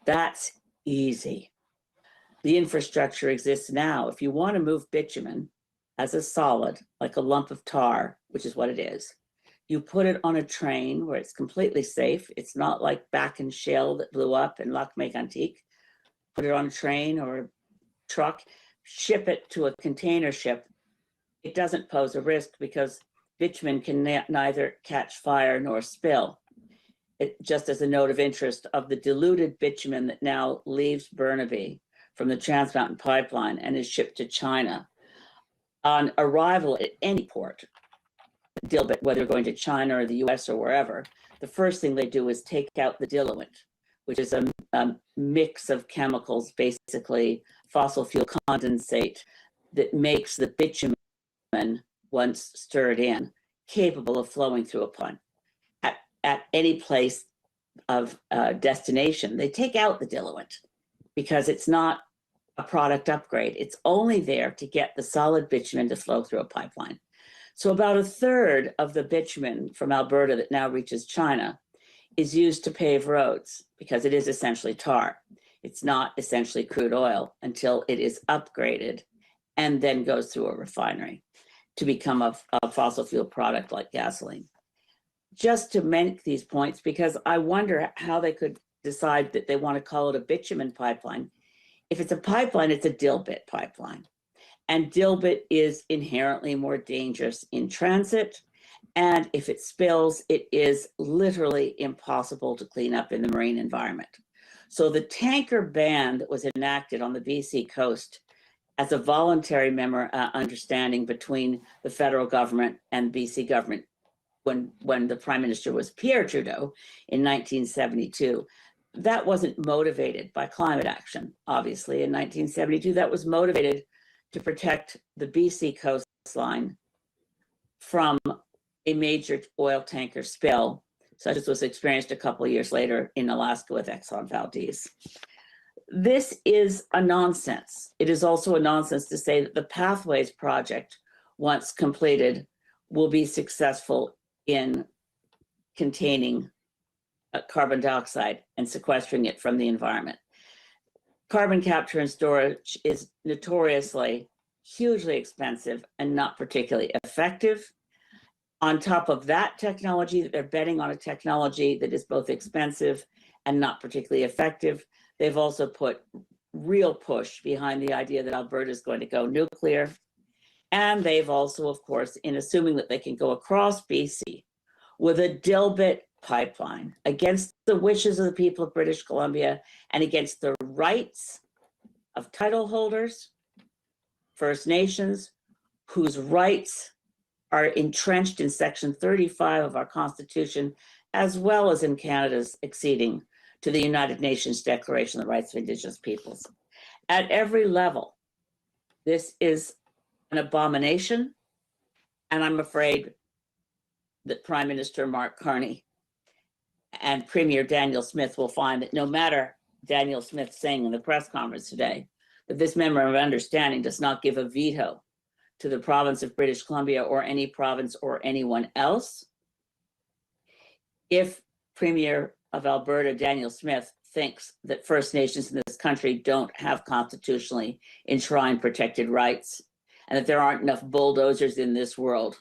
That's easy. The infrastructure exists now. If you want to move bitumen as a solid, like a lump of tar, which is what it is, you put it on a train where it's completely safe. It's not like Back and Shell that blew up in Lac Mégantic. Put it on a train or a truck, ship it to a container ship. It doesn't pose a risk because bitumen can neither catch fire nor spill. It, just as a note of interest, of the diluted bitumen that now leaves Burnaby from the Trans Mountain pipeline and is shipped to China, on arrival at any port, Dilbit, whether going to China or the US or wherever, the first thing they do is take out the diluent, which is a mix of chemicals, basically fossil fuel condensate, that makes the bitumen, once stirred in, capable of flowing through a pipe. At any place of destination, they take out the diluent because it's not a product upgrade. It's only there to get the solid bitumen to flow through a pipeline. So about a third of the bitumen from Alberta that now reaches China is used to pave roads because it is essentially tar. It's not essentially crude oil until it is upgraded and then goes through a refinery to become a fossil fuel product like gasoline. Just to make these points, because I wonder how they could decide that they want to call it a bitumen pipeline. If it's a pipeline, it's a dilbit pipeline. And dilbit is inherently more dangerous in transit. And if it spills, it is literally impossible to clean up in the marine environment. So the tanker ban that was enacted on the BC coast as a voluntary understanding between the federal government and BC government when the prime minister was Pierre Trudeau in 1972, that wasn't motivated by climate action. Obviously, in 1972, that was motivated to protect the BC coastline from a major oil tanker spill, such as was experienced a couple of years later in Alaska with Exxon Valdez. This is a nonsense. It is also a nonsense to say that the Pathways project, once completed, will be successful in containing carbon dioxide and sequestering it from the environment. Carbon capture and storage is notoriously hugely expensive and not particularly effective. On top of that technology, they're betting on a technology that is both expensive and not particularly effective. They've also put real push behind the idea that Alberta is going to go nuclear. And they've also, of course, in assuming that they can go across BC with a dilbit pipeline against the wishes of the people of British Columbia and against the rights of title holders, First Nations, whose rights are entrenched in Section 35 of our Constitution, as well as in Canada's acceding to the United Nations Declaration of the Rights of Indigenous Peoples. At every level, this is an abomination, and I'm afraid that Prime Minister Mark Carney and Premier Danielle Smith will find that no matter Danielle Smith saying in the press conference today that this memorandum of understanding does not give a veto to the province of British Columbia or any province or anyone else. If Premier of Alberta, Danielle Smith, thinks that First Nations in this country don't have constitutionally enshrined protected rights and that there aren't enough bulldozers in this world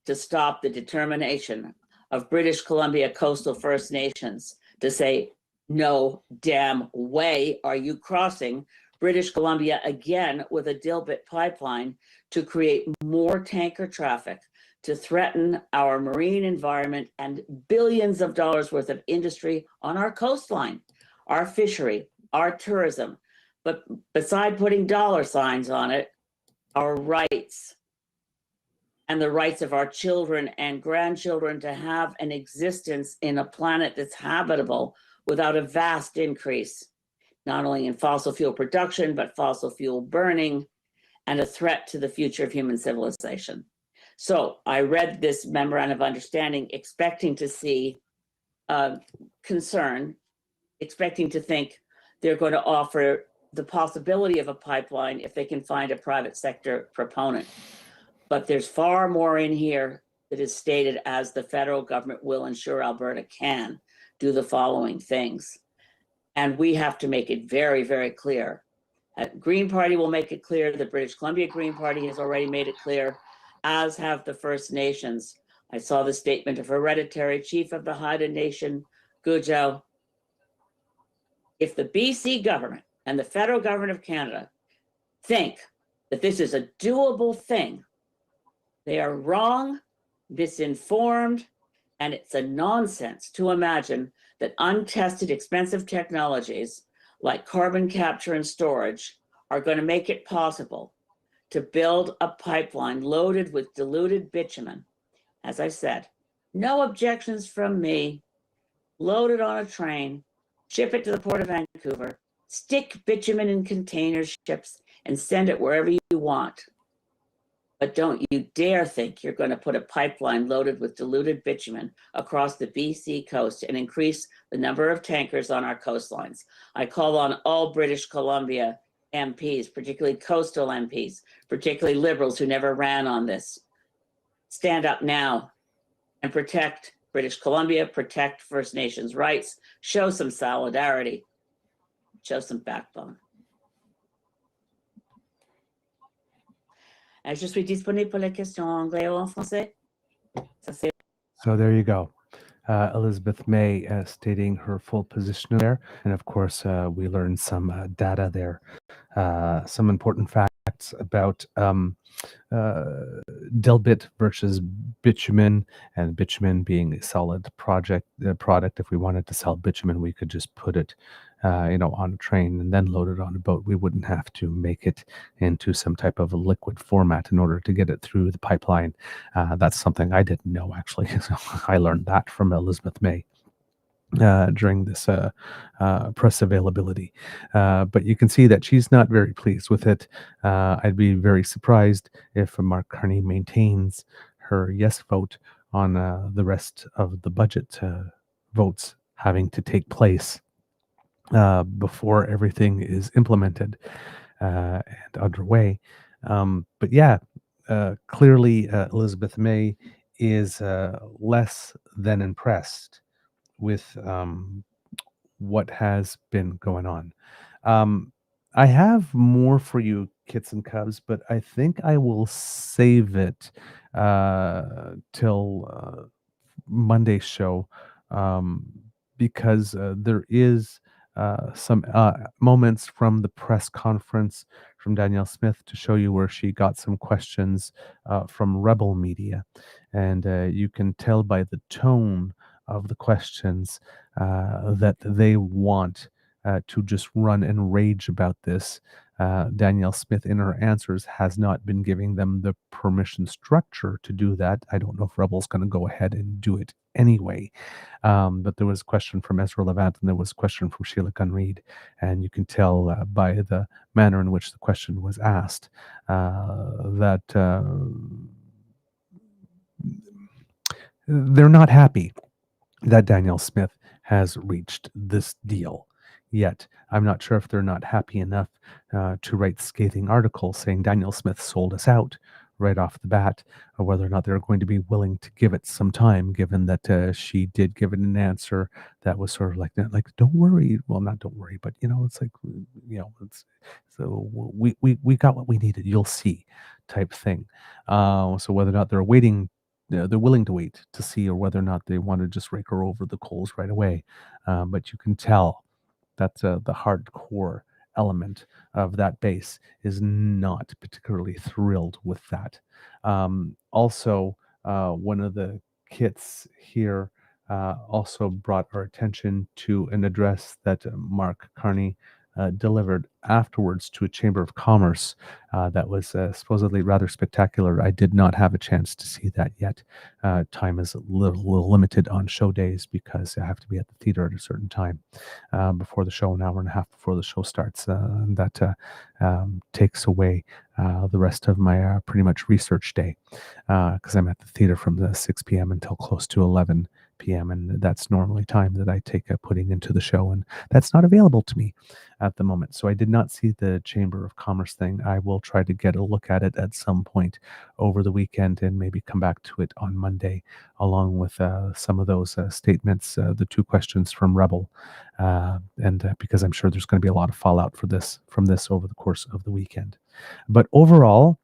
to stop the determination of British Columbia coastal First Nations to say, no damn way are you crossing British Columbia again with a dilbit pipeline to create more tanker traffic, to threaten our marine environment and billions of dollars worth of industry on our coastline, our fishery, our tourism. But beside putting dollar signs on it, our rights and the rights of our children and grandchildren to have an existence in a planet that's habitable without a vast increase, not only in fossil fuel production, but fossil fuel burning and a threat to the future of human civilization. So I read this memorandum of understanding expecting to see concern, expecting to think they're going to offer the possibility of a pipeline if they can find a private sector proponent. But there's far more in here that is stated as the federal government will ensure Alberta can do the following things. And we have to make it very, very clear. Green Party will make it clear. The British Columbia Green Party has already made it clear, as have the First Nations. I saw the statement of Hereditary Chief of the Haida Nation, Gujau. If the BC government and the federal government of Canada think that this is a doable thing, they are wrong, misinformed, and it's a nonsense to imagine that untested, expensive technologies like carbon capture and storage are going to make it possible to build a pipeline loaded with diluted bitumen. As I said, no objections from me, load it on a train, ship it to the Port of Vancouver, stick bitumen in container ships, and send it wherever you want. But don't you dare think you're going to put a pipeline loaded with diluted bitumen across the BC coast and increase the number of tankers on our coastlines. I call on all British Columbia MPs, particularly coastal MPs, particularly Liberals who never ran on this. Stand up now and protect British Columbia, protect First Nations rights, show some solidarity, show some backbone. Je suis disponible pour les questions en anglais ou en français. So there you go. Elizabeth May stating her full position there. And of course, we learned some data there, some important facts about dilbit versus bitumen, and bitumen being a solid product. If we wanted to sell bitumen, we could just put it on a train and then load it on a boat. We wouldn't have to make it into some type of a liquid format in order to get it through the pipeline. That's something I didn't know, actually. So I learned that from Elizabeth May during this press availability. But you can see that she's not very pleased with it. I'd be very surprised if Mark Carney maintains her yes vote on the rest of the budget votes having to take place before everything is implemented and underway. But yeah, clearly Elizabeth May is less than impressed with what has been going on. I have more for you, kits and cubs, but I think I will save it till Monday's show, um, because there is some moments from the press conference from Danielle Smith to show you where she got some questions from Rebel Media. And you can tell by the tone of the questions that they want to just run and rage about this. Danielle Smith, in her answers, has not been giving them the permission structure to do that. I don't know if Rebel's going to go ahead and do it anyway. But there was a question from Ezra Levant and there was a question from Sheila Gunn-Reid. And you can tell by the manner in which the question was asked that they're not happy that Danielle Smith has reached this deal yet. I'm not sure if they're not happy enough to write scathing articles saying Danielle Smith sold us out right off the bat, or whether or not they're going to be willing to give it some time, given that she did give it an answer that was sort of like don't worry. Well, not don't worry, but it's like it's so we got what we needed. You'll see, type thing. So whether or not they're waiting. They're willing to wait to see, or whether or not they want to just rake her over the coals right away. But you can tell that the hardcore element of that base is not particularly thrilled with that. Also, one of the kits here also brought our attention to an address that Mark Carney delivered afterwards to a Chamber of Commerce that was supposedly rather spectacular. I did not have a chance to see that yet. Time is a little limited on show days because I have to be at the theater at a certain time before the show, an hour and a half before the show starts. And that takes away the rest of my pretty much research day because I'm at the theater from the 6 p.m. until close to 11 p.m. and that's normally time that I take putting into the show, and that's not available to me at the moment. So I did not see the Chamber of Commerce thing. I will try to get a look at it at some point over the weekend and maybe come back to it on Monday, along with some of those statements, the two questions from Rebel, and because I'm sure there's going to be a lot of fallout from this over the course of the weekend. But overall,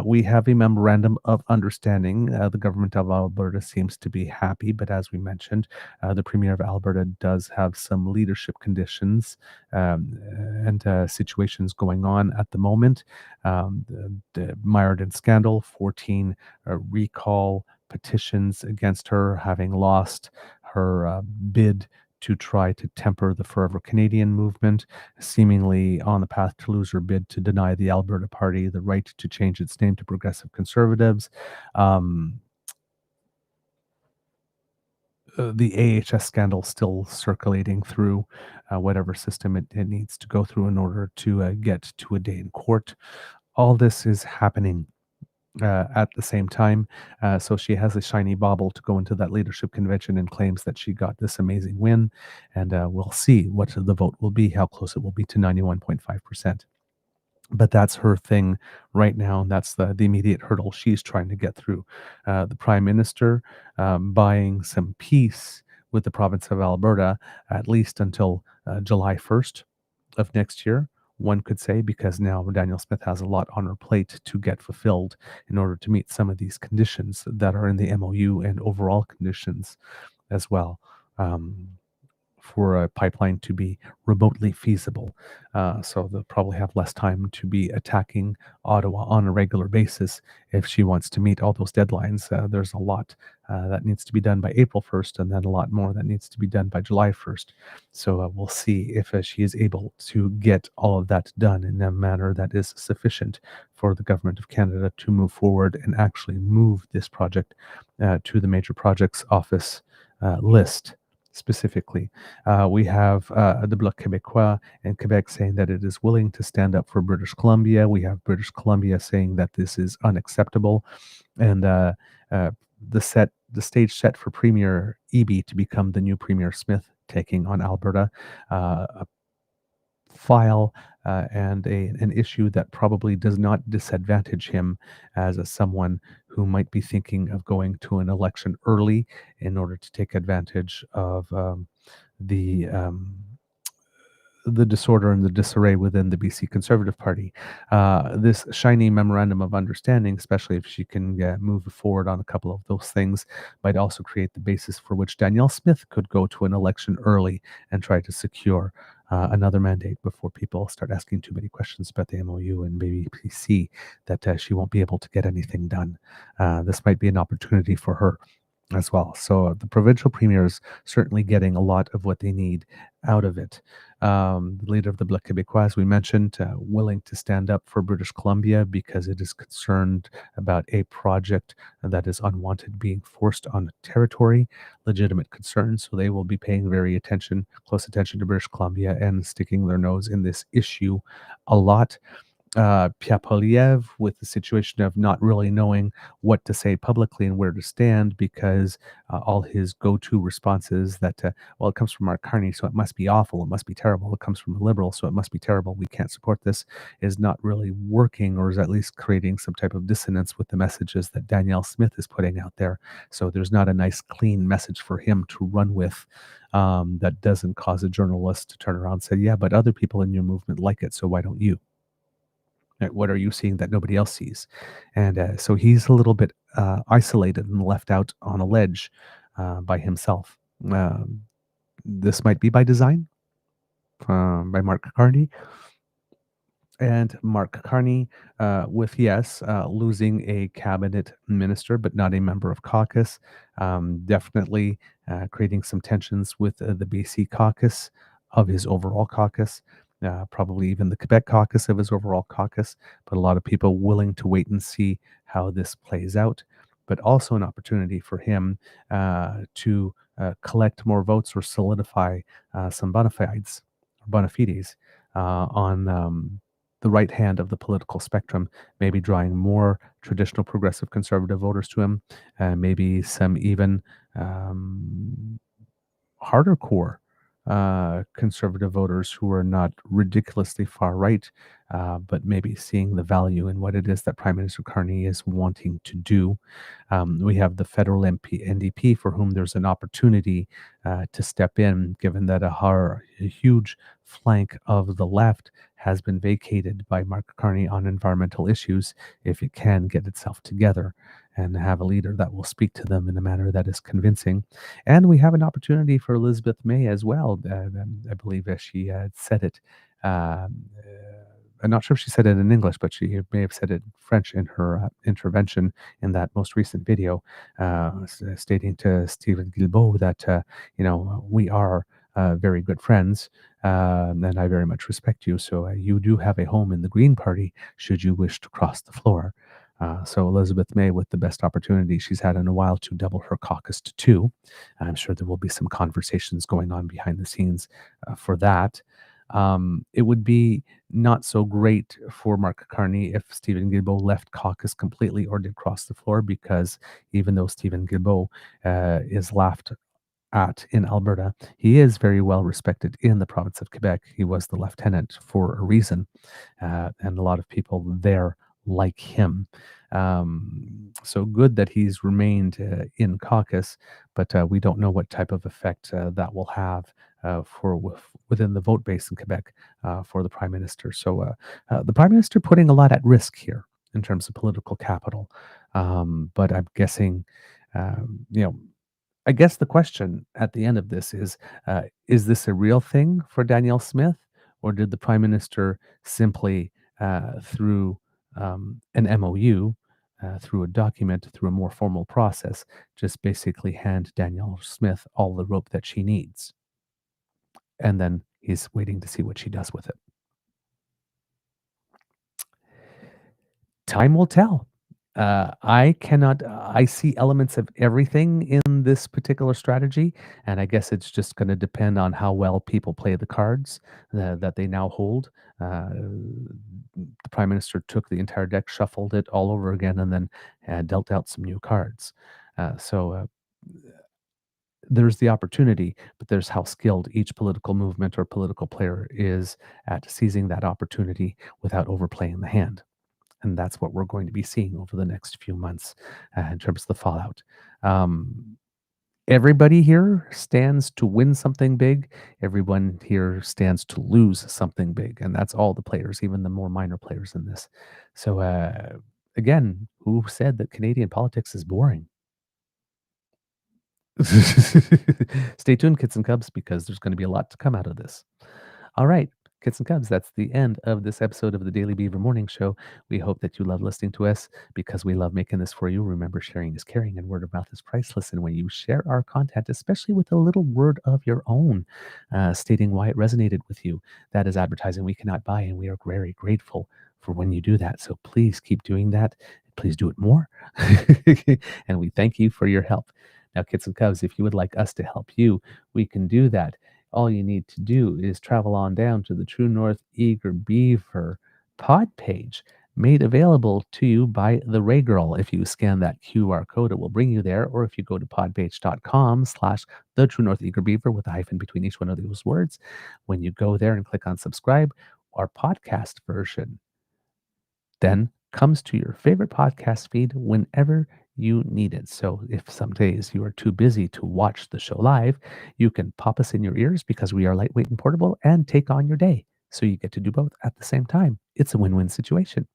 we have a memorandum of understanding. The government of Alberta seems to be happy, but as we mentioned, the Premier of Alberta does have some leadership conditions and situations going on at the moment. The Myerden scandal, 14 recall petitions against her, having lost her bid to try to temper the Forever Canadian movement, seemingly on the path to lose her bid to deny the Alberta Party the right to change its name to Progressive Conservatives. The AHS scandal still circulating through whatever system it needs to go through in order to get to a day in court. All this is happening at the same time. So she has a shiny bauble to go into that leadership convention and claims that she got this amazing win. And we'll see what the vote will be, how close it will be to 91.5%. But that's her thing right now. And that's the immediate hurdle she's trying to get through. The Prime Minister buying some peace with the province of Alberta, at least until July 1st of next year. One could say, because now Danielle Smith has a lot on her plate to get fulfilled in order to meet some of these conditions that are in the MOU and overall conditions as well. For a pipeline to be remotely feasible. So they'll probably have less time to be attacking Ottawa on a regular basis if she wants to meet all those deadlines. There's a lot that needs to be done by April 1st, and then a lot more that needs to be done by July 1st. So we'll see if she is able to get all of that done in a manner that is sufficient for the Government of Canada to move forward and actually move this project to the Major Projects Office list. Specifically, we have the Bloc Québécois in Quebec saying that it is willing to stand up for British Columbia. We have British Columbia saying that this is unacceptable, and the stage set for Premier Eby to become the new Premier Smith taking on Alberta. file and an issue that probably does not disadvantage him as someone who might be thinking of going to an election early in order to take advantage of the um, the disorder and the disarray within the BC Conservative Party. This shiny memorandum of understanding, especially if she can move forward on a couple of those things, might also create the basis for which Danielle Smith could go to an election early and try to secure another mandate before people start asking too many questions about the MOU and maybe see that she won't be able to get anything done. This might be an opportunity for her as well. So the provincial premier is certainly getting a lot of what they need out of it. The leader of the Bloc Québécois, as we mentioned, willing to stand up for British Columbia because it is concerned about a project that is unwanted being forced on territory, legitimate concerns. So they will be paying close attention to British Columbia and sticking their nose in this issue a lot. Pierre Poilievre with the situation of not really knowing what to say publicly and where to stand because all his go-to responses that, well, it comes from Mark Carney, so it must be awful, it must be terrible. It comes from a Liberal, so it must be terrible. We can't support this, is not really working, or is at least creating some type of dissonance with the messages that Danielle Smith is putting out there. So there's not a nice, clean message for him to run with that doesn't cause a journalist to turn around and say, yeah, but other people in your movement like it, so why don't you? What are you seeing that nobody else sees? And so he's a little bit isolated and left out on a ledge by himself. This might be by design by Mark Carney. And Mark Carney, with losing a cabinet minister, but not a member of caucus, definitely creating some tensions with the BC caucus of his overall caucus. Probably even the Quebec caucus of his overall caucus, but a lot of people willing to wait and see how this plays out. But also an opportunity for him to collect more votes or solidify some bona fides on the right hand of the political spectrum, maybe drawing more traditional progressive conservative voters to him, maybe some even harder core conservative voters who are not ridiculously far right, but maybe seeing the value in what it is that Prime Minister Carney is wanting to do. We have the federal NDP for whom there's an opportunity to step in, given that a huge flank of the left has been vacated by Mark Carney on environmental issues, if it can get itself together and have a leader that will speak to them in a manner that is convincing. And we have an opportunity for Elizabeth May as well. I believe she said it. I'm not sure if she said it in English, but she may have said it in French in her intervention in that most recent video, stating to Stephen Guilbeault that, we are very good friends, and I very much respect you. So you do have a home in the Green Party should you wish to cross the floor. So Elizabeth May, with the best opportunity she's had in a while to double her caucus to 2. I'm sure there will be some conversations going on behind the scenes for that. It would be not so great for Mark Carney if Stephen Guilbeault left caucus completely or did cross the floor, because even though Stephen Guilbeault is laughed at in Alberta, he is very well respected in the province of Quebec. He was the lieutenant for a reason, and a lot of people there like him. So good that he's remained in caucus, but we don't know what type of effect that will have within the vote base in Quebec for the Prime Minister. So the Prime Minister putting a lot at risk here in terms of political capital. But I'm guessing, I guess the question at the end of this is this a real thing for Danielle Smith, or did the Prime Minister simply through an MOU, through a document, through a more formal process, just basically hand Danielle Smith all the rope that she needs? And then he's waiting to see what she does with it. Time will tell. I see elements of everything in this particular strategy, and I guess it's just going to depend on how well people play the cards that they now hold. The Prime Minister took the entire deck, shuffled it all over again, and then dealt out some new cards. So there's the opportunity, but there's how skilled each political movement or political player is at seizing that opportunity without overplaying the hand. And that's what we're going to be seeing over the next few months in terms of the fallout. Everybody here stands to win something big. Everyone here stands to lose something big. And that's all the players, even the more minor players in this. So, again, who said that Canadian politics is boring? Stay tuned, Kits and Cubs, because there's going to be a lot to come out of this. All right, Kits and Cubs, that's the end of this episode of the Daily Beaver Morning Show. We hope that you love listening to us because we love making this for you. Remember, sharing is caring and word of mouth is priceless. And when you share our content, especially with a little word of your own, stating why it resonated with you, that is advertising we cannot buy. And we are very grateful for when you do that. So please keep doing that. Please do it more. And we thank you for your help. Now, Kits and Cubs, if you would like us to help you, we can do that. All you need to do is travel on down to the True North Eager Beaver pod page, made available to you by the Ray Girl. If you scan that QR code, it will bring you there. Or if you go to podpage.com/the True North Eager Beaver with a hyphen between each one of those words, when you go there and click on subscribe, our podcast version then comes to your favorite podcast feed whenever you need it. So if some days you are too busy to watch the show live, you can pop us in your ears because we are lightweight and portable and take on your day. So you get to do both at the same time. It's a win-win situation.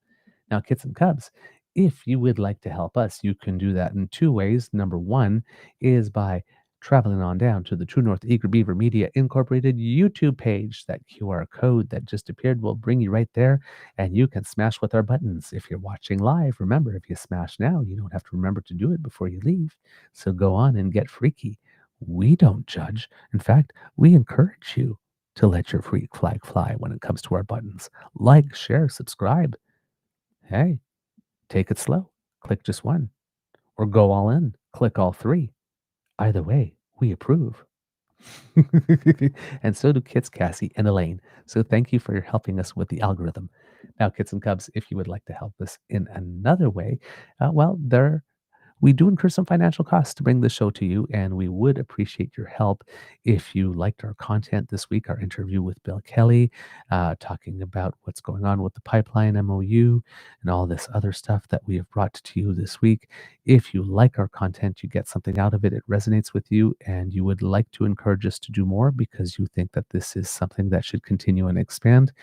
Now, Kits and Cubs, if you would like to help us, you can do that in two ways. Number one is by traveling on down to the True North Eager Beaver Media Incorporated YouTube page. That QR code that just appeared will bring you right there, and you can smash with our buttons. If you're watching live, remember, if you smash now, you don't have to remember to do it before you leave. So go on and get freaky. We don't judge. In fact, we encourage you to let your freak flag fly when it comes to our buttons. Like, share, subscribe. Hey, take it slow. Click just one. Or go all in. Click all three. Either way, we approve. And so do Kits, Cassie, and Elaine. So thank you for helping us with the algorithm. Now, Kits and Cubs, if you would like to help us in another way, we do incur some financial costs to bring the show to you, and we would appreciate your help if you liked our content this week, our interview with Bill Kelly, talking about what's going on with the pipeline MOU and all this other stuff that we have brought to you this week. If you like our content, you get something out of it, it resonates with you, and you would like to encourage us to do more because you think that this is something that should continue and expand,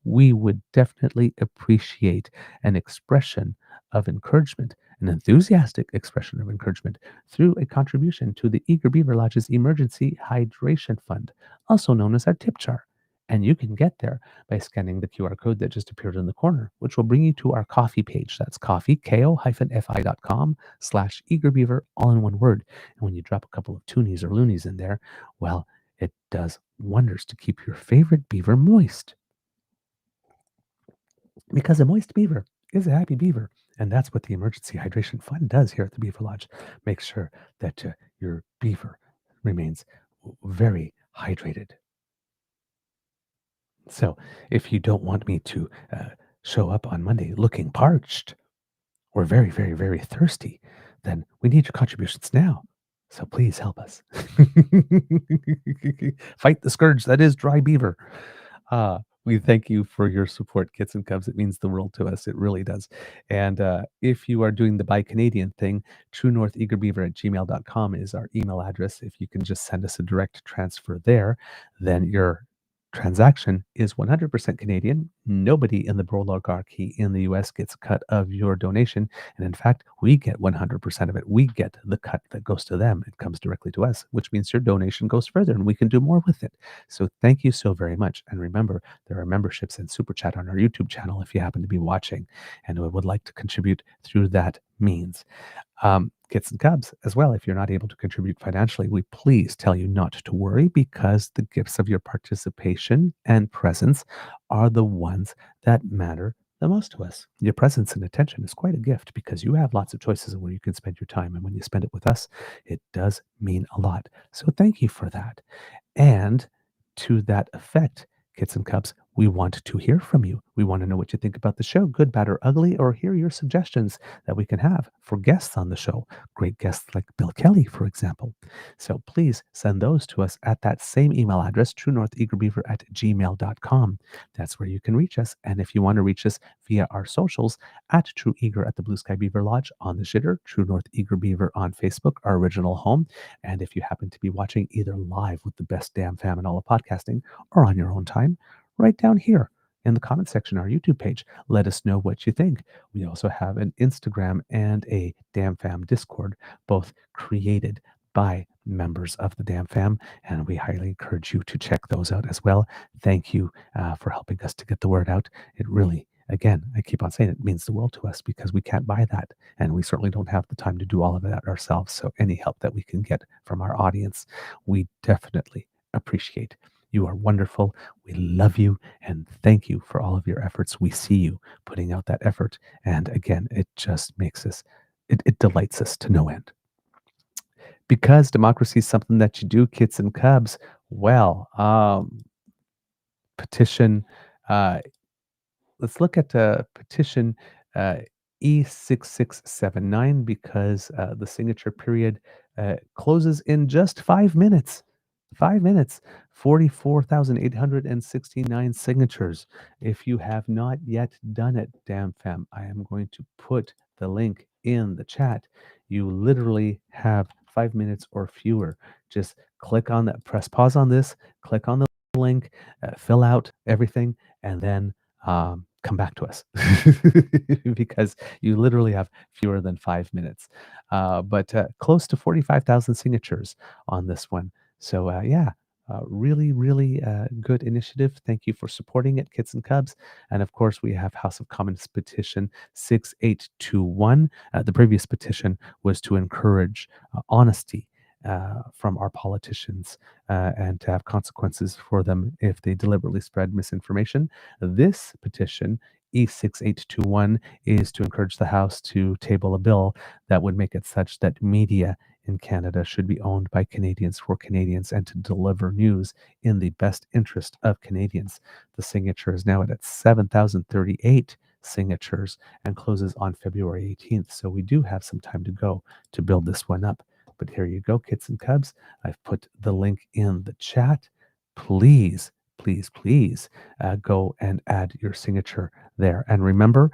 we would definitely appreciate an expression of encouragement, an enthusiastic expression of encouragement through a contribution to the Eager Beaver Lodge's Emergency Hydration Fund, also known as our tip jar. And you can get there by scanning the QR code that just appeared in the corner, which will bring you to our coffee page. That's coffee, ko-fi.com/eagerbeaver, all in one word. And when you drop a couple of toonies or loonies in there, well, it does wonders to keep your favorite beaver moist. Because a moist beaver is a happy beaver. And that's what the Emergency Hydration Fund does here at the Beaver Lodge. Make sure that your beaver remains very hydrated. So if you don't want me to show up on Monday looking parched or very, very, very thirsty, then we need your contributions now. So please help us. Fight the scourge that is dry beaver. We thank you for your support, Kits and Cubs. It means the world to us. It really does. And if you are doing the Buy Canadian thing, truenortheagerbeaver@gmail.com is our email address. If you can just send us a direct transfer there, then your transaction is 100% Canadian. Nobody in the oligarchy in the US gets a cut of your donation. And in fact, we get 100% of it. We get the cut that goes to them. It comes directly to us, which means your donation goes further and we can do more with it. So thank you so very much. And remember, there are memberships and Super Chat on our YouTube channel if you happen to be watching and would like to contribute through that means. Kits and Cubs as well. If you're not able to contribute financially, we please tell you not to worry because the gifts of your participation and presence are the ones that matter the most to us. Your presence and attention is quite a gift because you have lots of choices of where you can spend your time. And when you spend it with us, it does mean a lot. So thank you for that. And to that effect, Kits and Cubs, We want to hear from you. We want to know what you think about the show, good, bad, or ugly, or hear your suggestions that we can have for guests on the show. Great guests like Bill Kelly, for example. So please send those to us at that same email address, truenortheagerbeaver@gmail.com. That's where you can reach us. And if you want to reach us via our socials, at True Eager at the Blue Sky Beaver Lodge on the Shitter, True North Eager Beaver on Facebook, our original home. And if you happen to be watching either live with the best damn fam in all of podcasting or on your own time, right down here in the comment section, our YouTube page, let us know what you think. We also have an Instagram and a Damn Fam Discord, both created by members of the Damn Fam, and we highly encourage you to check those out as well. Thank you for helping us to get the word out. It really, again, I keep on saying it means the world to us because we can't buy that, and we certainly don't have the time to do all of that ourselves. So any help that we can get from our audience, we definitely appreciate. You are wonderful. We love you, and thank you for all of your efforts. We see you putting out that effort, and again, it just makes us, it delights us to no end. Because democracy is something that you do, kids and cubs. Well, petition. Let's look at petition E6679 because the signature period closes in just 5 minutes. 5 minutes, 44,869 signatures. If you have not yet done it, Damn Fam, I am going to put the link in the chat. You literally have 5 minutes or fewer. Just click on that, press pause on this, click on the link, fill out everything, and then come back to us because you literally have fewer than 5 minutes. But close to 45,000 signatures on this one. So really, really good initiative. Thank you for supporting it, kids and cubs. And of course, we have House of Commons petition 6821. The previous petition was to encourage honesty from our politicians and to have consequences for them if they deliberately spread misinformation. This petition, E6821, is to encourage the House to table a bill that would make it such that media in Canada should be owned by Canadians for Canadians and to deliver news in the best interest of Canadians. The signature is now at 7,038 signatures and closes on February 18th. So we do have some time to go to build this one up. But here you go, kids and cubs. I've put the link in the chat. Please, please, please go and add your signature there. And remember,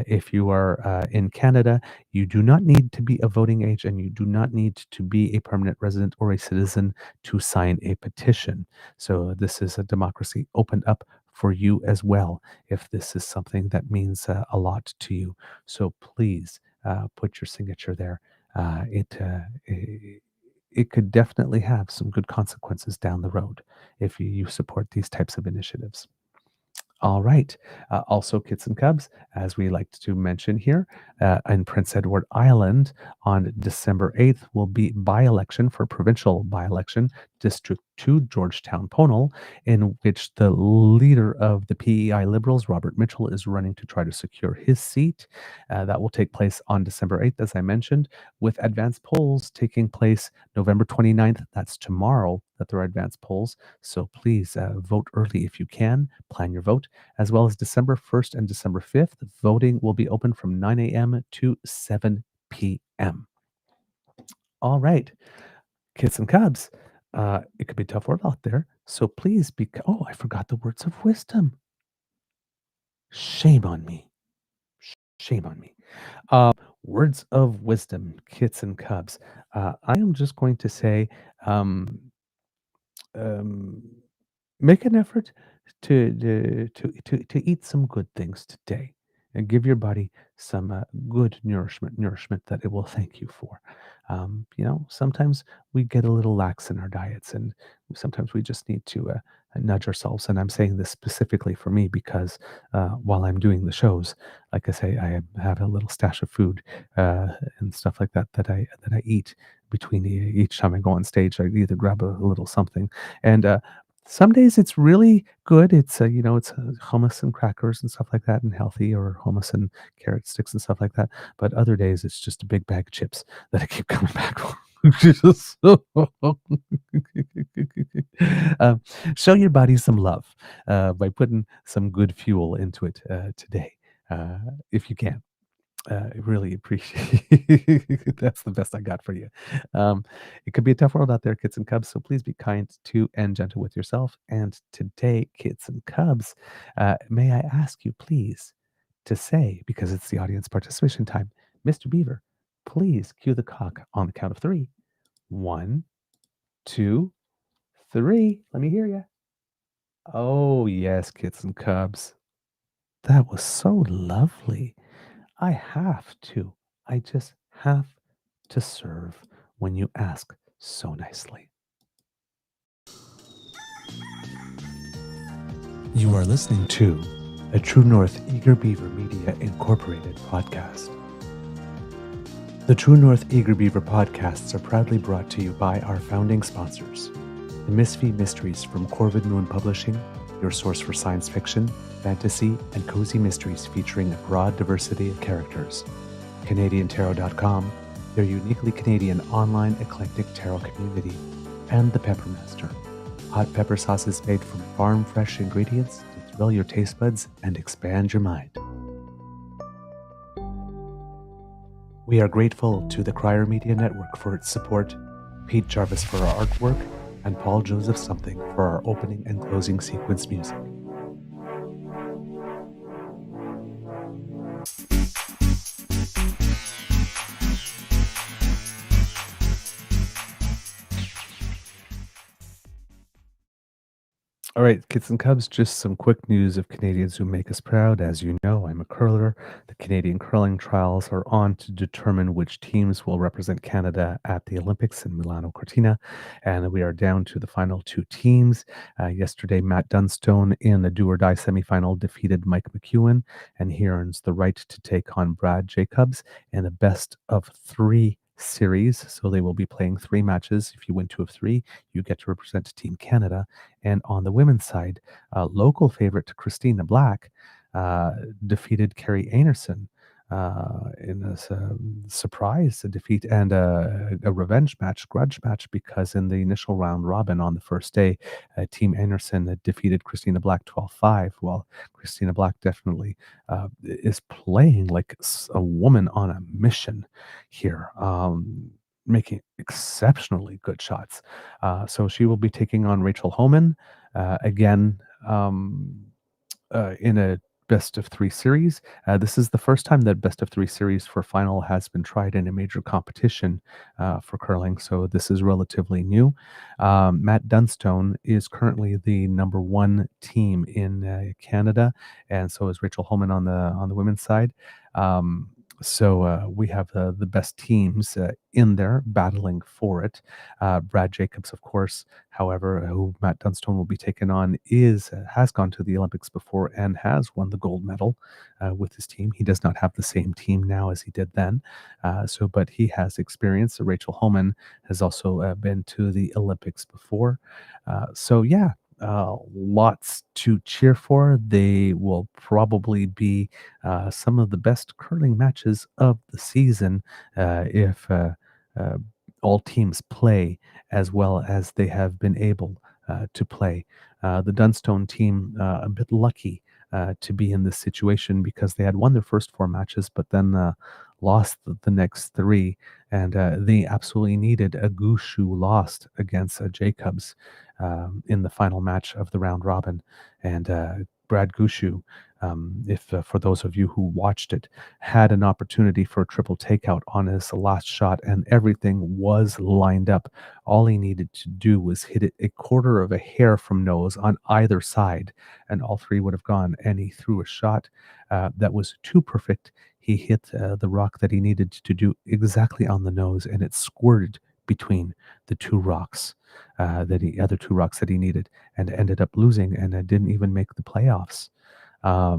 if you are in Canada, you do not need to be a voting age and you do not need to be a permanent resident or a citizen to sign a petition. So this is a democracy opened up for you as well, if this is something that means a lot to you. So please put your signature there. It could definitely have some good consequences down the road if you support these types of initiatives. All right. Also, kids and cubs, as we like to mention here, in Prince Edward Island on December 8th will be by-election for provincial by-election, District 2, Georgetown Ponal, in which the leader of the PEI Liberals, Robert Mitchell, is running to try to secure his seat. That will take place on December 8th, as I mentioned, with advanced polls taking place November 29th. That's tomorrow that there are advanced polls. So please vote early if you can. Plan your vote. As well as December 1st and December 5th, voting will be open from 9 a.m. to 7 p.m. All right, kids and cubs, it could be a tough world out there. So please be, I forgot the words of wisdom. Shame on me. Shame on me. Words of wisdom, kids and cubs. I am just going to say, make an effort to eat some good things today and give your body some good nourishment that it will thank you for. Sometimes we get a little lax in our diets and sometimes we just need to nudge ourselves. And I'm saying this specifically for me because while I'm doing the shows, like I say, I have a little stash of food and stuff like that I eat between each time I go on stage. I either grab a little something and some days it's really good. It's it's hummus and crackers and stuff like that, and healthy, or hummus and carrot sticks and stuff like that. But other days it's just a big bag of chips that I keep coming back for. um, show your body some love by putting some good fuel into it today, if you can. I really appreciate that's the best I got for you. It could be a tough world out there, kids and cubs, so please be kind to and gentle with yourself. And today, kids and cubs, may I ask you, please, to say, because it's the audience participation time, Mr. Beaver, please cue the cock on the count of three. 1, 2, 3. Let me hear you. Oh, yes, kids and cubs. That was so lovely. I just have to serve when you ask so nicely. You are listening to a True North Eager Beaver Media Incorporated podcast. The True North Eager Beaver podcasts are proudly brought to you by our founding sponsors, the Misfit Mysteries from Corvid Moon Publishing, your source for science fiction, fantasy, and cozy mysteries featuring a broad diversity of characters. CanadianTarot.com, their uniquely Canadian online eclectic tarot community, and The Peppermaster, hot pepper sauces made from farm-fresh ingredients to thrill your taste buds and expand your mind. We are grateful to the Crier Media Network for its support, Pete Jarvis for our artwork, and Paul Joseph Something for our opening and closing sequence music. All right, kids and cubs, just some quick news of Canadians who make us proud. As you know, I'm a curler. The Canadian curling trials are on to determine which teams will represent Canada at the Olympics in Milano-Cortina, and we are down to the final 2 teams. Yesterday, Matt Dunstone in the do-or-die semifinal defeated Mike McEwen, and he earns the right to take on Brad Jacobs in a best-of-3 series. So they will be playing 3 matches. If you win 2 of 3, you get to represent Team Canada. And on the women's side, local favorite Christina Black defeated Carrie Anerson in a surprise defeat and a revenge match, grudge match, because in the initial round robin on the first day, Team Anderson defeated Christina Black 12-5. Well, Christina Black definitely is playing like a woman on a mission here. Making exceptionally good shots. So she will be taking on Rachel Homan again in a best of 3 series. This is the first time that best of 3 series for final has been tried in a major competition for curling, so this is relatively new. Matt Dunstone is currently the number 1 team in Canada, and so is Rachel Homan on the women's side. So we have the best teams in there battling for it. Brad Jacobs, of course, however, who Matt Dunstone will be taking on, has gone to the Olympics before and has won the gold medal with his team. He does not have the same team now as he did then, but he has experience. Rachel Homan has also been to the Olympics before. Lots to cheer for. They will probably be some of the best curling matches of the season if all teams play as well as they have been able to play. The Dunstone team, a bit lucky to be in this situation because they had won their first 4 matches, but then lost the next 3, and they absolutely needed a Gushu lost against Jacobs in the final match of the round robin. And Brad Gushu, if for those of you who watched it, had an opportunity for a triple takeout on his last shot, and everything was lined up. All he needed to do was hit it a quarter of a hair from nose on either side, and all 3 would have gone. And he threw a shot that was too perfect. He hit the rock that he needed to do exactly on the nose, and it squirted between the 2 rocks, other 2 rocks that he needed, and ended up losing, and didn't even make the playoffs. A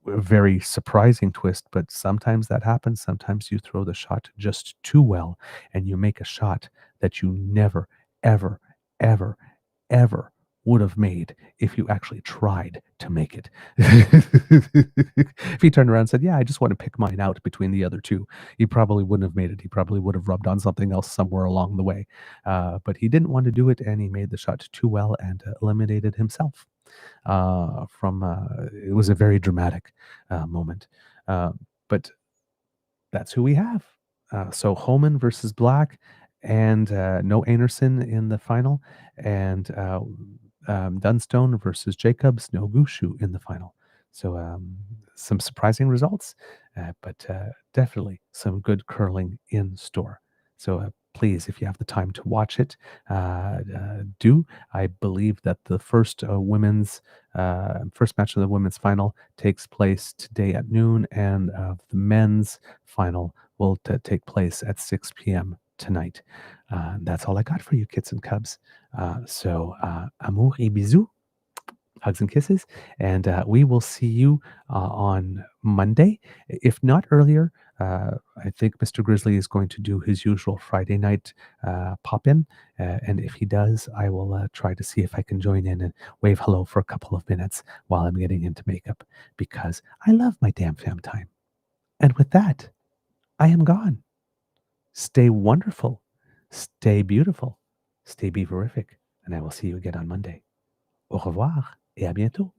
very surprising twist, but sometimes that happens. Sometimes you throw the shot just too well, and you make a shot that you never, ever, ever, ever would have made if you actually tried to make it. If he turned around and said, yeah, I just want to pick mine out between the other two, he probably wouldn't have made it. He probably would have rubbed on something else somewhere along the way. But he didn't want to do it, and he made the shot too well and eliminated himself. It was a very dramatic moment. But that's who we have. So Homan versus Black, and no Anderson in the final, and Dunstone versus Jacobs, no Gushu in the final. So some surprising results, but definitely some good curling in store. So please, if you have the time to watch it, do. I believe that the first first match of the women's final takes place today at noon, and the men's final will take place at 6 p.m. tonight. That's all I got for you, kits and cubs. Amour et bisous, hugs and kisses, and we will see you on Monday, if not earlier. I think Mr. Grizzly is going to do his usual Friday night pop-in, and if he does, I will try to see if I can join in and wave hello for a couple of minutes while I'm getting into makeup, because I love my damn fam time. And with that, I am gone. Stay wonderful, stay beautiful, stay beaverific, and I will see you again on Monday. Au revoir et à bientôt.